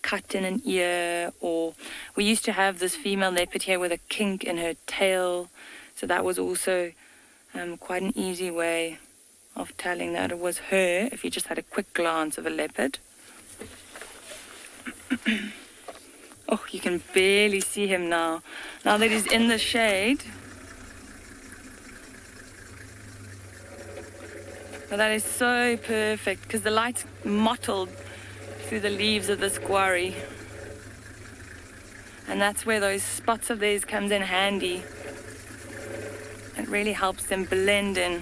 cut in an ear. Or we used to have this female leopard here with a kink in her tail, so that was also quite an easy way of telling that it was her if you just had a quick glance of a leopard. Oh, you can barely see him now that he's in the shade. But that is so perfect because the light's mottled through the leaves of this quarry. And that's where those spots of theirs comes in handy. It really helps them blend in.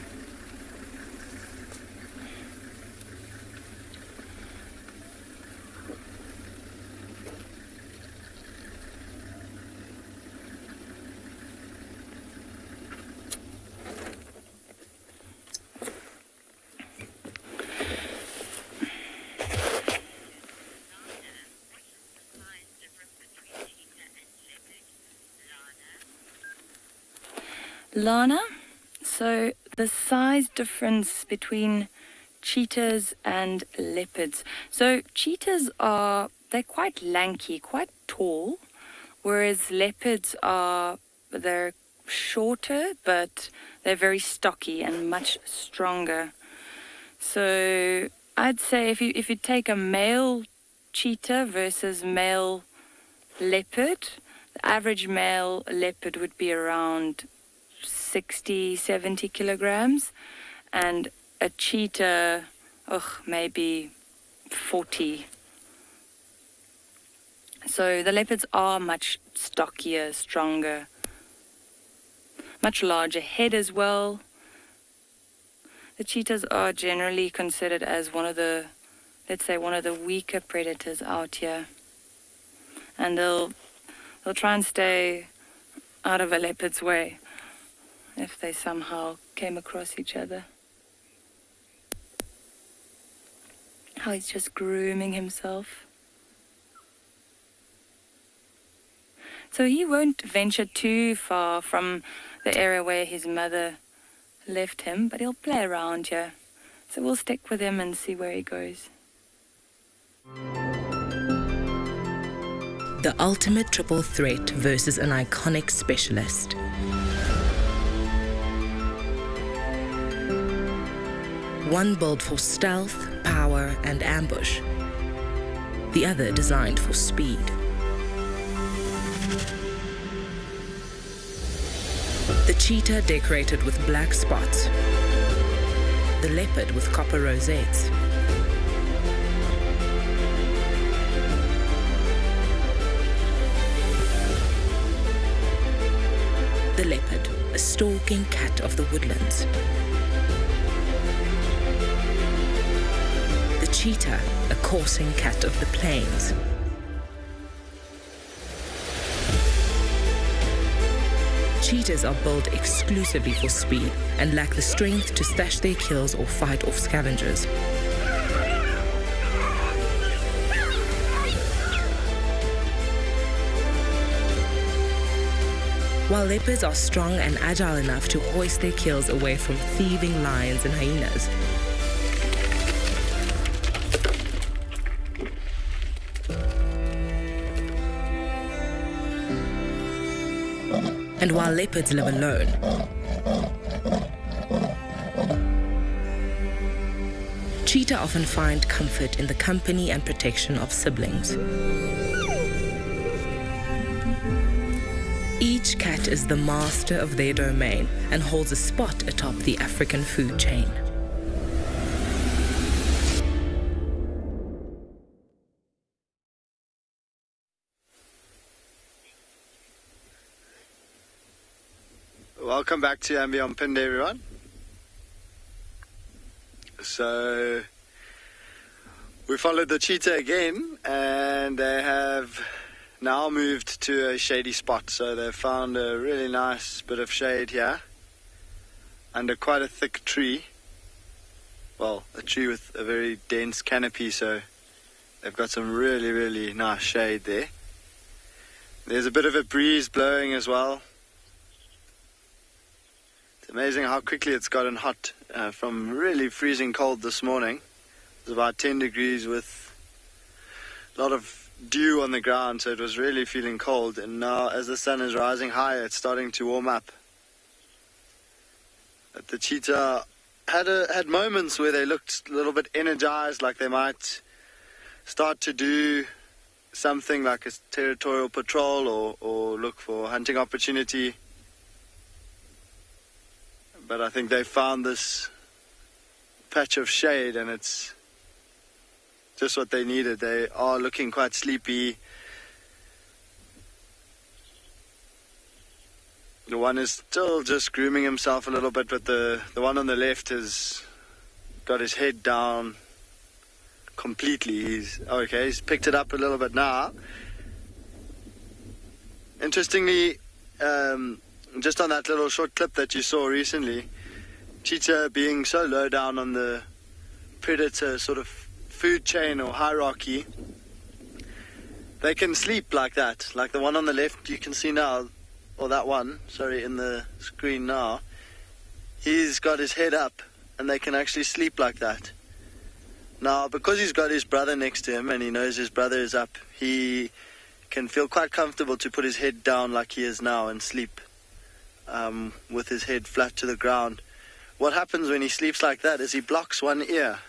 Lana, so the size difference between cheetahs and leopards. So cheetahs they're quite lanky, quite tall, whereas leopards they're shorter, but they're very stocky and much stronger. So I'd say if you take a male cheetah versus male leopard, the average male leopard would be around 60, 70 kilograms, and a cheetah, maybe 40. So the leopards are much stockier, stronger, much larger head as well. The cheetahs are generally considered as one of the weaker predators out here, and they'll try and stay out of a leopard's way if they somehow came across each other. How he's just grooming himself. So he won't venture too far from the area where his mother left him, but he'll play around here. So we'll stick with him and see where he goes. The ultimate triple threat versus an iconic specialist. One built for stealth, power, and ambush. The other designed for speed. The cheetah decorated with black spots. The leopard with copper rosettes. The leopard, a stalking cat of the woodlands. The cheetah, a coursing cat of the plains. Cheetahs are built exclusively for speed and lack the strength to stash their kills or fight off scavengers. While leopards are strong and agile enough to hoist their kills away from thieving lions and hyenas, and while leopards live alone, cheetah often find comfort in the company and protection of siblings. Each cat is the master of their domain and holds a spot atop the African food chain. Welcome back to Ambient Pinned, everyone. So we followed the cheetah again, and they have now moved to a shady spot. So they found a really nice bit of shade here under quite a thick tree. Well, a tree with a very dense canopy, so they've got some really, really nice shade there. There's a bit of a breeze blowing as well. amazing how quickly it's gotten hot from really freezing cold this morning. It was about 10 degrees with a lot of dew on the ground, so it was really feeling cold. And now as the sun is rising higher, it's starting to warm up. But the cheetah had moments where they looked a little bit energized, like they might start to do something like a territorial patrol or look for hunting opportunity. But I think they found this patch of shade and it's just what they needed. They are looking quite sleepy. The one is still just grooming himself a little bit, but the one on the left has got his head down completely. He's picked it up a little bit now. Interestingly, just on that little short clip that you saw recently, cheetah being so low down on the predator sort of food chain or hierarchy, they can sleep like that. Like the one on the left you can see now, or that one, sorry, in the screen now, he's got his head up and they can actually sleep like that. Now, because he's got his brother next to him and he knows his brother is up, he can feel quite comfortable to put his head down like he is now and sleep with his head flat to the ground. What happens when he sleeps like that is he blocks one ear.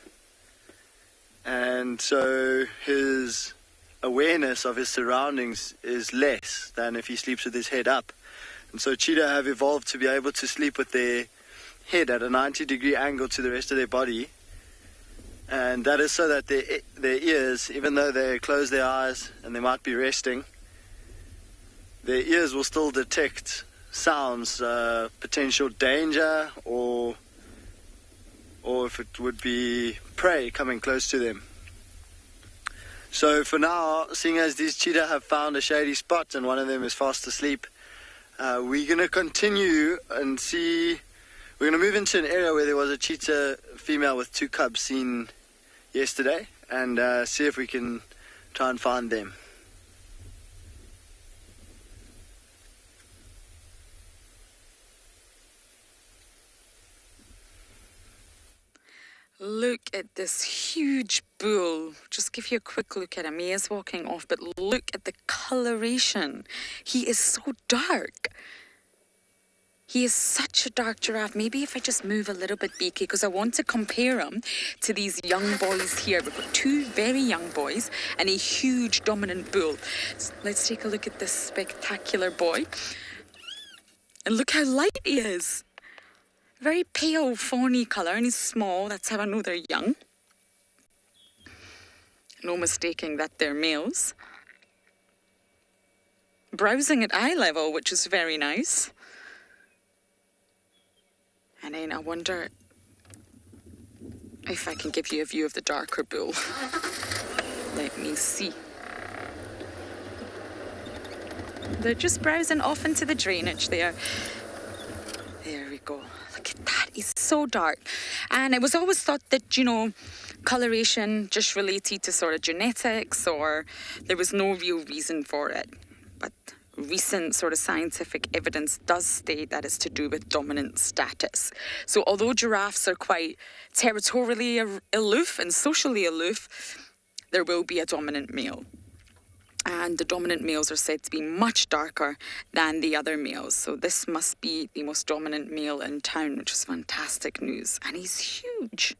And so his awareness of his surroundings is less than if he sleeps with his head up. And so cheetah have evolved to be able to sleep with their head at a 90-degree angle to the rest of their body. And that is so that their ears, even though they close their eyes and they might be resting, their ears will still detect sounds, potential danger, or if it would be prey coming close to them. So for now, seeing as these cheetah have found a shady spot and one of them is fast asleep, we're going to continue and see. We're going to move into an area where there was a cheetah female with 2 cubs seen yesterday and see if we can try and find them. Look at this huge bull. Just give you a quick look at him. He is walking off, but look at the coloration. He is so dark. He is such a dark giraffe. Maybe if I just move a little bit, Beaky, because I want to compare him to these young boys here. We've got 2 very young boys and a huge dominant bull. So let's take a look at this spectacular boy. And look how light he is. Very pale fawny colour, and he's small. That's how I know they're young. No mistaking that they're males. Browsing at eye level, which is very nice. And then I wonder if I can give you a view of the darker bull. Let me see. They're just browsing off into the drainage there. There we go. Look at that. He's so dark. And it was always thought that, coloration just related to sort of genetics, or there was no real reason for it. But recent sort of scientific evidence does state that it's to do with dominant status. So although giraffes are quite territorially aloof and socially aloof, there will be a dominant male. And the dominant males are said to be much darker than the other males. So this must be the most dominant male in town, which is fantastic news. And he's huge.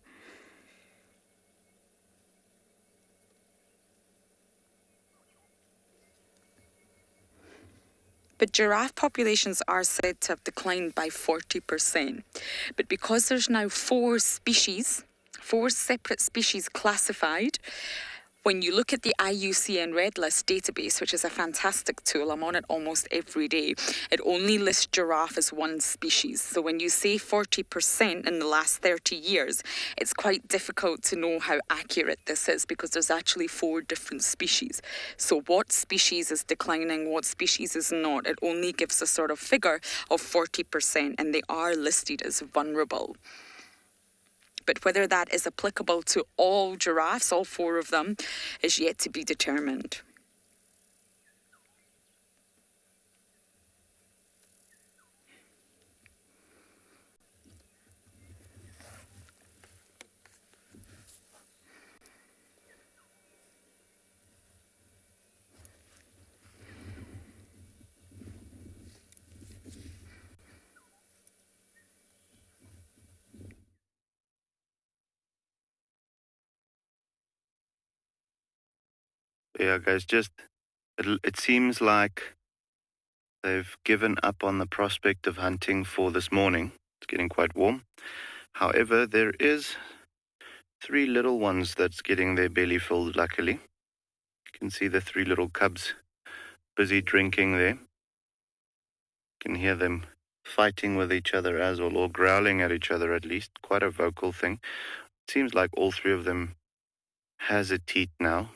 But giraffe populations are said to have declined by 40%. But because there's now 4 separate species classified, when you look at the IUCN Red List database, which is a fantastic tool, I'm on it almost every day, it only lists giraffe as 1 species. So when you say 40% in the last 30 years, it's quite difficult to know how accurate this is because there's actually 4 different species. So what species is declining, what species is not? It only gives a sort of figure of 40%, and they are listed as vulnerable. But whether that is applicable to all giraffes, all 4 of them, is yet to be determined. Yeah, guys, it seems like they've given up on the prospect of hunting for this morning. It's getting quite warm. However, there is 3 little ones that's getting their belly filled, luckily. You can see the 3 little cubs busy drinking there. You can hear them fighting with each other as well, or growling at each other at least. Quite a vocal thing. It seems like all 3 of them has a teat now.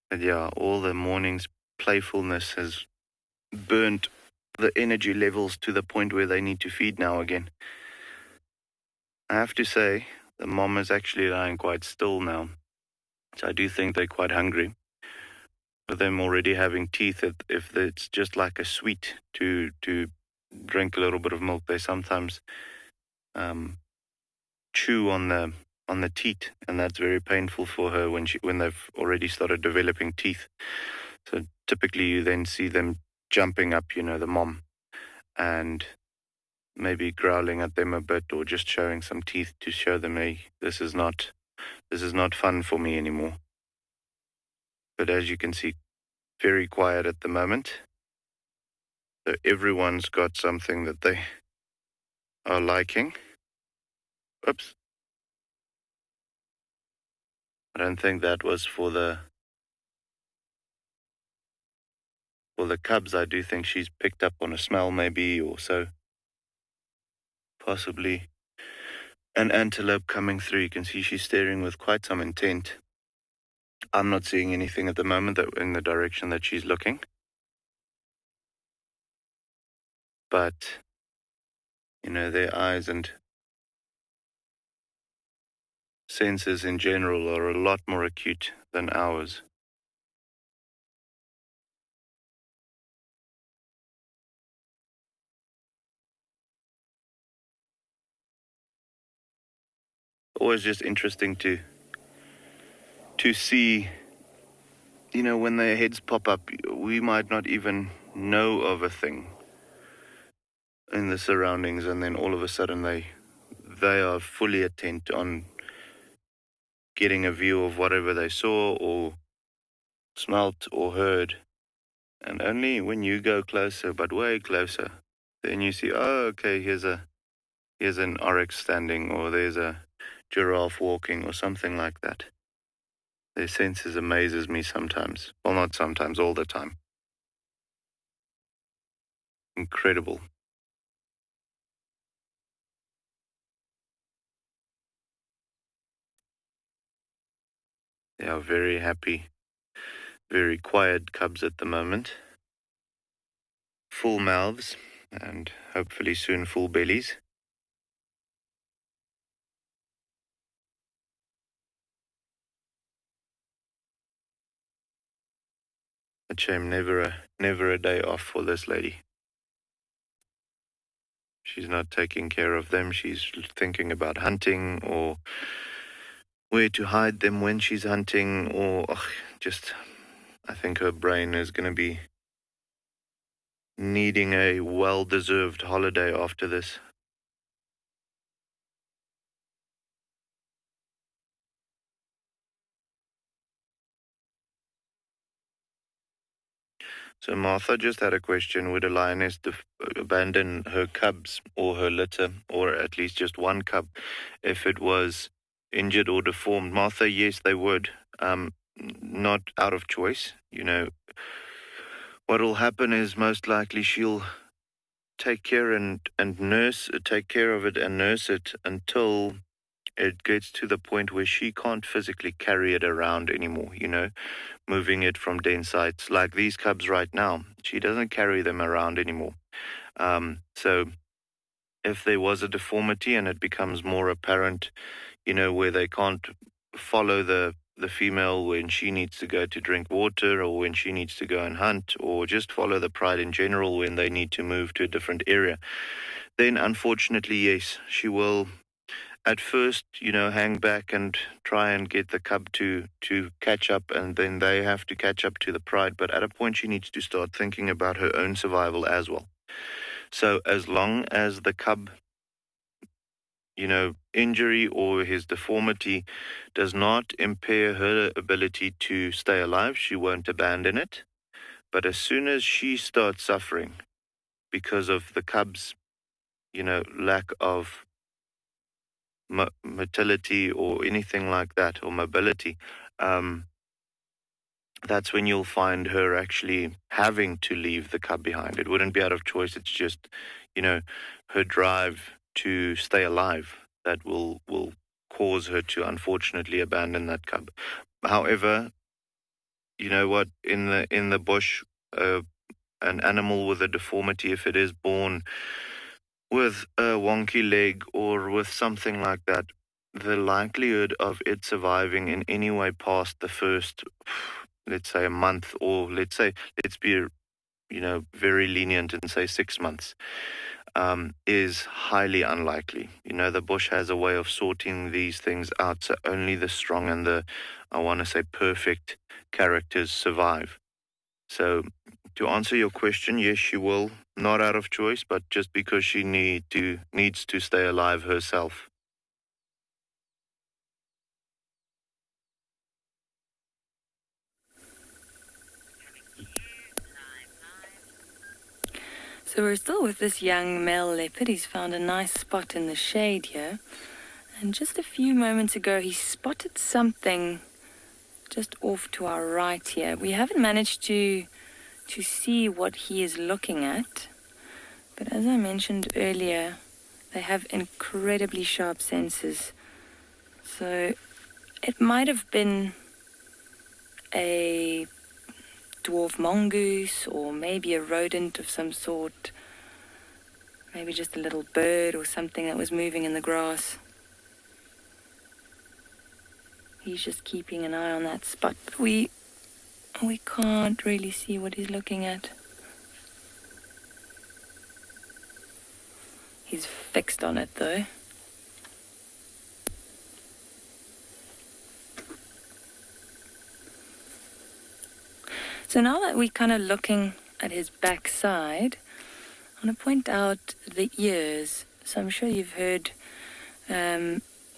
But yeah, all the morning's playfulness has burnt the energy levels to the point where they need to feed now again. I have to say, the mom is actually lying quite still now. So I do think they're quite hungry. With them already having teeth, if it's just like a sweet to drink a little bit of milk, they sometimes chew on the teat, and that's very painful for her when they've already started developing teeth. So typically you then see them jumping up, the mom, and maybe growling at them a bit, or just showing some teeth to show them, hey, this is not fun for me anymore. But as you can see, very quiet at the moment. So everyone's got something that they are liking. Oops. I don't think that was for the cubs. I do think she's picked up on a smell maybe, or so. Possibly an antelope coming through. You can see she's staring with quite some intent. I'm not seeing anything at the moment in the direction that she's looking. But, their eyes and senses in general are a lot more acute than ours. Always just interesting to see, when their heads pop up, we might not even know of a thing in the surroundings, and then all of a sudden they are fully intent on getting a view of whatever they saw or smelt or heard. And only when you go closer, but way closer, then you see, oh, okay, here's an oryx standing, or there's a giraffe walking, or something like that. Their senses amazes me sometimes. Well, not sometimes, all the time. Incredible. They are very happy, very quiet cubs at the moment. Full mouths, and hopefully soon full bellies. A shame, never a day off for this lady. She's not taking care of them. She's thinking about hunting, or where to hide them when she's hunting, or I think her brain is going to be needing a well-deserved holiday after this. So Martha just had a question. Would a lioness abandon her cubs or her litter, or at least just one cub, if it was injured or deformed? Martha, yes, they would. Not out of choice. What will happen is most likely she'll take care take care of it and nurse it until it gets to the point where she can't physically carry it around anymore, moving it from den sites. Like these cubs right now, she doesn't carry them around anymore. So if there was a deformity and it becomes more apparent, where they can't follow the female when she needs to go to drink water, or when she needs to go and hunt, or just follow the pride in general when they need to move to a different area, then unfortunately, yes, she will at first, hang back and try and get the cub to catch up, and then they have to catch up to the pride. But at a point, she needs to start thinking about her own survival as well. So as long as the cub injury or his deformity does not impair her ability to stay alive. She won't abandon it. But as soon as she starts suffering because of the cub's, lack of motility or anything like that, or mobility, that's when you'll find her actually having to leave the cub behind. It wouldn't be out of choice. It's just, her drive to stay alive that will cause her to unfortunately abandon that cub. However, you know what? In the bush, an animal with a deformity, if it is born with a wonky leg or with something like that, the likelihood of it surviving in any way past the first, let's say, a month, or let's be, very lenient and say 6 months, is highly unlikely. The bush has a way of sorting these things out, so only the strong and the, I want to say, perfect characters survive. So to answer your question, yes, she will, not out of choice, but just because she needs to stay alive herself. So we're still with this young male leopard. He's found a nice spot in the shade here. And just a few moments ago, he spotted something just off to our right here. We haven't managed to see what he is looking at. But as I mentioned earlier, they have incredibly sharp senses. So it might have been a dwarf mongoose, or maybe a rodent of some sort. Maybe just a little bird or something that was moving in the grass. He's just keeping an eye on that spot. We can't really see what he's looking at. He's fixed on it though. So now that we're kind of looking at his backside, I want to point out the ears. So I'm sure you've heard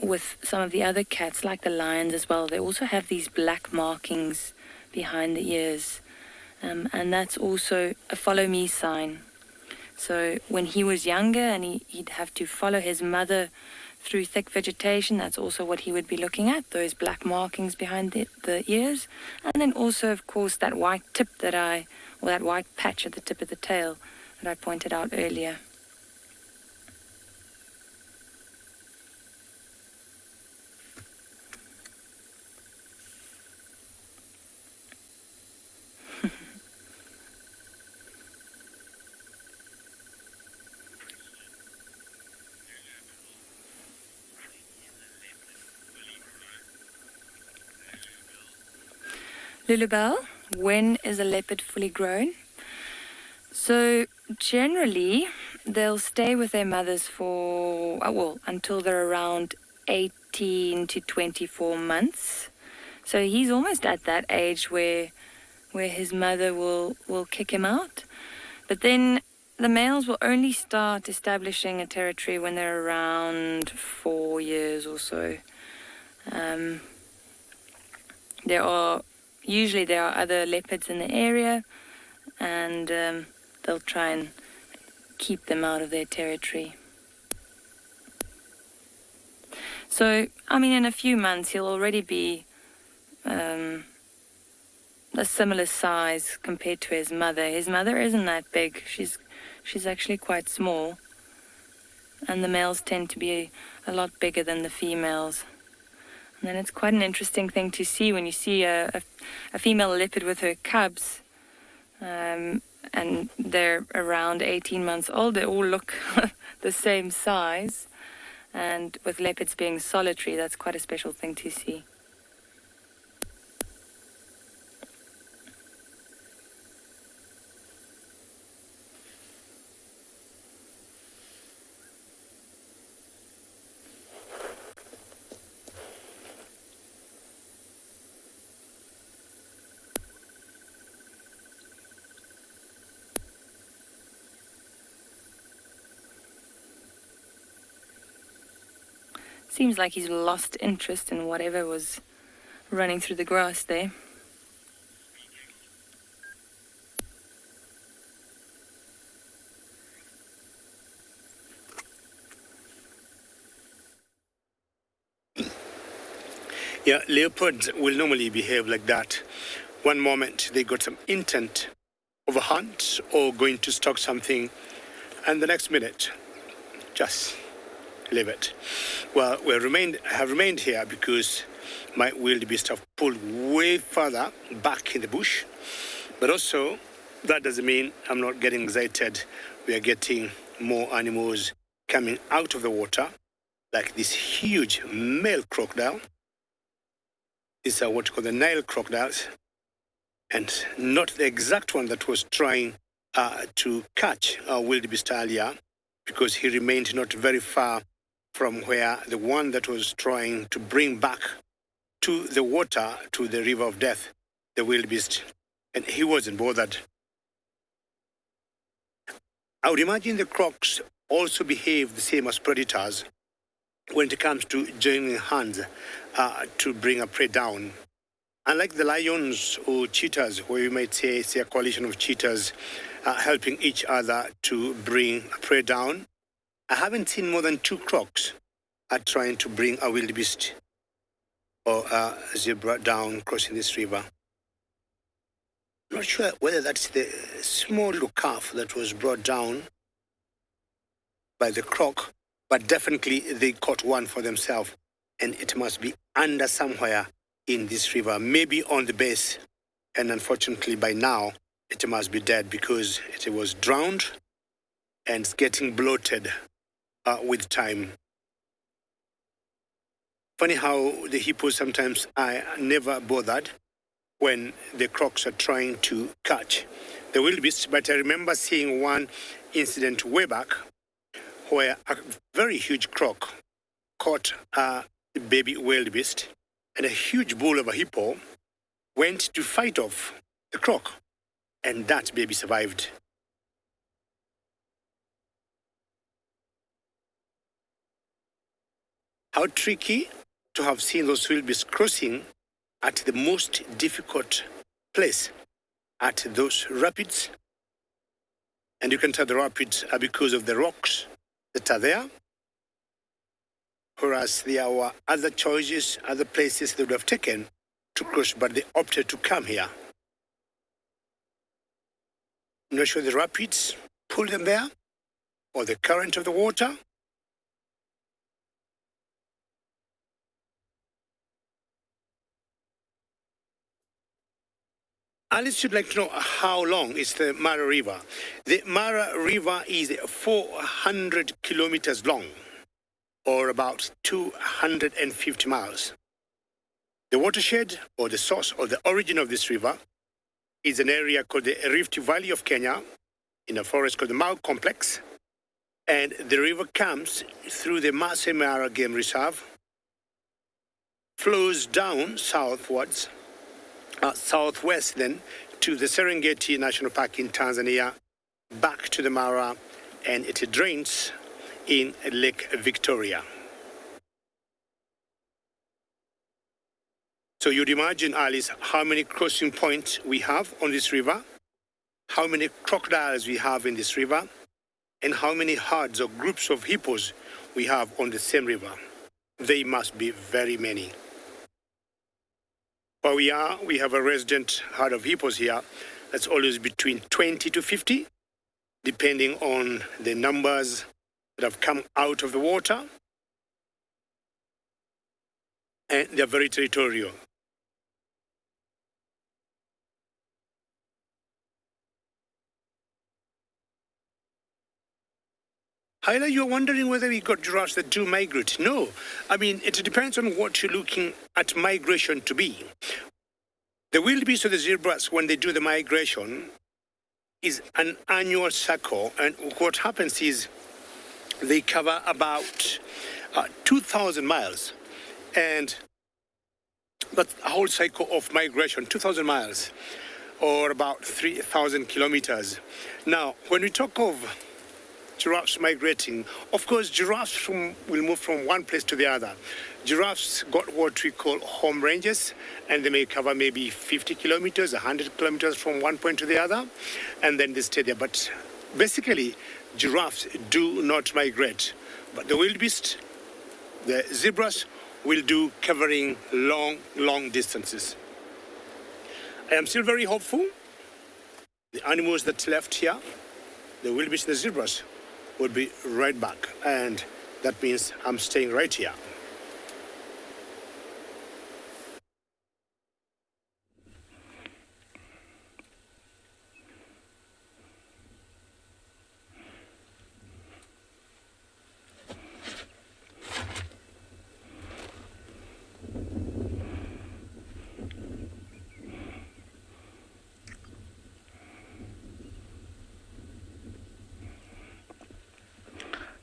with some of the other cats, like the lions as well, they also have these black markings behind the ears. And that's also a follow me sign. So when he was younger and he'd have to follow his mother through thick vegetation, that's also what he would be looking at, those black markings behind the ears. And then also, of course, that white tip that white patch at the tip of the tail that I pointed out earlier. Lulubelle, when is a leopard fully grown? So generally, they'll stay with their mothers for, until they're around 18 to 24 months. So he's almost at that age where his mother will kick him out. But then the males will only start establishing a territory when they're around 4 years or so. There are other leopards in the area, and they'll try and keep them out of their territory. So, in a few months, he'll already be a similar size compared to his mother. His mother isn't that big. She's actually quite small, and the males tend to be a lot bigger than the females. And then it's quite an interesting thing to see when you see a female leopard with her cubs, and they're around 18 months old. They all look the same size. And with leopards being solitary, that's quite a special thing to see. Seems like he's lost interest in whatever was running through the grass there. Yeah, leopards will normally behave like that. One moment they got some intent of a hunt or going to stalk something, and the next minute, just leave it. Well, have remained here because my wildebeest have pulled way further back in the bush, but also that doesn't mean I'm not getting excited. We are getting more animals coming out of the water, like this huge male crocodile. These are what you call the Nile crocodiles, and not the exact one that was trying to catch our wildebeest earlier, because he remained not very far from where the one that was trying to bring back to the water, to the river of death, the wildebeest, and he wasn't bothered. I would imagine the crocs also behave the same as predators when it comes to joining hands to bring a prey down. Unlike the lions or cheetahs, where you might say it's a coalition of cheetahs helping each other to bring a prey down, I haven't seen more than 2 crocs trying to bring a wildebeest or a zebra down crossing this river. I'm not sure whether that's the small little calf that was brought down by the croc, but definitely they caught one for themselves, and it must be under somewhere in this river, maybe on the base, and unfortunately by now it must be dead because it was drowned and it's getting bloated with time. Funny how the hippos sometimes are never bothered when the crocs are trying to catch the wildebeest, but I remember seeing one incident way back where a very huge croc caught a baby wildebeest, and a huge bull of a hippo went to fight off the croc, and that baby survived. How tricky to have seen those wildebeest crossing at the most difficult place, at those rapids. And you can tell the rapids are because of the rocks that are there, whereas there were other choices, other places they would have taken to cross, but they opted to come here. I'm not sure the rapids pulled them there, or the current of the water. Alice would like to know how long is the Mara River. The Mara River is 400 kilometers long, or about 250 miles. The watershed, or the source, or the origin of this river is an area called the Rift Valley of Kenya, in a forest called the Mau Complex, and the river comes through the Masai Mara Game Reserve, flows down southwards, southwest then, to the Serengeti National Park in Tanzania, back to the Mara, and it drains in Lake Victoria. So you'd imagine, Alice, how many crossing points we have on this river, how many crocodiles we have in this river, and how many herds or groups of hippos we have on the same river. They must be very many. Where we have a resident herd of hippos here that's always between 20 to 50, depending on the numbers that have come out of the water. And they're very territorial. Hyla, you're wondering whether we got giraffes that do migrate. No. I mean, it depends on what you're looking at migration to be. The wildebeest or the zebras, when they do the migration, is an annual cycle. And what happens is they cover about 2,000 miles. And that's a whole cycle of migration, 2,000 miles, or about 3,000 kilometers. Now, when we talk of giraffes migrating. Of course, giraffes will move from one place to the other. Giraffes got what we call home ranges, and they may cover maybe 50 kilometers, 100 kilometers from one point to the other, and then they stay there. But basically, giraffes do not migrate. But the wildebeest, the zebras, will do covering long distances. I am still very hopeful. The animals that left here, the wildebeest and the zebras, will be right back. And that means I'm staying right here.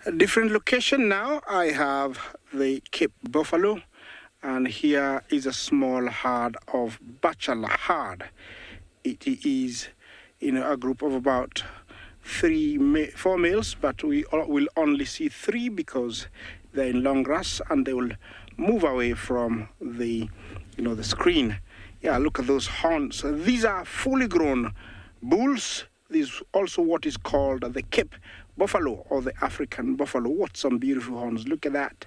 A different location now. I have the Cape Buffalo, and here is a small herd of bachelor herd. It is, a group of about 4 males, but we will only see 3 because they're in long grass and they will move away from the, the screen. Yeah, look at those horns. These are fully grown bulls. This is also what is called the Cape Buffalo or the African buffalo. What some beautiful horns. Look at that.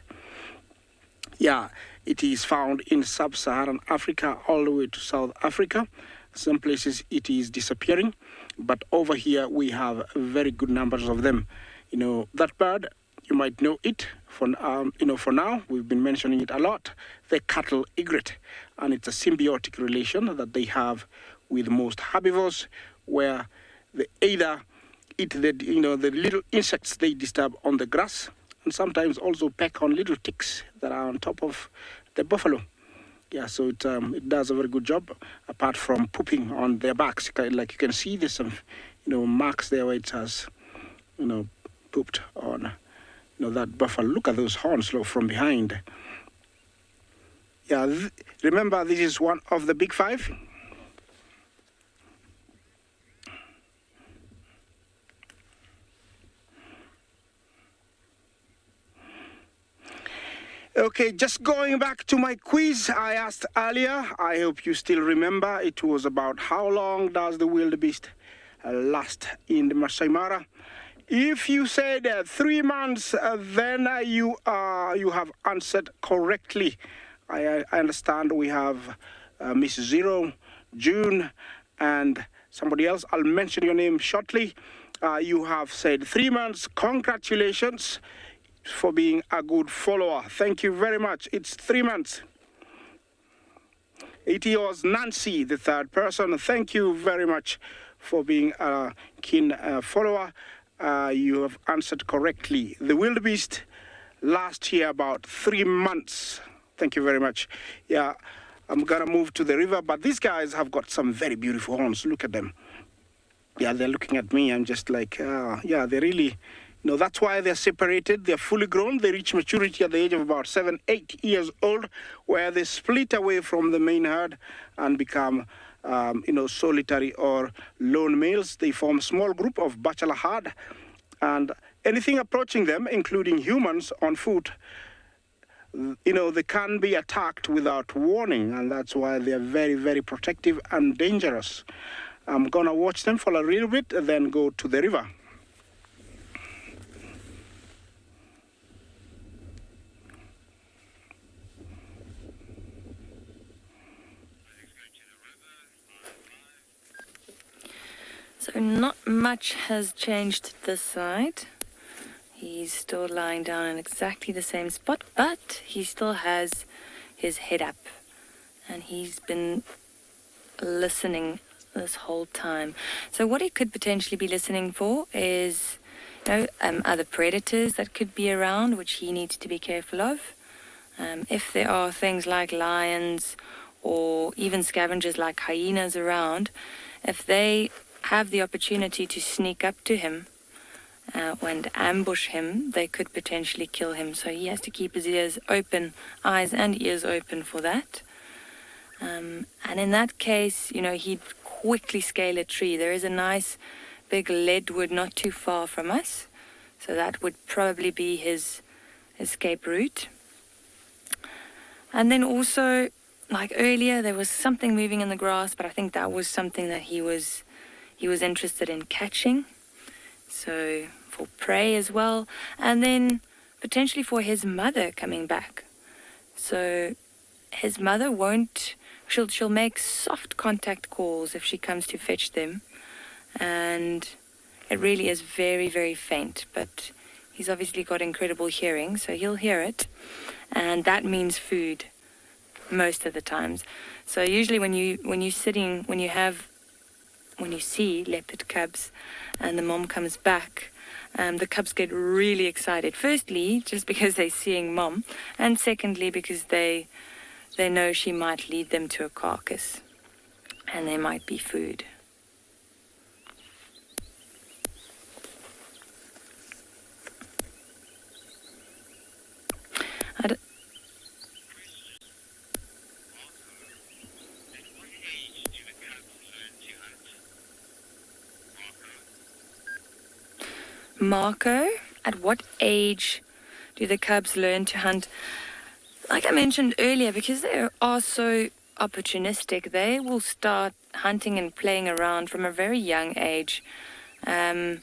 Yeah, it is found in sub-Saharan Africa all the way to South Africa. Some places it is disappearing, but over here we have very good numbers of them. That bird, you might know it for now. We've been mentioning it a lot. The cattle egret, and it's a symbiotic relation that they have with most herbivores, where they either eat the little insects they disturb on the grass, and sometimes also peck on little ticks that are on top of the buffalo. Yeah, so it does a very good job, apart from pooping on their backs. Like you can see, there's some marks there where it has pooped on that buffalo. Look at those horns from behind. Yeah, remember, this is one of the big 5. Okay, just going back to my quiz I asked earlier. I hope you still remember. It was about how long does the wildebeest last in the Masai Mara. If you said 3 months, then you have answered correctly. I understand we have Miss Zero, June, and somebody else. I'll mention your name shortly. You have said 3 months. Congratulations for being a good follower. Thank you very much. It's 3 months. It was Nancy, the third person. Thank you very much for being a keen follower. You have answered correctly. The wildebeest last year about 3 months. Thank you very much. Yeah, I'm gonna move to the river, but these guys have got some very beautiful horns. Look at them. Yeah, they're looking at me. I'm just like, yeah, they really, that's why they're separated. They're fully grown. They reach maturity at the age of about 7, 8 years old, where they split away from the main herd and become, solitary or lone males. They form a small group of bachelor herd, and anything approaching them, including humans on foot, they can be attacked without warning, and that's why they're very, very protective and dangerous. I'm gonna watch them for a little bit and then go to the river. So not much has changed this side. He's still lying down in exactly the same spot, but he still has his head up, and he's been listening this whole time. So what he could potentially be listening for is other predators that could be around, which he needs to be careful of. If there are things like lions or even scavengers like hyenas around, if they have the opportunity to sneak up to him and ambush him, they could potentially kill him. So he has to keep his ears open, eyes and ears open for that. And in that case, he'd quickly scale a tree. There is a nice big leadwood not too far from us. So that would probably be his escape route. And then also, like earlier, there was something moving in the grass, but I think that was something that he was interested in catching. So for prey as well. And then potentially for his mother coming back. So his mother she'll make soft contact calls if she comes to fetch them. And it really is very, very faint, but he's obviously got incredible hearing, so he'll hear it. And that means food most of the times. So usually when you see leopard cubs and the mom comes back, the cubs get really excited. Firstly, just because they're seeing mom, and secondly, because they know she might lead them to a carcass and there might be food. Marco, at what age do the cubs learn to hunt? Like I mentioned earlier, because they are so opportunistic, they will start hunting and playing around from a very young age. At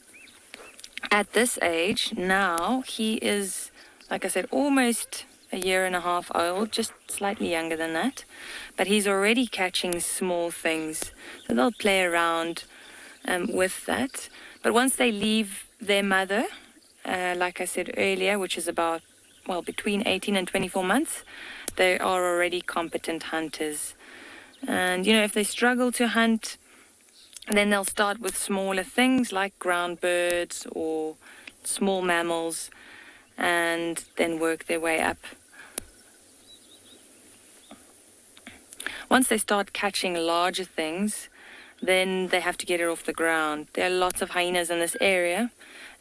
this age, now, he is, like I said, almost a year and a half old, just slightly younger than that. But he's already catching small things, so they'll play around with that. But once they leave their mother, like I said earlier, which is about, between 18 and 24 months, they are already competent hunters. And, if they struggle to hunt, then they'll start with smaller things like ground birds or small mammals, and then work their way up. Once they start catching larger things, then they have to get it off the ground. There are lots of hyenas in this area,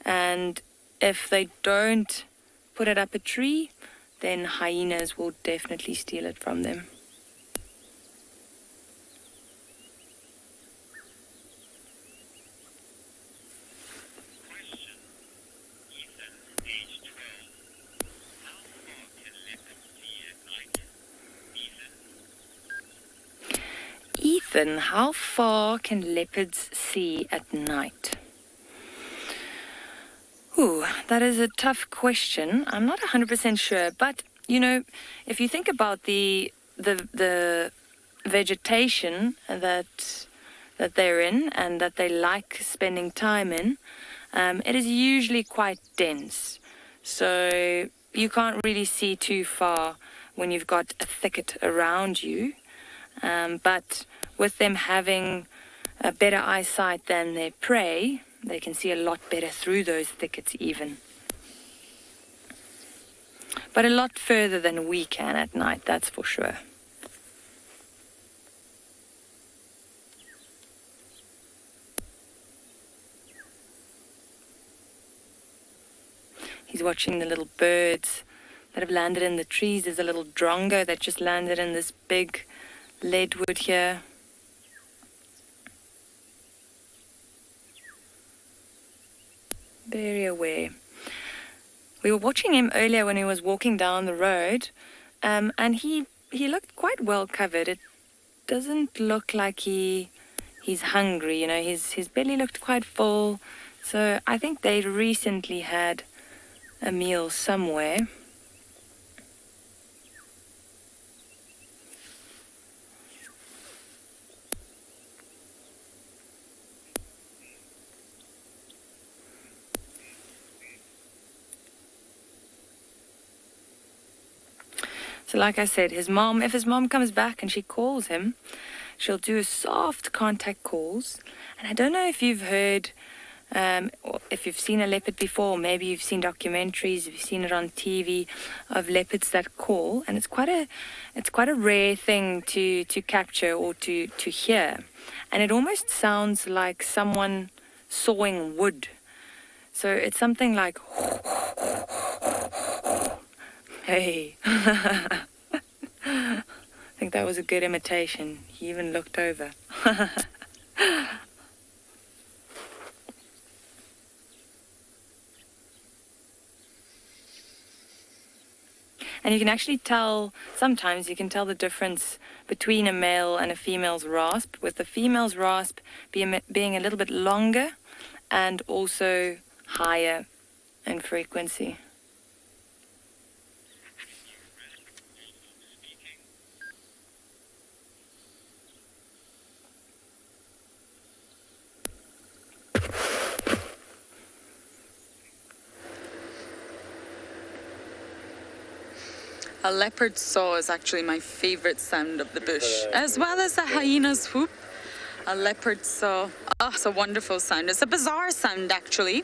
and if they don't put it up a tree, then hyenas will definitely steal it from them. Ethan, how far can leopards see at night? Ooh, that is a tough question. I'm not 100% sure, but if you think about the vegetation that they're in and that they like spending time in, it is usually quite dense. So you can't really see too far when you've got a thicket around you. But with them having a better eyesight than their prey, they can see a lot better through those thickets even. But a lot further than we can at night, that's for sure. He's watching the little birds that have landed in the trees. There's a little drongo that just landed in this big leadwood here. Very aware. We were watching him earlier when he was walking down the road, and he looked quite well covered. It doesn't look like he's hungry. His belly looked quite full. So I think they recently had a meal somewhere. So like I said, if his mom comes back and she calls him, she'll do soft contact calls. And I don't know if you've heard, or if you've seen a leopard before, maybe you've seen documentaries, you've seen it on TV of leopards that call, and it's quite a rare thing to capture or to hear. And it almost sounds like someone sawing wood. So it's something like hey. I think that was a good imitation. He even looked over. And you can actually tell, sometimes you can tell the difference between a male and a female's rasp, with the female's rasp being a little bit longer and also higher in frequency. A leopard saw is actually my favorite sound of the bush, as well as a hyena's whoop. A leopard saw, oh, it's a wonderful sound. It's a bizarre sound actually,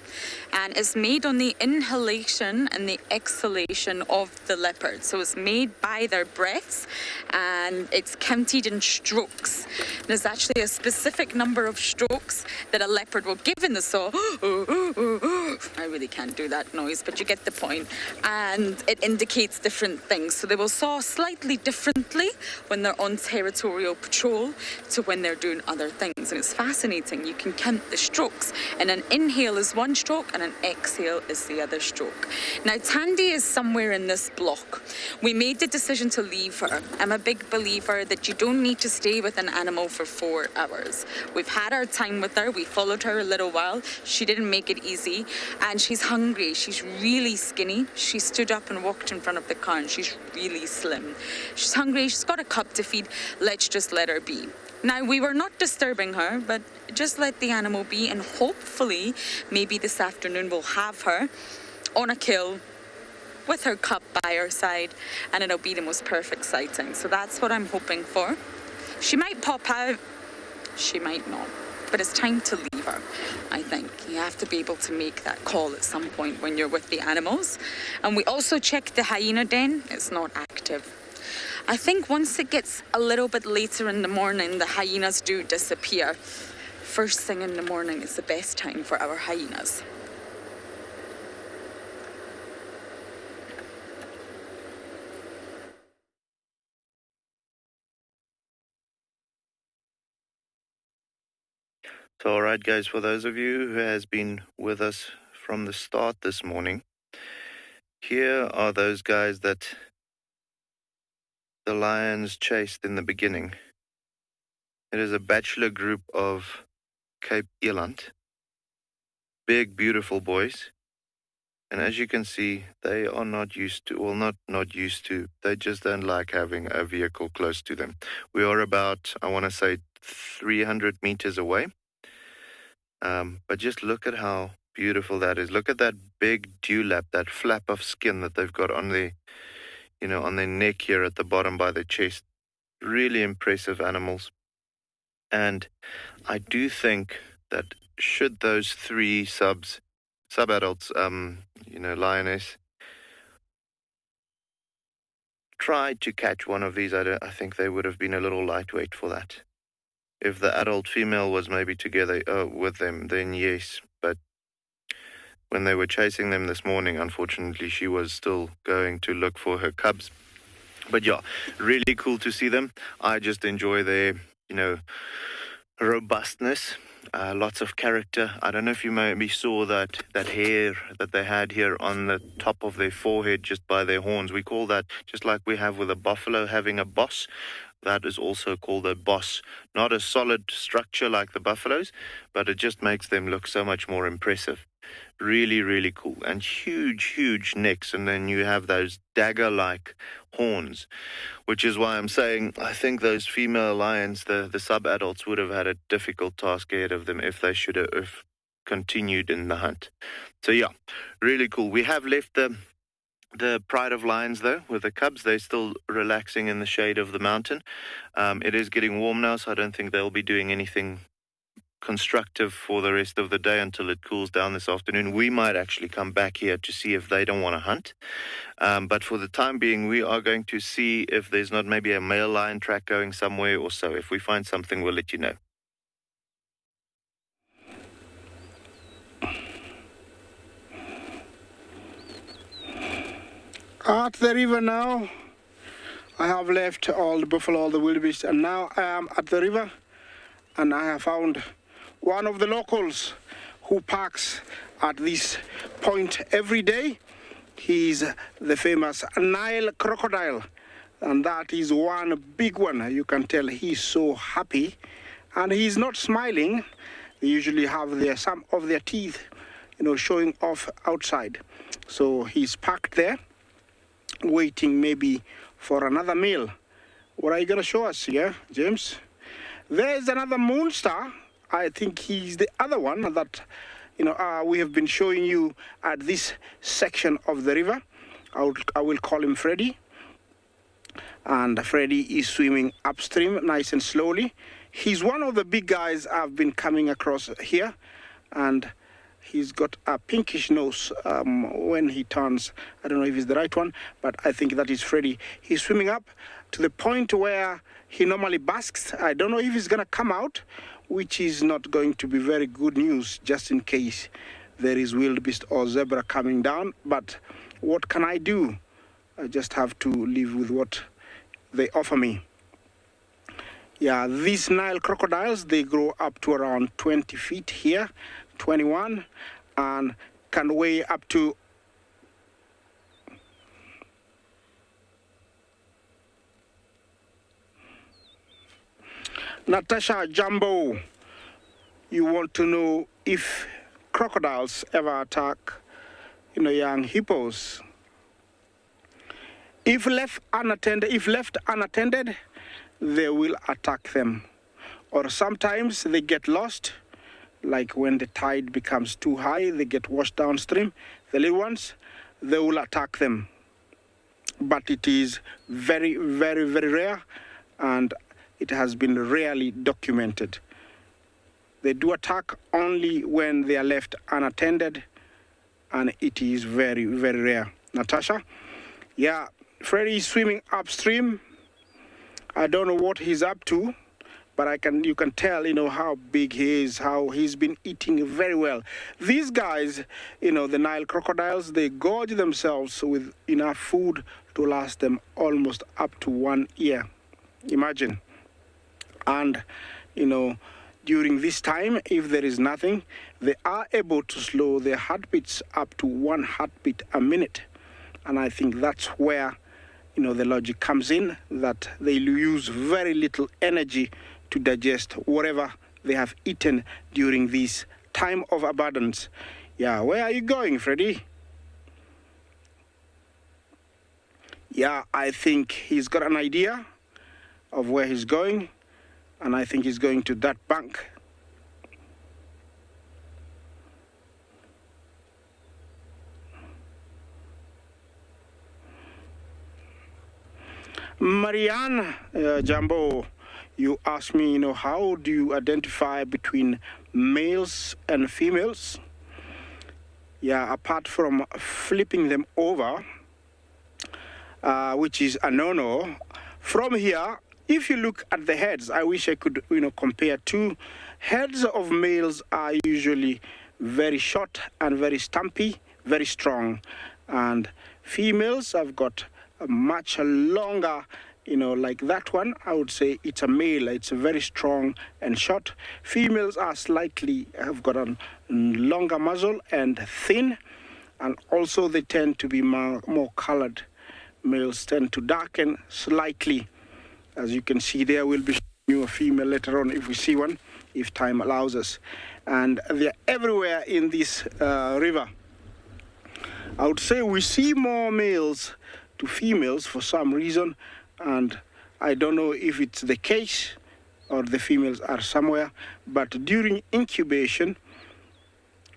and it's made on the inhalation and the exhalation of the leopard. So it's made by their breaths, and it's counted in strokes. There's actually a specific number of strokes that a leopard will give in the saw. I really can't do that noise, but you get the point. And it indicates different things. So they will saw slightly differently when they're on territorial patrol to when they're doing other things. And it's fascinating. You can count the strokes, and an inhale is one stroke and an exhale is the other stroke. Now Tandy is somewhere in this block. We made the decision to leave her. I'm a big believer that you don't need to stay with an animal for 4 hours. We've had our time with her. We followed her a little while. She didn't make it easy, and she's hungry. She's really skinny. She stood up and walked in front of the car, and she's really slim. She's hungry. She's got a cub to feed. Let's just let her be. Now, we were not disturbing her, but just let the animal be, and hopefully, maybe this afternoon we'll have her on a kill with her cub by her side, and it'll be the most perfect sighting. So that's what I'm hoping for. She might pop out, she might not, but it's time to leave her, I think. You have to be able to make that call at some point when you're with the animals. And we also checked the hyena den. It's not active. I think once it gets a little bit later in the morning, the hyenas do disappear. First thing in the morning is the best time for our hyenas. So, all right, guys, for those of you who has been with us from the start this morning, here are those guys that the lions chased in the beginning. It is a bachelor group of Cape Eland. Big, beautiful boys. And as you can see, they are not used to, well, not used to, they just don't like having a vehicle close to them. We are about, I want to say, 300 meters away. But just look at how beautiful that is. Look at that big dewlap, that flap of skin that they've got on their, on their neck here at the bottom by the chest. Really impressive animals. And I do think that should those 3 sub-adults, lioness, try to catch one of these, I think they would have been a little lightweight for that. If the adult female was maybe together with them, then yes. But when they were chasing them this morning, unfortunately, she was still going to look for her cubs. But yeah, really cool to see them. I just enjoy their, robustness. Lots of character. I don't know if you maybe saw that hair that they had here on the top of their forehead, just by their horns. We call that, just like we have with a buffalo having a boss, that is also called a boss. Not a solid structure like the buffaloes, but it just makes them look so much more impressive. Really, really cool. And huge, huge necks. And then you have those dagger-like horns, which is why I'm saying I think those female lions, the sub-adults, would have had a difficult task ahead of them if they should have continued in the hunt. So yeah, really cool. We have left the pride of lions, though, with the cubs. They're still relaxing in the shade of the mountain. It is getting warm now, so I don't think they'll be doing anything constructive for the rest of the day until it cools down this afternoon. We might actually come back here to see if they don't want to hunt. But for the time being, we are going to see if there's not maybe a male lion track going somewhere or so. If we find something, we'll let you know. At the river now, I have left all the buffalo, all the wildebeest, and now I am at the river, and I have found one of the locals who parks at this point every day. He's the famous Nile crocodile, and that is one big one. You can tell he's so happy, and he's not smiling. They usually have some of their teeth, showing off outside. So he's parked there, waiting maybe for another meal. What are you gonna show us here, James? There's another moon star. I think he's the other one that we have been showing you at this section of the river. I will call him Freddy. And Freddy is swimming upstream nice and slowly. He's one of the big guys I've been coming across here, and he's got a pinkish nose when he turns. I don't know if it's the right one, but I think that is Freddy. He's swimming up to the point where he normally basks. I don't know if he's gonna come out, which is not going to be very good news, just in case there is wildebeest or zebra coming down. But what can I do? I just have to live with what they offer me. Yeah, these Nile crocodiles, they grow up to around 20 feet here, 21, and can weigh up to Natasha Jumbo, you want to know if crocodiles ever attack young hippos. If left unattended, they will attack them. Or sometimes they get lost, like when the tide becomes too high, they get washed downstream. The little ones, they will attack them. But it is very, very, very rare, and it has been rarely documented. They do attack only when they are left unattended, and it is very, very rare. Natasha? Yeah, Freddy is swimming upstream. I don't know what he's up to, but you can tell, how big he is, how he's been eating very well. These guys, the Nile crocodiles, they gorge themselves with enough food to last them almost up to 1 year. Imagine. And, during this time, if there is nothing, they are able to slow their heartbeats up to 1 heartbeat a minute. And I think that's where, the logic comes in, that they use very little energy to digest whatever they have eaten during this time of abundance. Yeah, where are you going, Freddy? Yeah, I think he's got an idea of where he's going, and I think he's going to that bank. Marianne Jumbo, you asked me, how do you identify between males and females? Yeah, apart from flipping them over, which is a no-no, from here, if you look at the heads, I wish I could, compare two. Heads of males are usually very short and very stumpy, very strong. And females have got a much longer, like that one. I would say it's a male. It's very strong and short. Females are have got a longer muzzle and thin. And also they tend to be more colored. Males tend to darken slightly. As you can see there, we'll be showing you a female later on if we see one, if time allows us. And they're everywhere in this river. I would say we see more males to females for some reason, and I don't know if it's the case or the females are somewhere, but during incubation,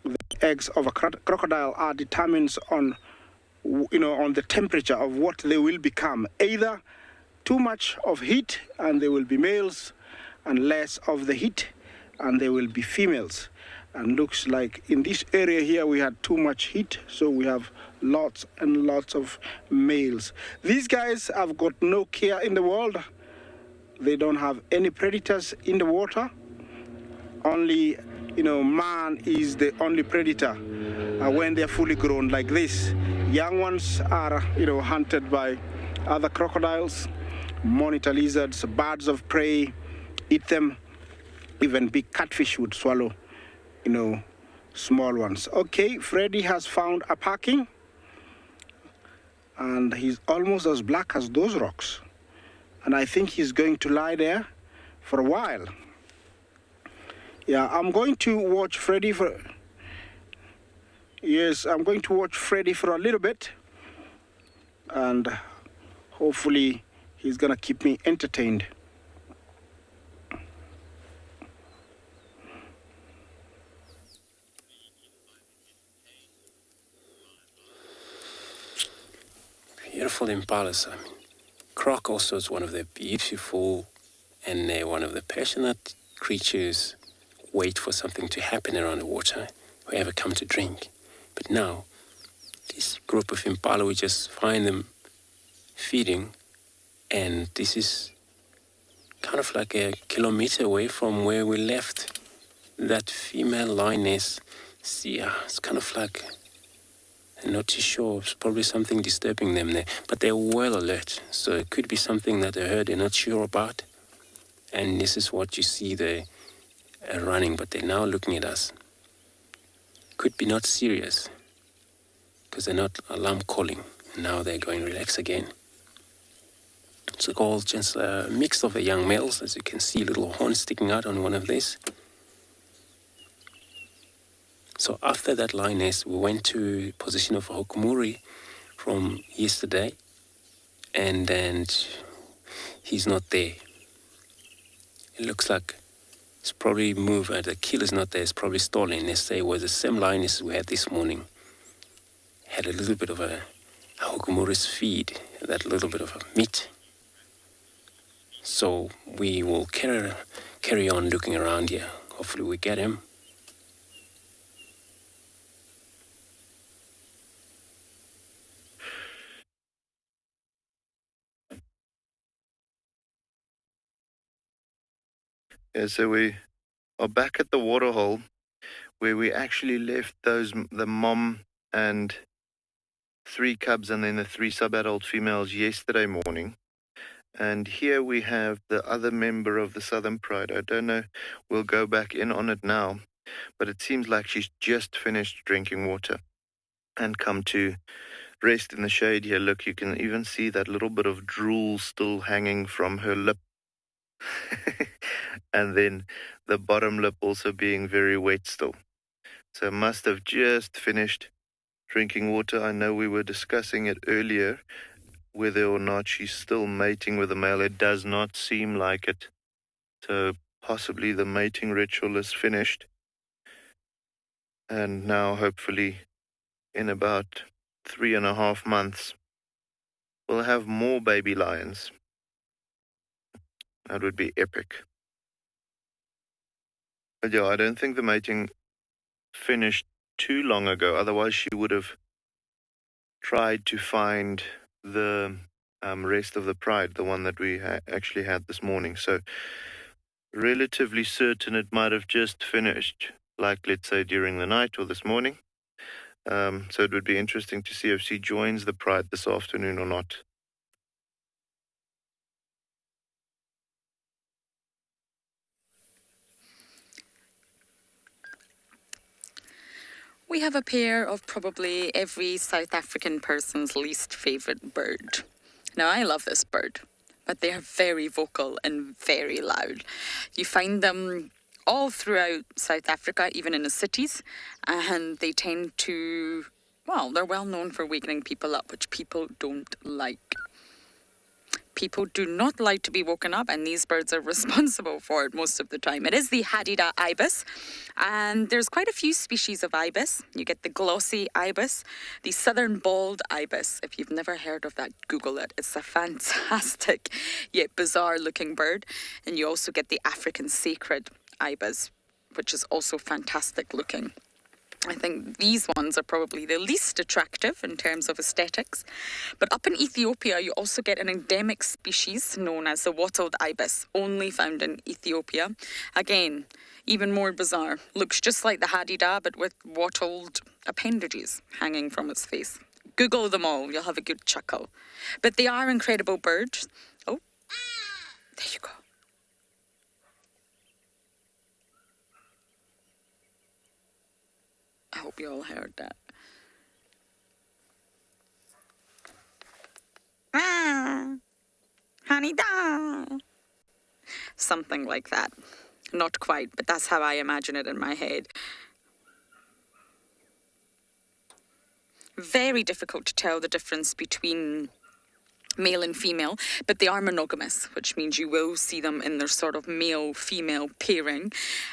the eggs of a crocodile are determined on the temperature of what they will become. Either too much of heat and they will be males, and less of the heat and they will be females. And looks like in this area here we had too much heat, so we have lots and lots of males. These guys have got no care in the world. They don't have any predators in the water. Only, man is the only predator when they're fully grown like this. Young ones are, hunted by other crocodiles, monitor lizards, birds of prey, eat them. Even big catfish would swallow small ones. Okay, Freddy has found a parking, and he's almost as black as those rocks. And I think he's going to lie there for a while. Yeah, I'm going to watch Freddy for... Yes, I'm going to watch Freddy for a little bit. And hopefully he's gonna keep me entertained. Beautiful impalas. I mean, croc also is one of the beautiful and one of the passionate creatures wait for something to happen around the water, whoever come to drink. But now, this group of impala, we just find them feeding, and this is kind of like a kilometer away from where we left that female lioness. See, it's kind of like, I'm not too sure, it's probably something disturbing them there, but they're well alert, so it could be something that they heard they're not sure about, and this is what you see they running, but they're now looking at us. Could be not serious, because they're not alarm calling, and now they're going relax again. It's all just a mix of the young males, as you can see, little horns sticking out on one of these. So after that lioness, we went to position of Hokumuri from yesterday, and then he's not there. It looks like it's probably moved, the kill is not there, it's probably stalling. Let's say it was the same lioness we had this morning. Had a little bit of a Hokumuri's feed, that little bit of a meat. So we will carry on looking around here. Hopefully we get him. Yeah, so we are back at the waterhole where we actually left the mom and 3 cubs and then the 3 sub-adult females yesterday morning. And here we have the other member of the Southern Pride. I don't know, we'll go back in on it now, but it seems like she's just finished drinking water and come to rest in the shade here. Look, you can even see that little bit of drool still hanging from her lip. And then the bottom lip also being very wet still. So must have just finished drinking water. I know we were discussing it earlier, whether or not she's still mating with the male. It does not seem like it. So possibly the mating ritual is finished. And now hopefully in about 3.5 months, we'll have more baby lions. That would be epic. But yeah, I don't think the mating finished too long ago. Otherwise, she would have tried to find the rest of the pride, the one that we actually had this morning. So relatively certain it might have just finished, like let's say during the night or this morning. So it would be interesting to see if she joins the pride this afternoon or not. We have a pair of probably every South African person's least favourite bird. Now, I love this bird, but they are very vocal and very loud. You find them all throughout South Africa, even in the cities, and they tend to, well, they're well known for waking people up, which people don't like. People do not like to be woken up, and these birds are responsible for it most of the time. It is the Hadida ibis, and there's quite a few species of ibis. You get the glossy ibis, the southern bald ibis. If you've never heard of that, Google it. It's a fantastic yet bizarre looking bird. And you also get the African sacred ibis, which is also fantastic looking. I think these ones are probably the least attractive in terms of aesthetics. But up in Ethiopia, you also get an endemic species known as the wattled ibis, only found in Ethiopia. Again, even more bizarre. Looks just like the Hadida, but with wattled appendages hanging from its face. Google them all, you'll have a good chuckle. But they are incredible birds. Oh, there you go. I hope you all heard that. Manita. Something like that. Not quite, but that's how I imagine it in my head. Very difficult to tell the difference between male and female, but they are monogamous, which means you will see them in their sort of male-female pairing,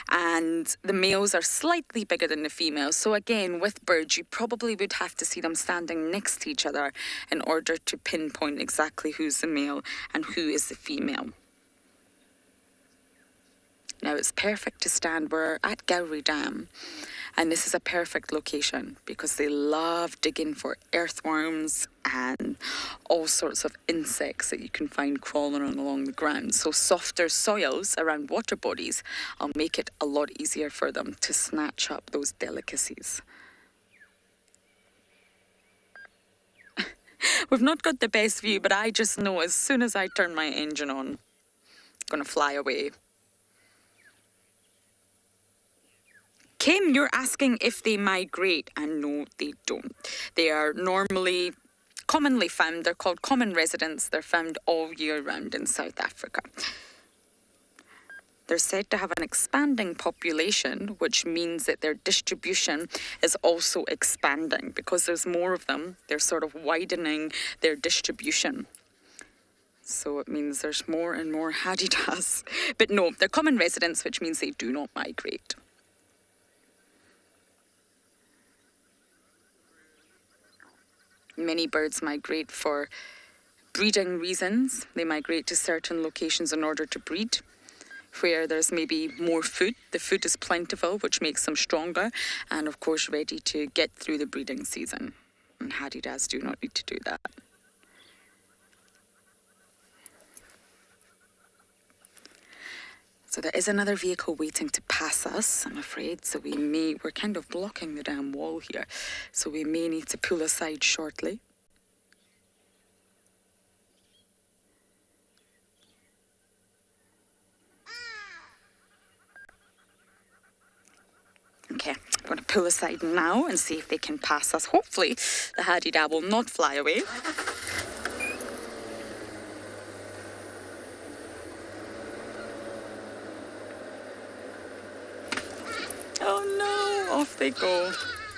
and the males are slightly bigger than the females. So again, with birds, you probably would have to see them standing next to each other in order to pinpoint exactly who's the male and who is the female. Now, it's perfect to stand. We're at Gowrie Dam, and this is a perfect location because they love digging for earthworms and all sorts of insects that you can find crawling along the ground. So softer soils around water bodies will make it a lot easier for them to snatch up those delicacies. We've not got the best view, but I just know as soon as I turn my engine on, I'm going to fly away. Kim, you're asking if they migrate, and no, they don't. They are normally commonly found. They're called common residents. They're found all year round in South Africa. They're said to have an expanding population, which means that their distribution is also expanding. Because there's more of them, they're sort of widening their distribution. So it means there's more and more hadidas. But no, they're common residents, which means they do not migrate. Many birds migrate for breeding reasons. They migrate to certain locations in order to breed, where there's maybe more food. The food is plentiful, which makes them stronger, and of course ready to get through the breeding season. And hadidas do not need to do that. So there is another vehicle waiting to pass us, I'm afraid. So we're kind of blocking the damn wall here. So we may need to pull aside shortly. Okay, I'm going to pull aside now and see if they can pass us. Hopefully the hadida will not fly away. Oh no, off they go.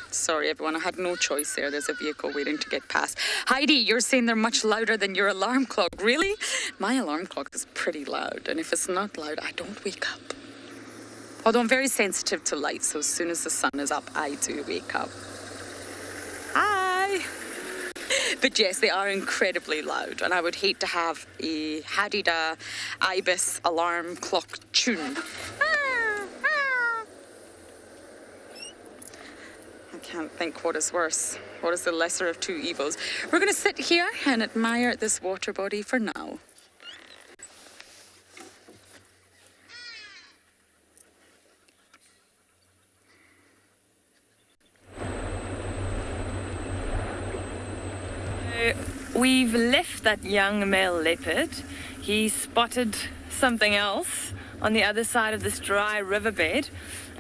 Sorry everyone, I had no choice there. There's a vehicle waiting to get past. Heidi, you're saying they're much louder than your alarm clock. Really? My alarm clock is pretty loud, and if it's not loud, I don't wake up. Although I'm very sensitive to light, so as soon as the sun is up, I do wake up. Hi! But yes, they are incredibly loud, and I would hate to have a hadida ibis alarm clock tune. I can't think what is worse. What is the lesser of two evils? We're going to sit here and admire this water body for now. We've left that young male leopard. He spotted something else on the other side of this dry riverbed.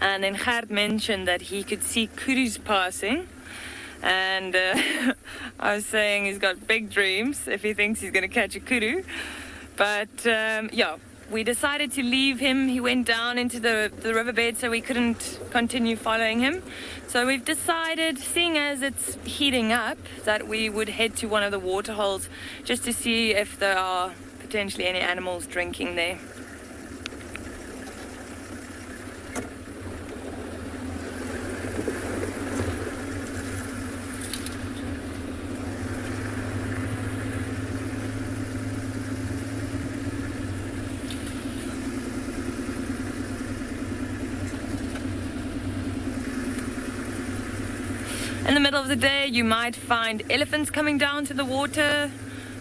And then Gert mentioned that he could see kurus passing. And I was saying he's got big dreams if he thinks he's going to catch a kuru. But yeah, we decided to leave him. He went down into the riverbed, so we couldn't continue following him. So we've decided, seeing as it's heating up, that we would head to one of the water holes just to see if there are potentially any animals drinking there. In the middle of the day, you might find elephants coming down to the water.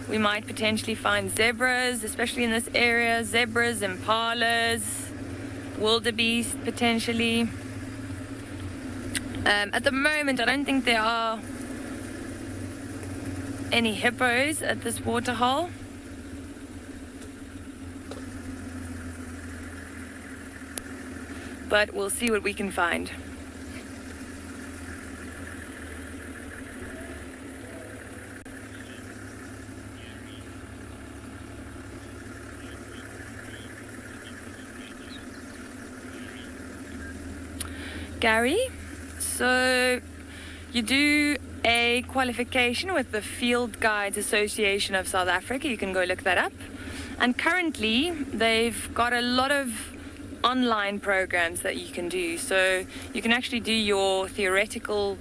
We might potentially find zebras, especially in this area. Zebras, impalas, wildebeest potentially. At the moment, I don't think there are any hippos at this waterhole. But we'll see what we can find. Gary. So you do a qualification with the Field Guides Association of South Africa. You can go look that up. And currently, they've got a lot of online programs that you can do. So you can actually do your theoretical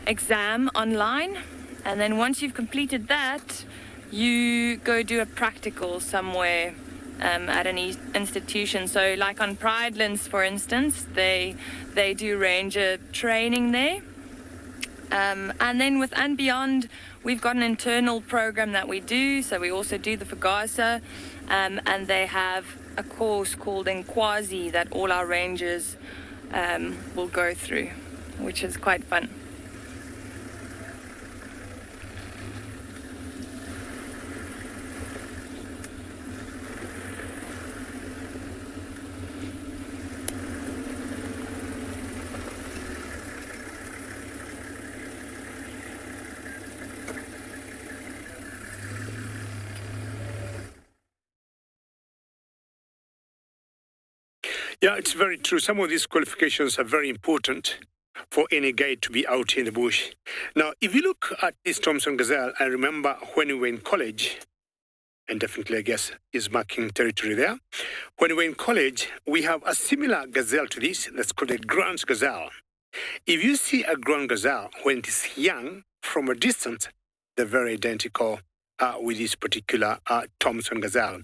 exam online. And then once you've completed that, you go do a practical somewhere at an institution. So like on Pridelands, for instance, they do ranger training there. And then with And Beyond, we've got an internal program that we do. So we also do the Fagasa, and they have a course called Nkwazi that all our rangers will go through, which is quite fun. Yeah, it's very true. Some of these qualifications are very important for any guide to be out in the bush. Now, if you look at this Thompson gazelle, I remember when we were in college, and definitely, I guess, is marking territory there. When we were in college, we have a similar gazelle to this that's called a ground gazelle. If you see a ground gazelle when it is young from a distance, they're very identical with this particular Thompson gazelle.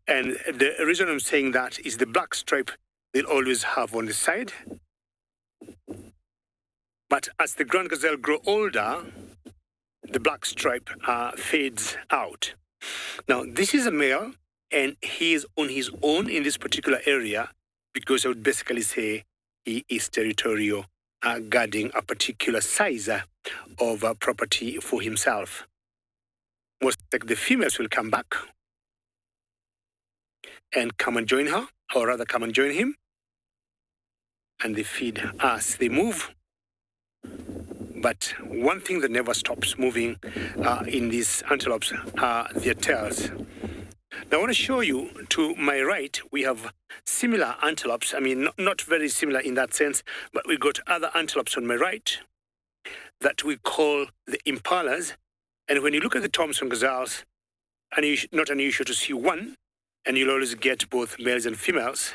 And the reason I'm saying that is the black stripe they'll always have on the side. But as the ground gazelle grow older, the black stripe fades out. Now, this is a male, and he is on his own in this particular area because I would basically say he is territorial, guarding a particular size of property for himself. Most like the females will come back and come and join her, or rather come and join him, and they feed as they move. But one thing that never stops moving in these antelopes are their tails. Now I want to show you, to my right, we have similar antelopes. I mean, not very similar in that sense, but we got other antelopes on my right that we call the impalas. And when you look at the Thompson gazelles, not unusual to see one, and you'll always get both males and females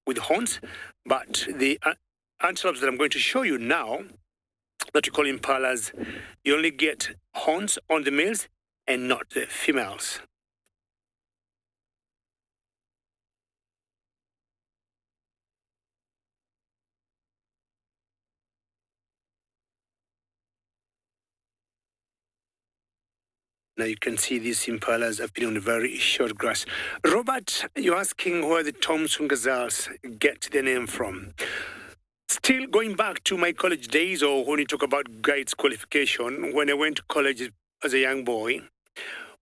with horns. But the antelopes that I'm going to show you now, that we call impalas, you only get horns on the males and not the females. Now you can see these impalas have been on very short grass. Robert, you're asking where the Thompson gazelles get their name from. Still going back to my college days, or when you talk about guides qualification, when I went to college as a young boy,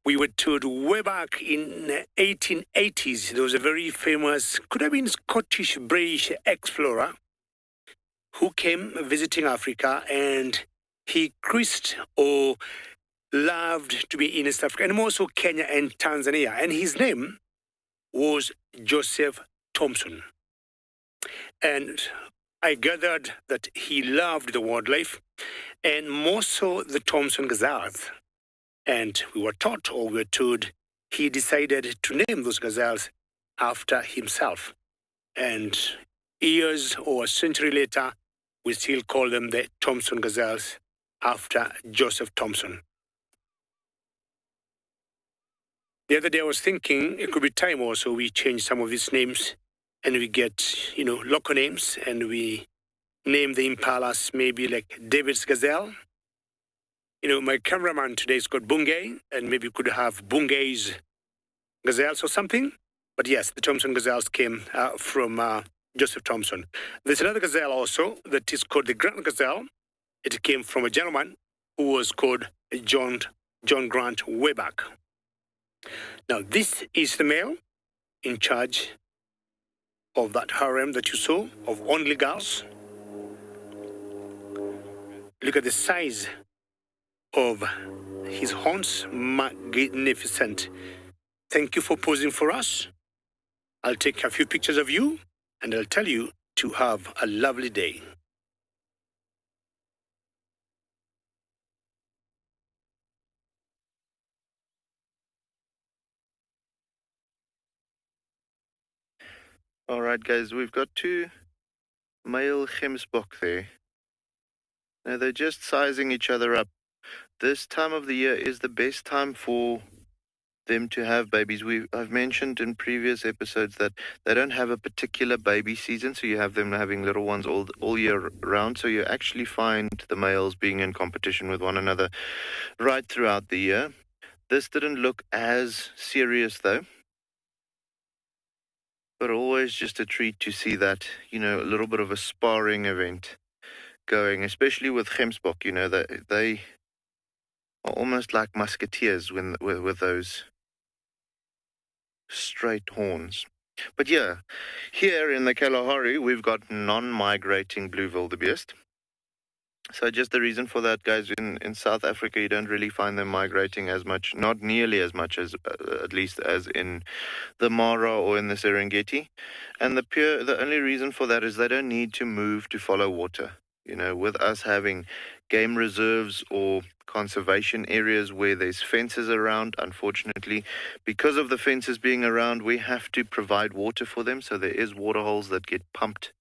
we were told way back in the 1880s, there was a very famous, could have been Scottish British explorer who came visiting Africa, and he cruised or loved to be in East Africa, and also Kenya and Tanzania. And his name was Joseph Thompson. And I gathered that he loved the wildlife, and more so the Thompson gazelles. And we were taught, or we were told, he decided to name those gazelles after himself. And years or a century later, we still call them the Thompson gazelles after Joseph Thompson. The other day I was thinking it could be time also we change some of these names, and we get, local names, and we name the impalas maybe like David's gazelle. My cameraman today is called Bungay, and maybe we could have Bungay's gazelles or something. But yes, the Thompson gazelles came from Joseph Thompson. There's another gazelle also that is called the Grant gazelle. It came from a gentleman who was called John Grant way back. Now, this is the male in charge of that harem that you saw, of only girls. Look at the size of his horns, magnificent. Thank you for posing for us. I'll take a few pictures of you, and I'll tell you to have a lovely day. All right, guys, we've got two male gemsbok there. Now they're just sizing each other up. This time of the year is the best time for them to have babies. I've mentioned in previous episodes that they don't have a particular baby season, so you have them having little ones all year round. So you actually find the males being in competition with one another right throughout the year. This didn't look as serious though, but always just a treat to see that, a little bit of a sparring event going, especially with gemsbok. They are almost like musketeers with those straight horns. But yeah, here in the Kalahari, we've got non-migrating blue wildebeest. So just the reason for that, guys, in South Africa, you don't really find them migrating as much, not nearly as much as, at least as in the Mara or in the Serengeti. And the only reason for that is they don't need to move to follow water. With us having game reserves or conservation areas where there's fences around, unfortunately, because of the fences being around, we have to provide water for them. So there is water holes that get pumped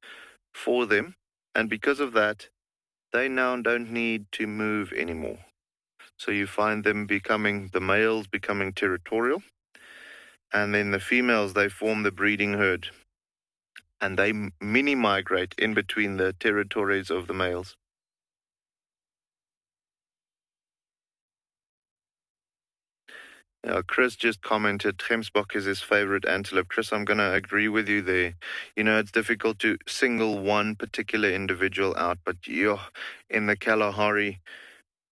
for them. And because of that, they now don't need to move anymore. So you find them the males becoming territorial. And then the females, they form the breeding herd. And they mini migrate in between the territories of the males. Chris just commented, gemsbok is his favorite antelope. Chris, I'm going to agree with you there. It's difficult to single one particular individual out, but in the Kalahari,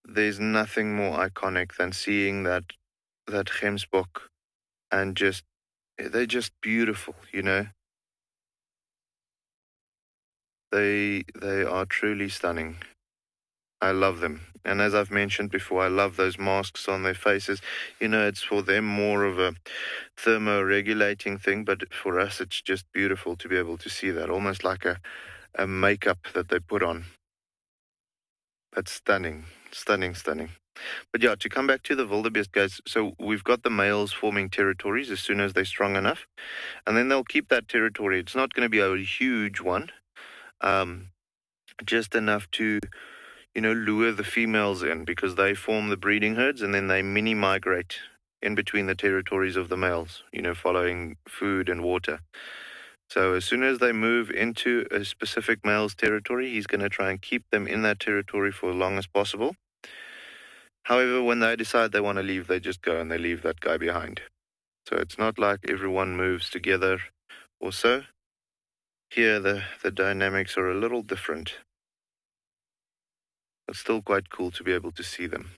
there's nothing more iconic than seeing that gemsbok, and they're just beautiful, They are truly stunning. I love them. And as I've mentioned before, I love those masks on their faces. It's for them more of a thermoregulating thing, but for us, it's just beautiful to be able to see that, almost like a makeup that they put on. That's stunning, stunning, stunning. But yeah, to come back to the wildebeest, guys, so we've got the males forming territories as soon as they're strong enough, and then they'll keep that territory. It's not going to be a huge one, just enough to lure the females in, because they form the breeding herds and then they mini migrate in between the territories of the males, following food and water. So as soon as they move into a specific male's territory, he's going to try and keep them in that territory for as long as possible. However, when they decide they want to leave, they just go and they leave that guy behind. So it's not like everyone moves together or so. Here, the dynamics are a little different. It's still quite cool to be able to see them.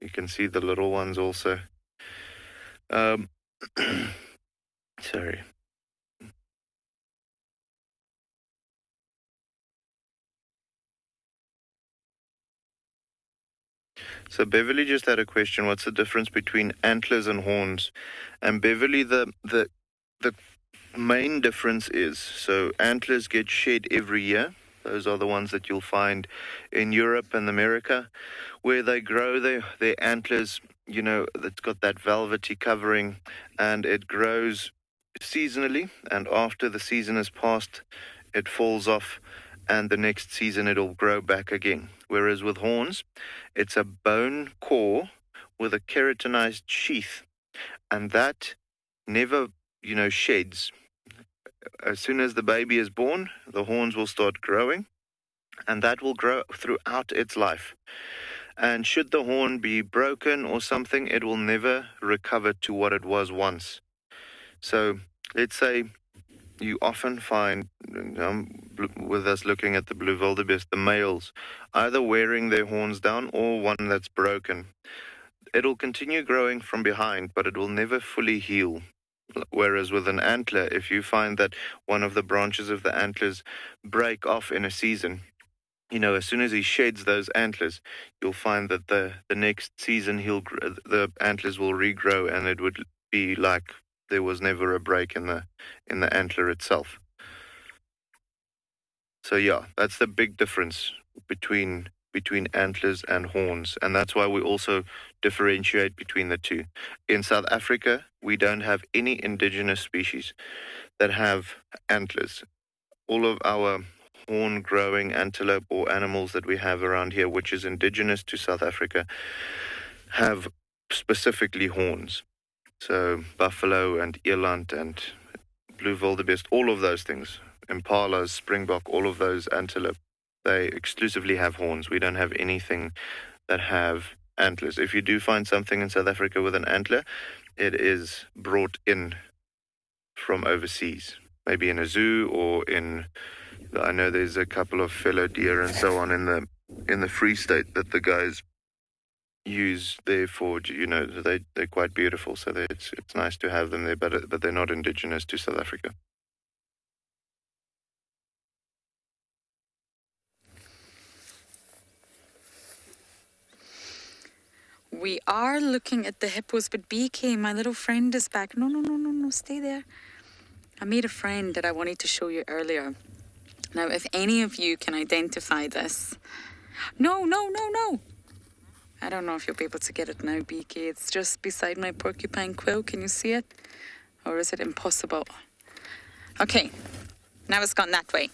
You can see the little ones also. Sorry. So Beverly just had a question. What's the difference between antlers and horns? And Beverly, the main difference is, so antlers get shed every year. Those are the ones that you'll find in Europe and America, where they grow their antlers, it's got that velvety covering, and it grows seasonally, and after the season is passed, it falls off, and the next season it'll grow back again. Whereas with horns, it's a bone core with a keratinized sheath, and that never, sheds. As soon as the baby is born, the horns will start growing, and that will grow throughout its life. And should the horn be broken or something, it will never recover to what it was once. So let's say you often find, with us looking at the blue wildebeest, the males either wearing their horns down or one that's broken. It'll continue growing from behind, but it will never fully heal. Whereas with an antler, if you find that one of the branches of the antlers break off in a season, as soon as he sheds those antlers, you'll find that the next season the antlers will regrow, and it would be like there was never a break in the antler itself. So yeah, that's the big difference between antlers and horns, and that's why we also differentiate between the two. In South Africa, we don't have any indigenous species that have antlers. All of our horn-growing antelope or animals that we have around here, which is indigenous to South Africa, have specifically horns. So buffalo and eland and blue wildebeest, all of those things, impalas, springbok, all of those antelope, they exclusively have horns. We don't have anything that have antlers. If you do find something in South Africa with an antler, it is brought in from overseas, maybe in a zoo or in, I know there's a couple of fellow deer and so on in the Free State that the guys use there for, you know, they're quite beautiful, so it's nice to have them there, but they're not indigenous to South Africa. We are looking at the hippos, but BK, my little friend, is back. No, stay there. I made a friend that I wanted to show you earlier. Now, if any of you can identify this. No. I don't know if you'll be able to get it now, BK. It's just beside my porcupine quill. Can you see it? Or is it impossible? Okay, now it's gone that way.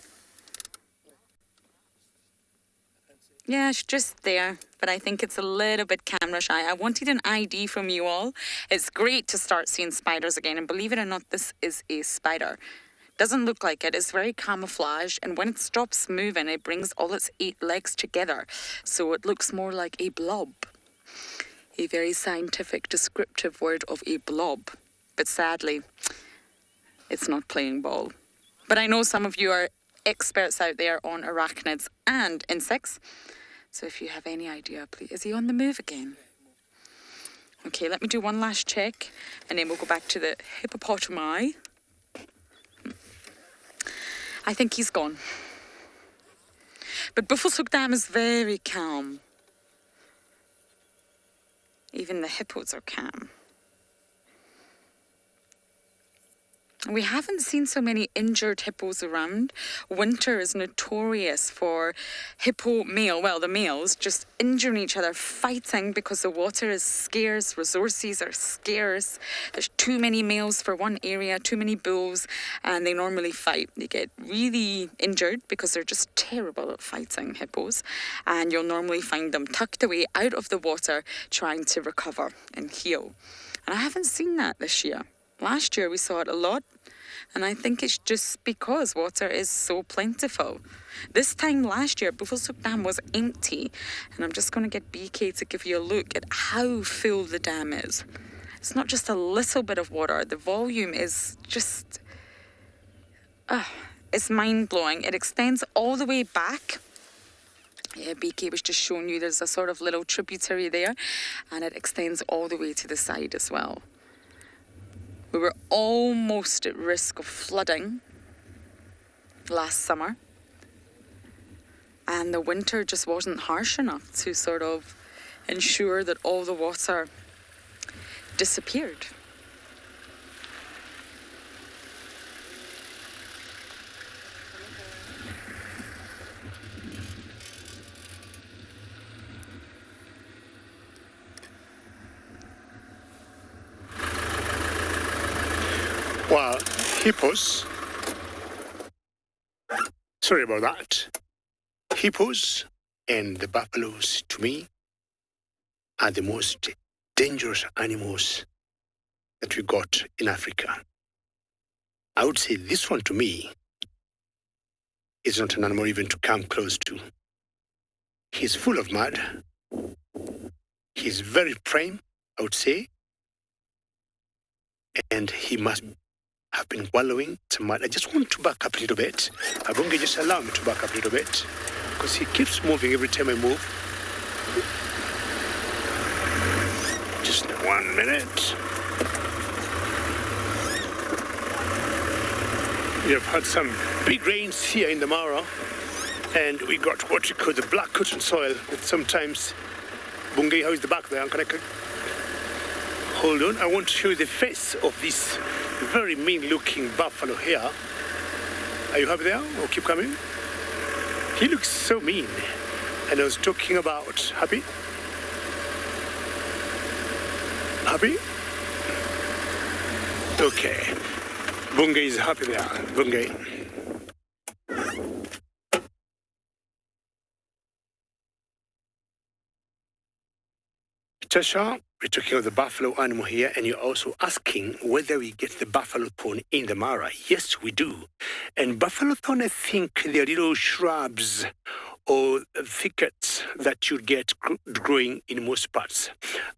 Yeah, it's just there, but I think it's a little bit camera shy. I wanted an ID from you all. It's great to start seeing spiders again, and believe it or not, this is a spider. Doesn't look like it. It's very camouflaged, and when it stops moving, it brings all its 8 legs together, so it looks more like a blob. A very scientific, descriptive word of a blob. But sadly, it's not playing ball. But I know some of you are experts out there on arachnids and insects. So if you have any idea, please. Is he on the move again? Okay, let me do one last check, and then we'll go back to the hippopotami. I think he's gone. But Buffelshoek Dam is very calm. Even the hippos are calm. We haven't seen so many injured hippos around. Winter is notorious for hippo male, well, the males just injuring each other, fighting because the water is scarce, resources are scarce. There's too many males for one area, too many bulls, and they normally fight. They get really injured because they're just terrible at fighting, hippos, and you'll normally find them tucked away out of the water trying to recover and heal. And I haven't seen that this year. Last year we saw it a lot, and I think it's just because water is so plentiful. This time last year, Buffelshoek Dam was empty, and I'm just going to get BK to give you a look at how full the dam is. It's not just a little bit of water. The volume is just, it's mind-blowing. It extends all the way back. Yeah, BK was just showing you there's a sort of little tributary there, and it extends all the way to the side as well. We were almost at risk of flooding last summer, and the winter just wasn't harsh enough to sort of ensure that all the water disappeared. Well, hippos, sorry about that. Hippos and the buffaloes, to me, are the most dangerous animals that we got in Africa. I would say this one, to me, is not an animal even to come close to. He's full of mud. He's very prime, I would say. And he must have been wallowing some mud. I just want to back up a little bit. Abunge, just allow me to back up a little bit, because he keeps moving every time I move. Just 1 minute. We have had some big rains here in the Mara, and we got what you call the black cotton soil that sometimes... Bunge, how is the back there? Hold on, I want to show you the face of this very mean-looking buffalo here. Are you happy there? Or keep coming? He looks so mean. And I was talking about happy. Happy? Okay. Bunge is happy there. Bunge. Tasha, we're talking about the buffalo animal here, and you're also asking whether we get the buffalo thorn in the Mara. Yes, we do. And buffalo thorn, I think they're little shrubs or thickets that you get growing in most parts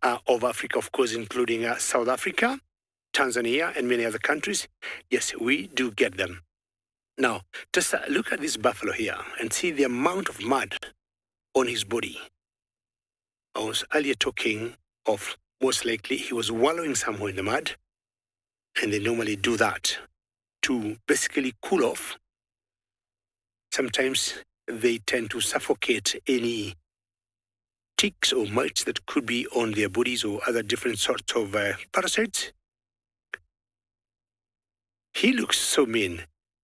of Africa, of course, including South Africa, Tanzania, and many other countries. Yes, we do get them. Now, just look at this buffalo here and see the amount of mud on his body. I was earlier talking of most likely he was wallowing somewhere in the mud, and they normally do that to basically cool off. Sometimes they tend to suffocate any ticks or mites that could be on their bodies or other different sorts of parasites. He looks so mean.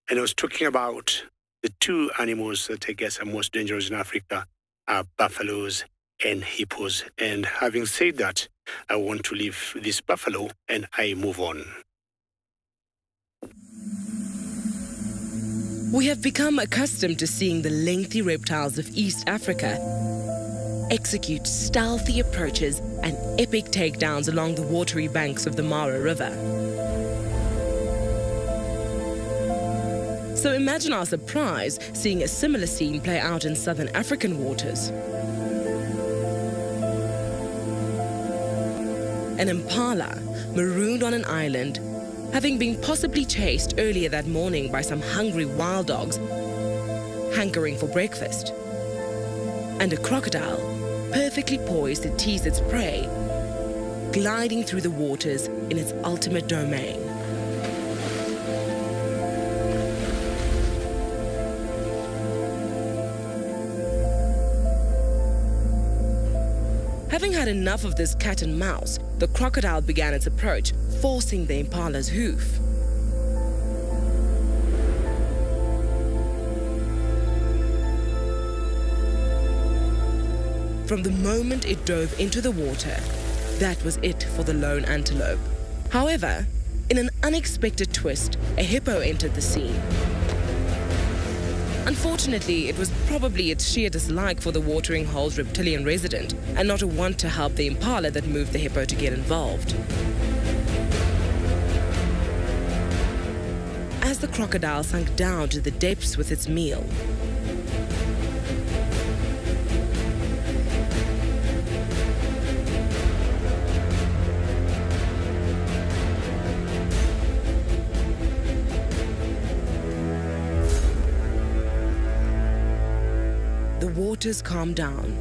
And I was talking about the two animals that I guess are most dangerous in Africa are buffaloes and hippos. And having said that, I want to leave this buffalo and I move on. We have become accustomed to seeing the lengthy reptiles of East Africa execute stealthy approaches and epic takedowns along the watery banks of the Mara River. So imagine our surprise seeing a similar scene play out in southern African waters. An impala, marooned on an island, having been possibly chased earlier that morning by some hungry wild dogs, hankering for breakfast. And a crocodile, perfectly poised to tease its prey, gliding through the waters in its ultimate domain. Having had enough of this cat and mouse, the crocodile began its approach, forcing the impala's hoof. From the moment it dove into the water, that was it for the lone antelope. However, in an unexpected twist, a hippo entered the scene. Unfortunately, it was probably its sheer dislike for the watering hole's reptilian resident and not a want to help the impala that moved the hippo to get involved. As the crocodile sunk down to the depths with its meal, the waters calmed down,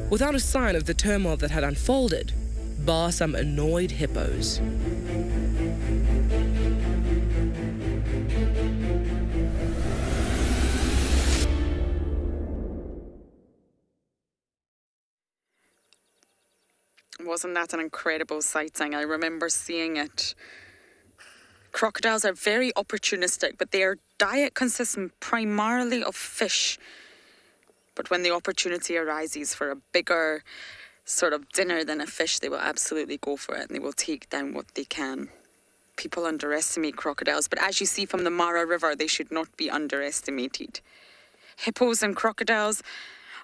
without a sign of the turmoil that had unfolded, bar some annoyed hippos. Wasn't that an incredible sighting? I remember seeing it. Crocodiles are very opportunistic, but their diet consists primarily of fish. But when the opportunity arises for a bigger sort of dinner than a fish, they will absolutely go for it and they will take down what they can. People underestimate crocodiles, but as you see from the Mara River, they should not be underestimated. Hippos and crocodiles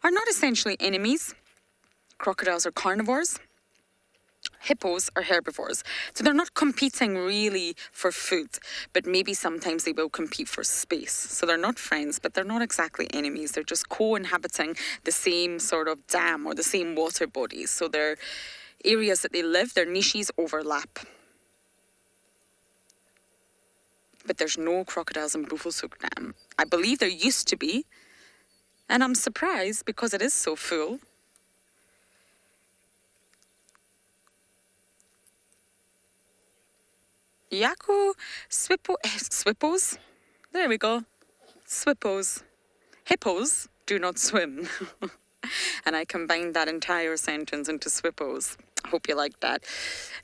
are not essentially enemies. Crocodiles are carnivores. Hippos are herbivores. So they're not competing really for food, but maybe sometimes they will compete for space. So they're not friends, but they're not exactly enemies. They're just co-inhabiting the same sort of dam or the same water bodies. So their areas that they live, their niches overlap. But there's no crocodiles in Buffelshoek Dam. I believe there used to be, and I'm surprised because it is so full. Yaku Swippos. There we go. Swippos. Hippos do not swim. And I combined that entire sentence into Swippos. I hope you like that.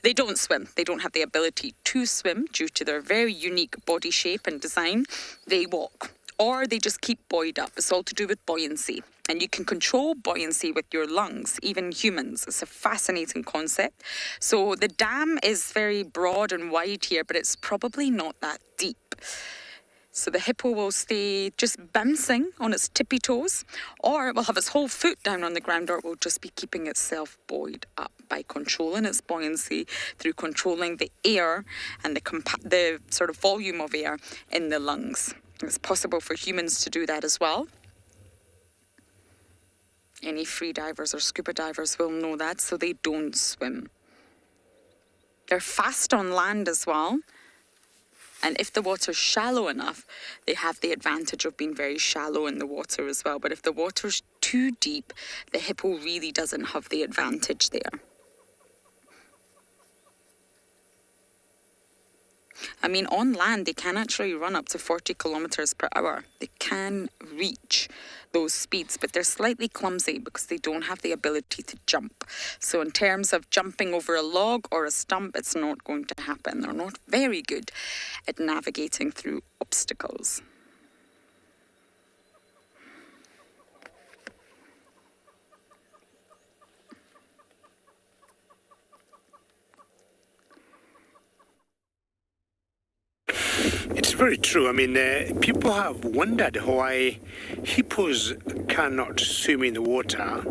They don't swim. They don't have the ability to swim due to their very unique body shape and design. They walk, or they just keep buoyed up. It's all to do with buoyancy. And you can control buoyancy with your lungs, even humans. It's a fascinating concept. So the dam is very broad and wide here, but it's probably not that deep. So the hippo will stay just bouncing on its tippy toes, or it will have its whole foot down on the ground, or it will just be keeping itself buoyed up by controlling its buoyancy through controlling the air and the sort of volume of air in the lungs. It's possible for humans to do that as well. Any free divers or scuba divers will know that, so they don't swim. They're fast on land as well. And if the water's shallow enough, they have the advantage of being very shallow in the water as well. But if the water's too deep, the hippo really doesn't have the advantage there. I mean, on land, they can actually run up to 40 kilometers per hour. They can reach those speeds, but they're slightly clumsy because they don't have the ability to jump. So in terms of jumping over a log or a stump, it's not going to happen. They're not very good at navigating through obstacles. It's very true. I mean, people have wondered why hippos cannot swim in the water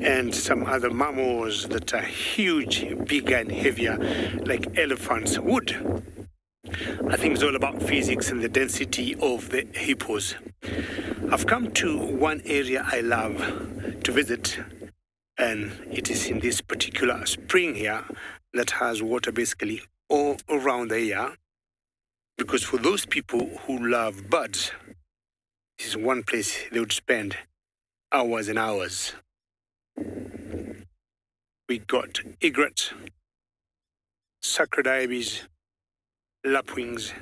and some other mammals that are huge, bigger and heavier, like elephants, would. I think it's all about physics and the density of the hippos. I've come to one area I love to visit, and it is in this particular spring here that has water basically all around the year. Because for those people who love birds, this is one place they would spend hours and hours. We got egrets, sacred ibis, lapwings,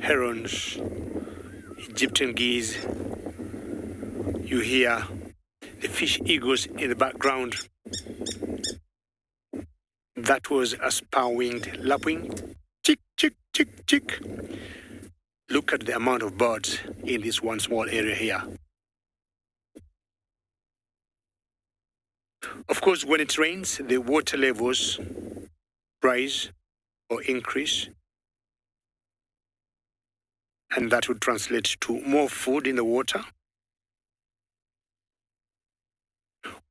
herons, Egyptian geese. You hear the fish eagles in the background. That was a spar-winged lapwing. Chick, chick, chick, chick. Look at the amount of birds in this one small area here. Of course, when it rains, the water levels rise or increase. And that would translate to more food in the water.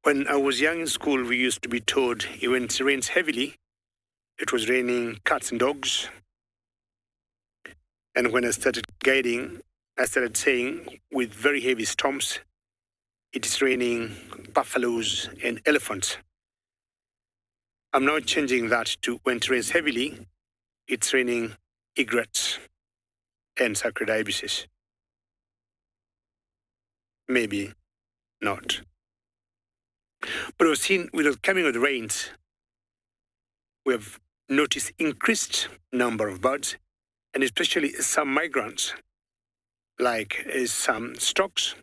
When I was young in school, we used to be told when it rains heavily, it was raining cats and dogs. And when I started guiding, I started saying with very heavy storms, it is raining buffaloes and elephants. I'm now changing that to when it rains heavily, it's raining egrets and sacred ibises. Maybe not. But we've seen with the coming of the rains, we have noticed increased number of birds, and especially some migrants, like some stocks.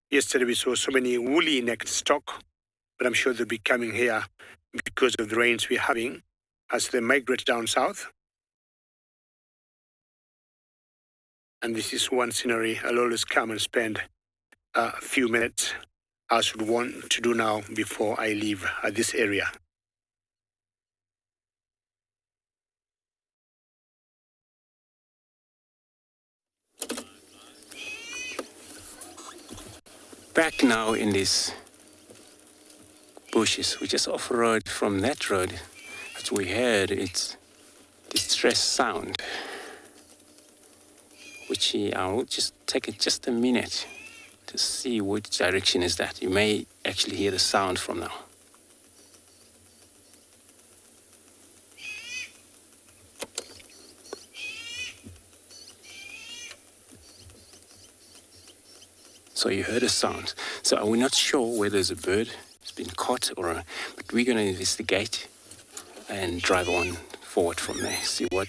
Yesterday we saw so many woolly-necked stock, but I'm sure they'll be coming here because of the rains we're having as they migrate down south. And this is one scenery I'll always come and spend a few minutes, as I would want to do now before I leave this area. Back now in these bushes, we just off-road from that road. As we heard, it's distress sound, which I will just take it just a minute to see which direction is that. You may actually hear the sound from now. So you heard a sound. So we're not sure whether there's a bird has been caught but we're going to investigate and drive on forward from there. See what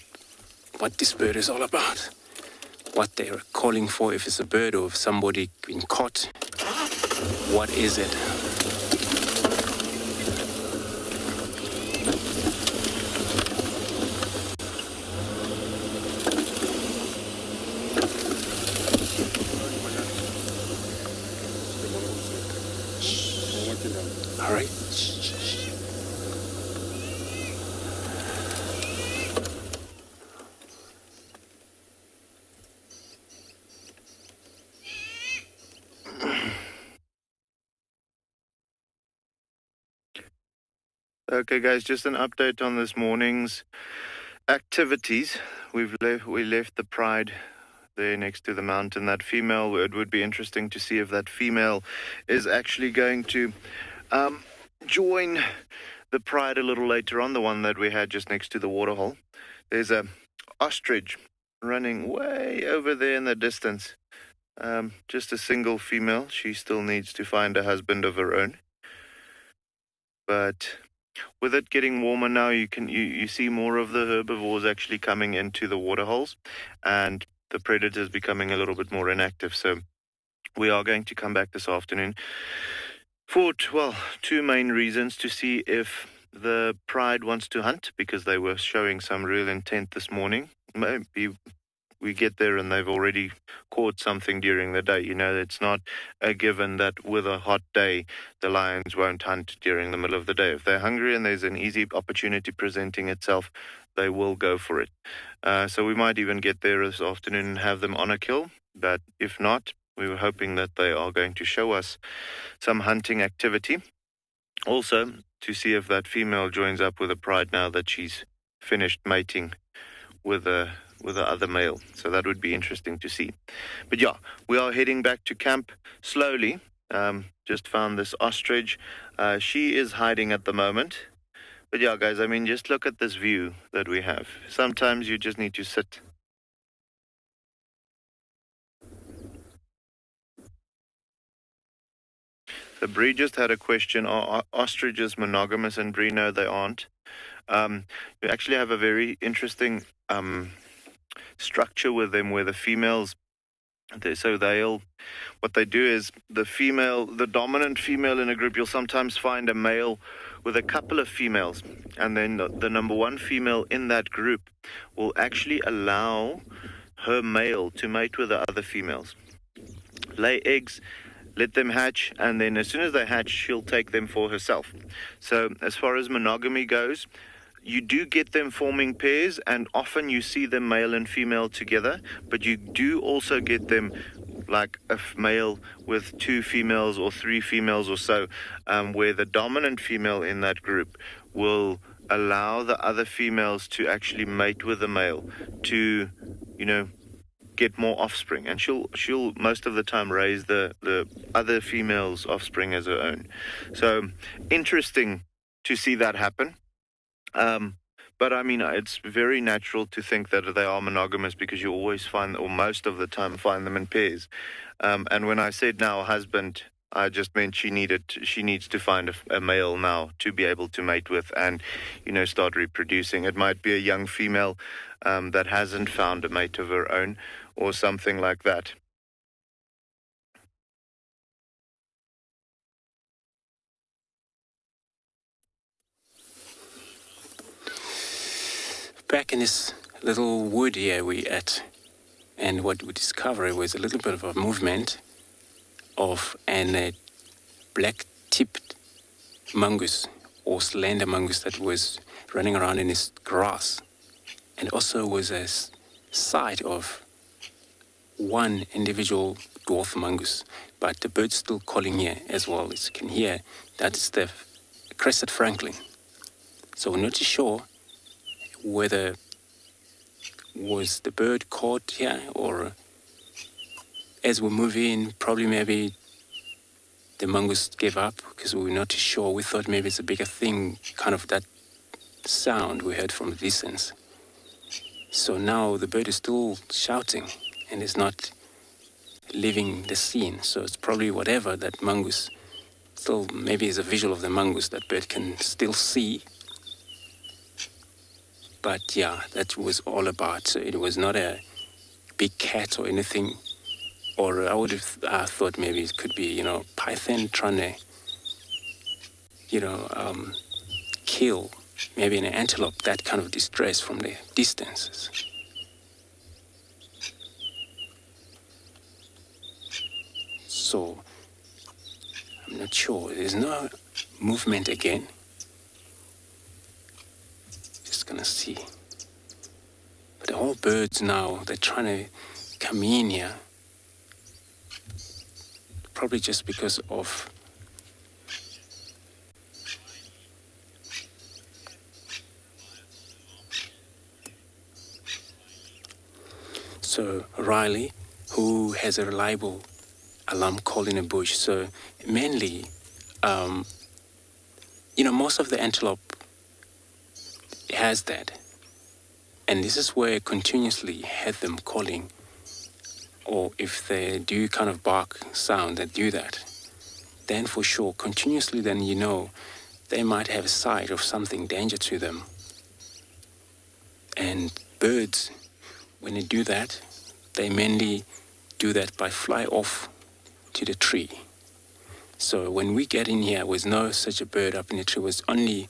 this bird is all about. What they're calling for, if it's a bird or if somebody been caught. What is it? Okay, guys, just an update on this morning's activities. We left the Pride there next to the mountain. That female, it would be interesting to see if that female is actually going to join the Pride a little later on, the one that we had just next to the waterhole. There's a ostrich running way over there in the distance. Just a single female. She still needs to find a husband of her own. But with it getting warmer now, you see more of the herbivores actually coming into the waterholes, and the predators becoming a little bit more inactive. So we are going to come back this afternoon for, well, two main reasons: to see if the Pride wants to hunt, because they were showing some real intent this morning. Maybe we get there and they've already caught something during the day. You know, it's not a given that with a hot day, the lions won't hunt during the middle of the day. If they're hungry and there's an easy opportunity presenting itself, they will go for it. So we might even get there this afternoon and have them on a kill. But if not, we were hoping that they are going to show us some hunting activity. Also, to see if that female joins up with a Pride now that she's finished mating with the other male. So that would be interesting to see. But yeah, we are heading back to camp slowly. Just found this ostrich. She is hiding at the moment. But yeah, guys, I mean, just look at this view that we have. Sometimes you just need to sit. So Bree just had a question. Are ostriches monogamous? And Bree, no, they aren't. We actually have a very interesting structure with them, where the females, what they do is the dominant female in a group, you'll sometimes find a male with a couple of females, and then the number one female in that group will actually allow her male to mate with the other females, lay eggs, let them hatch, and then as soon as they hatch, she'll take them for herself. So as far as monogamy goes, you do get them forming pairs, and often you see them male and female together, but you do also get them like a male with two females or three females or so, where the dominant female in that group will allow the other females to actually mate with the male to, get more offspring, and she'll most of the time raise the other female's offspring as her own. So interesting to see that happen. But I mean, it's very natural to think that they are monogamous, because you always find, or most of the time, find them in pairs. And when I said now husband, I just meant she needs to find a male now to be able to mate with and, start reproducing. It might be a young female that hasn't found a mate of her own or something like that. Back in this little wood here we're at, and what we discovered was a little bit of a movement of a black-tipped mongoose or slender mongoose that was running around in this grass, and also was a sight of one individual dwarf mongoose, but the bird's still calling here as well. As you can hear, that's the crested francolin. So we're not too sure whether was the bird caught here, or as we move in, probably maybe the mongoose gave up, because we were not too sure. We thought maybe it's a bigger thing, kind of that sound we heard from the distance. So now the bird is still shouting and is not leaving the scene. So it's probably whatever that mongoose, still maybe is a visual of the mongoose that bird can still see. But yeah, that was all about. So it was not a big cat or anything. Or I would have thought maybe it could be, python trying to, kill maybe an antelope, that kind of distress from the distances. So I'm not sure. There's no movement again. Just gonna see. But the whole birds now, they're trying to come in here. Probably just because of So Riley, who has a reliable alarm call in a bush. So mainly, most of the antelope has that. And this is where I continuously had them calling, or if they do kind of bark sound that do that, then for sure, continuously, then they might have a sight of something danger to them. And birds, when they do that, they mainly do that by fly off to the tree. So when we get in here, there was no such a bird up in the tree. It was only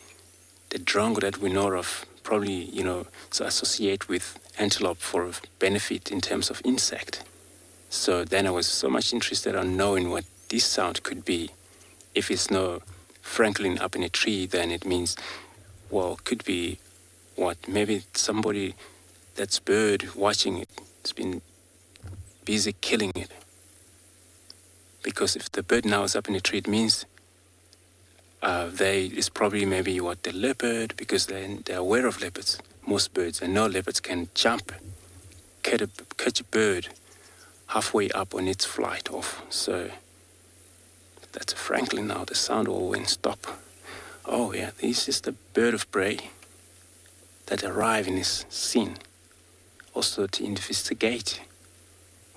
the drongo that we know of, probably, to associate with antelope for benefit in terms of insect. So then I was so much interested in knowing what this sound could be. If it's no franklin up in a tree, then it means, could be maybe somebody that's bird watching it has been busy killing it. Because if the bird now is up in a tree, it means it's probably maybe the leopard, because they're aware of leopards, most birds, and no leopards can jump, catch a bird halfway up on its flight off. So that's a franklin now, the sound all went stop. Oh yeah, this is the bird of prey that arrive in this scene. Also to investigate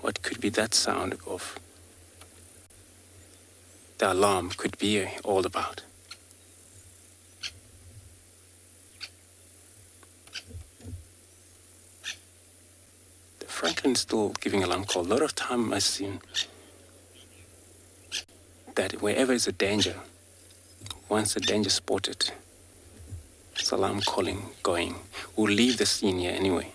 what could be that sound of the alarm could be all about. The franklin's still giving alarm call. A lot of time I've seen that wherever is a danger, once the danger spotted, it's alarm calling going. We'll leave the scene here anyway.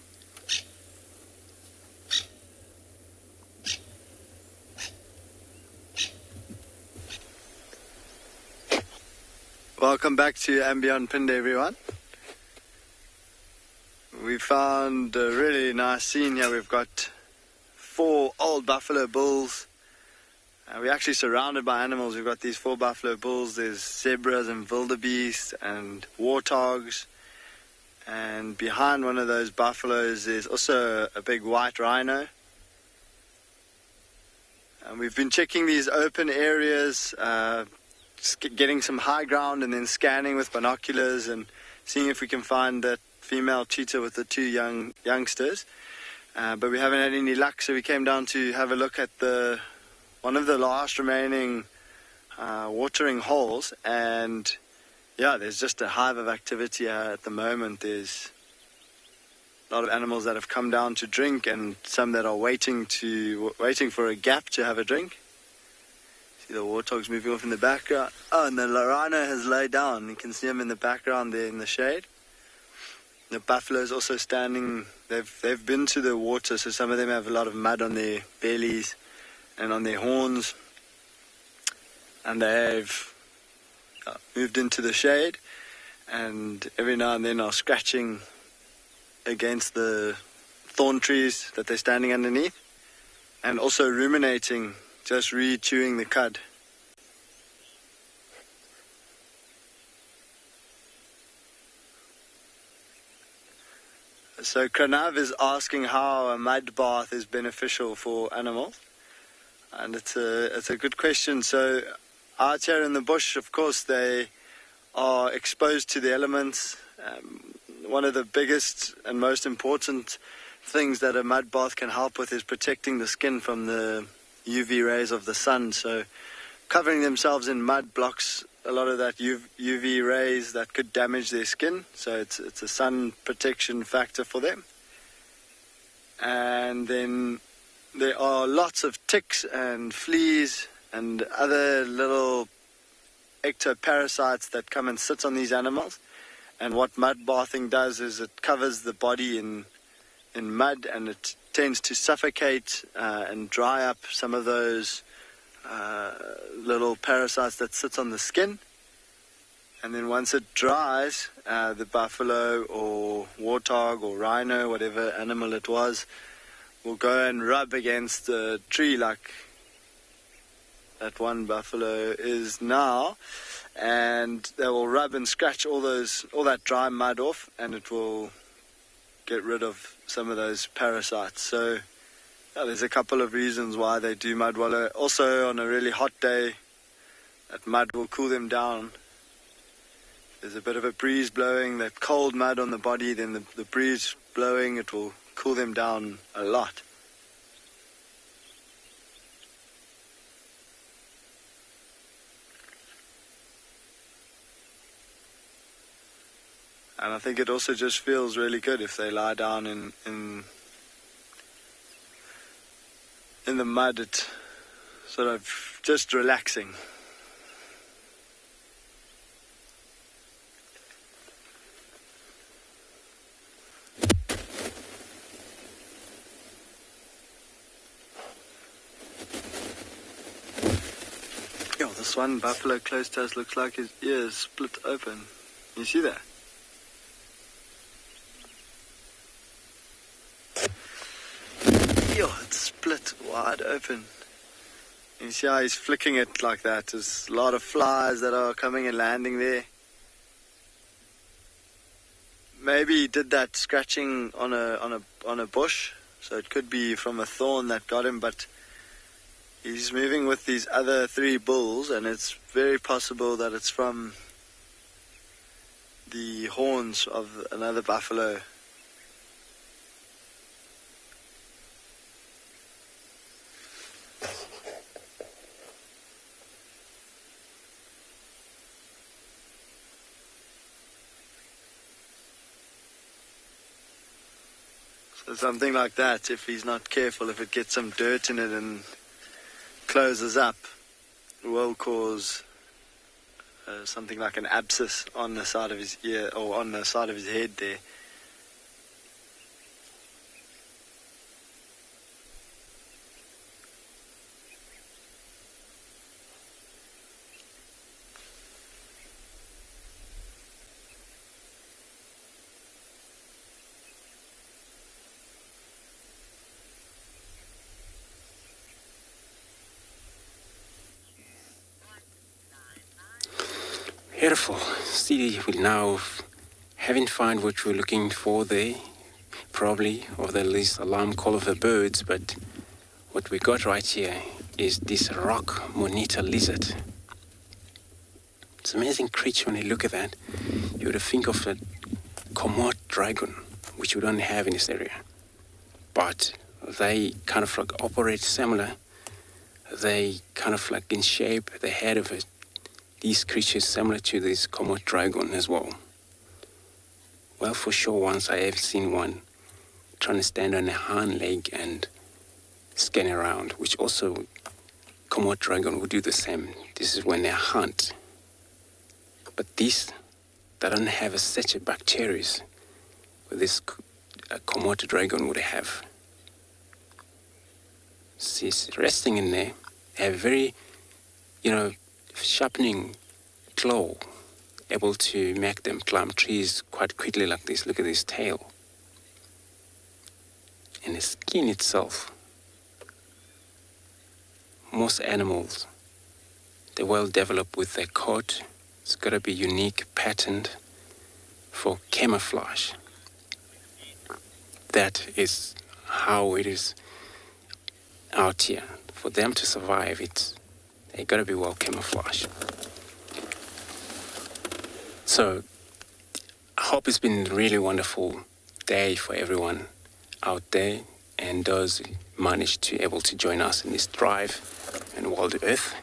Welcome back to Ambient Pind, everyone. We found a really nice scene here. We've got 4 old buffalo bulls. We're actually surrounded by animals. We've got these 4 buffalo bulls. There's zebras and wildebeest and warthogs. And behind one of those buffaloes there's also a big white rhino. And we've been checking these open areas, getting some high ground and then scanning with binoculars and seeing if we can find that female cheetah with the 2 youngsters. But we haven't had any luck, so we came down to have a look at one of the last remaining watering holes, and yeah, there's just a hive of activity at the moment. There's a lot of animals that have come down to drink, and some that are waiting for a gap to have a drink. See the warthogs moving off in the background. Oh, and the rhino has laid down. You can see him in the background there in the shade. The buffaloes also standing. They've been to the water, so some of them have a lot of mud on their bellies and on their horns. And they've moved into the shade, and every now and then are scratching against the thorn trees that they're standing underneath, and also ruminating, just re-chewing the cud. So Kranav is asking how a mud bath is beneficial for animals, and it's a good question. So out here in the bush, of course, they are exposed to the elements. One of the biggest and most important things that a mud bath can help with is protecting the skin from the UV rays of the sun. So covering themselves in mud blocks a lot of that UV rays that could damage their skin. So it's a sun protection factor for them. And then there are lots of ticks and fleas and other little ectoparasites that come and sit on these animals. And what mud bathing does is it covers the body in mud, and it tends to suffocate and dry up some of those little parasites that sit on the skin. And then once it dries, the buffalo or warthog or rhino, whatever animal it was, will go and rub against the tree like that one buffalo is now, and they will rub and scratch all that dry mud off, and it will get rid of some of those parasites. So There's a couple of reasons why they do mud wallow. Also, on a really hot day, that mud will cool them down. There's a bit of a breeze blowing, that cold mud on the body, then the breeze blowing, it will cool them down a lot. And I think it also just feels really good if they lie down in the mud. It's sort of just relaxing. Yo, this one buffalo close to us looks like his ear is split open. You see that? Yo, it's split wide open. You see how he's flicking it like that. There's a lot of flies that are coming and landing there. Maybe he did that scratching on a bush, so it could be from a thorn that got him, but he's moving with these other 3 bulls, and it's very possible that it's from the horns of another buffalo. So something like that, if he's not careful, if it gets some dirt in it and closes up, will cause something like an abscess on the side of his ear or on the side of his head there. Beautiful. See, we now haven't found what we're looking for there, probably, or the least alarm call of the birds, but what we got right here is this rock monitor lizard. It's an amazing creature. When you look at that, you would think of a Komoot dragon, which we don't have in this area. But they kind of like operate similar. They kind of like in shape, the head of it. These creatures similar to this Komoot dragon as well. Well, for sure, once I have seen one trying to stand on a hind leg and scan around, which also Komoot dragon would do the same. This is when they hunt. But these, they don't have such a bacteria that this Komoot dragon would have. See, it's resting in there. They have very, sharpening claw, able to make them climb trees quite quickly like this. Look at this tail. And the skin itself. Most animals, they're well developed with their coat. It's got to be unique, patterned for camouflage. That is how it is out here. For them to survive, they got to be well camouflaged. So, I hope it's been a really wonderful day for everyone out there, and those who managed to able to join us in this drive in Wild Earth.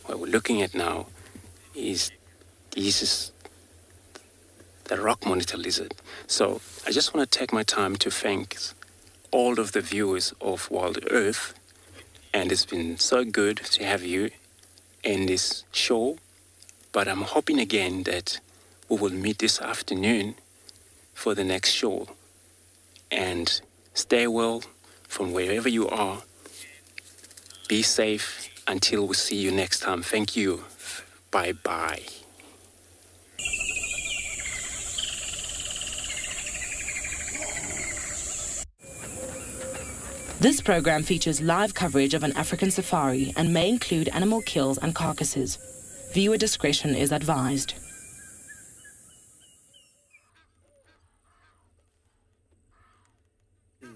What we're looking at now is the rock monitor lizard. So, I just want to take my time to thank all of the viewers of Wild Earth, and it's been so good to have you in this show, but I'm hoping again that we will meet this afternoon for the next show. And stay well from wherever you are. Be safe until we see you next time. Thank you. Bye-bye. This program features live coverage of an African safari and may include animal kills and carcasses. Viewer discretion is advised.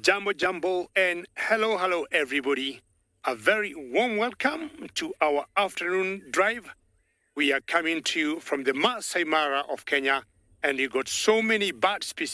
Jambo Jambo and hello everybody. A very warm welcome to our afternoon drive. We are coming to you from the Masai Mara of Kenya, and you got so many bird species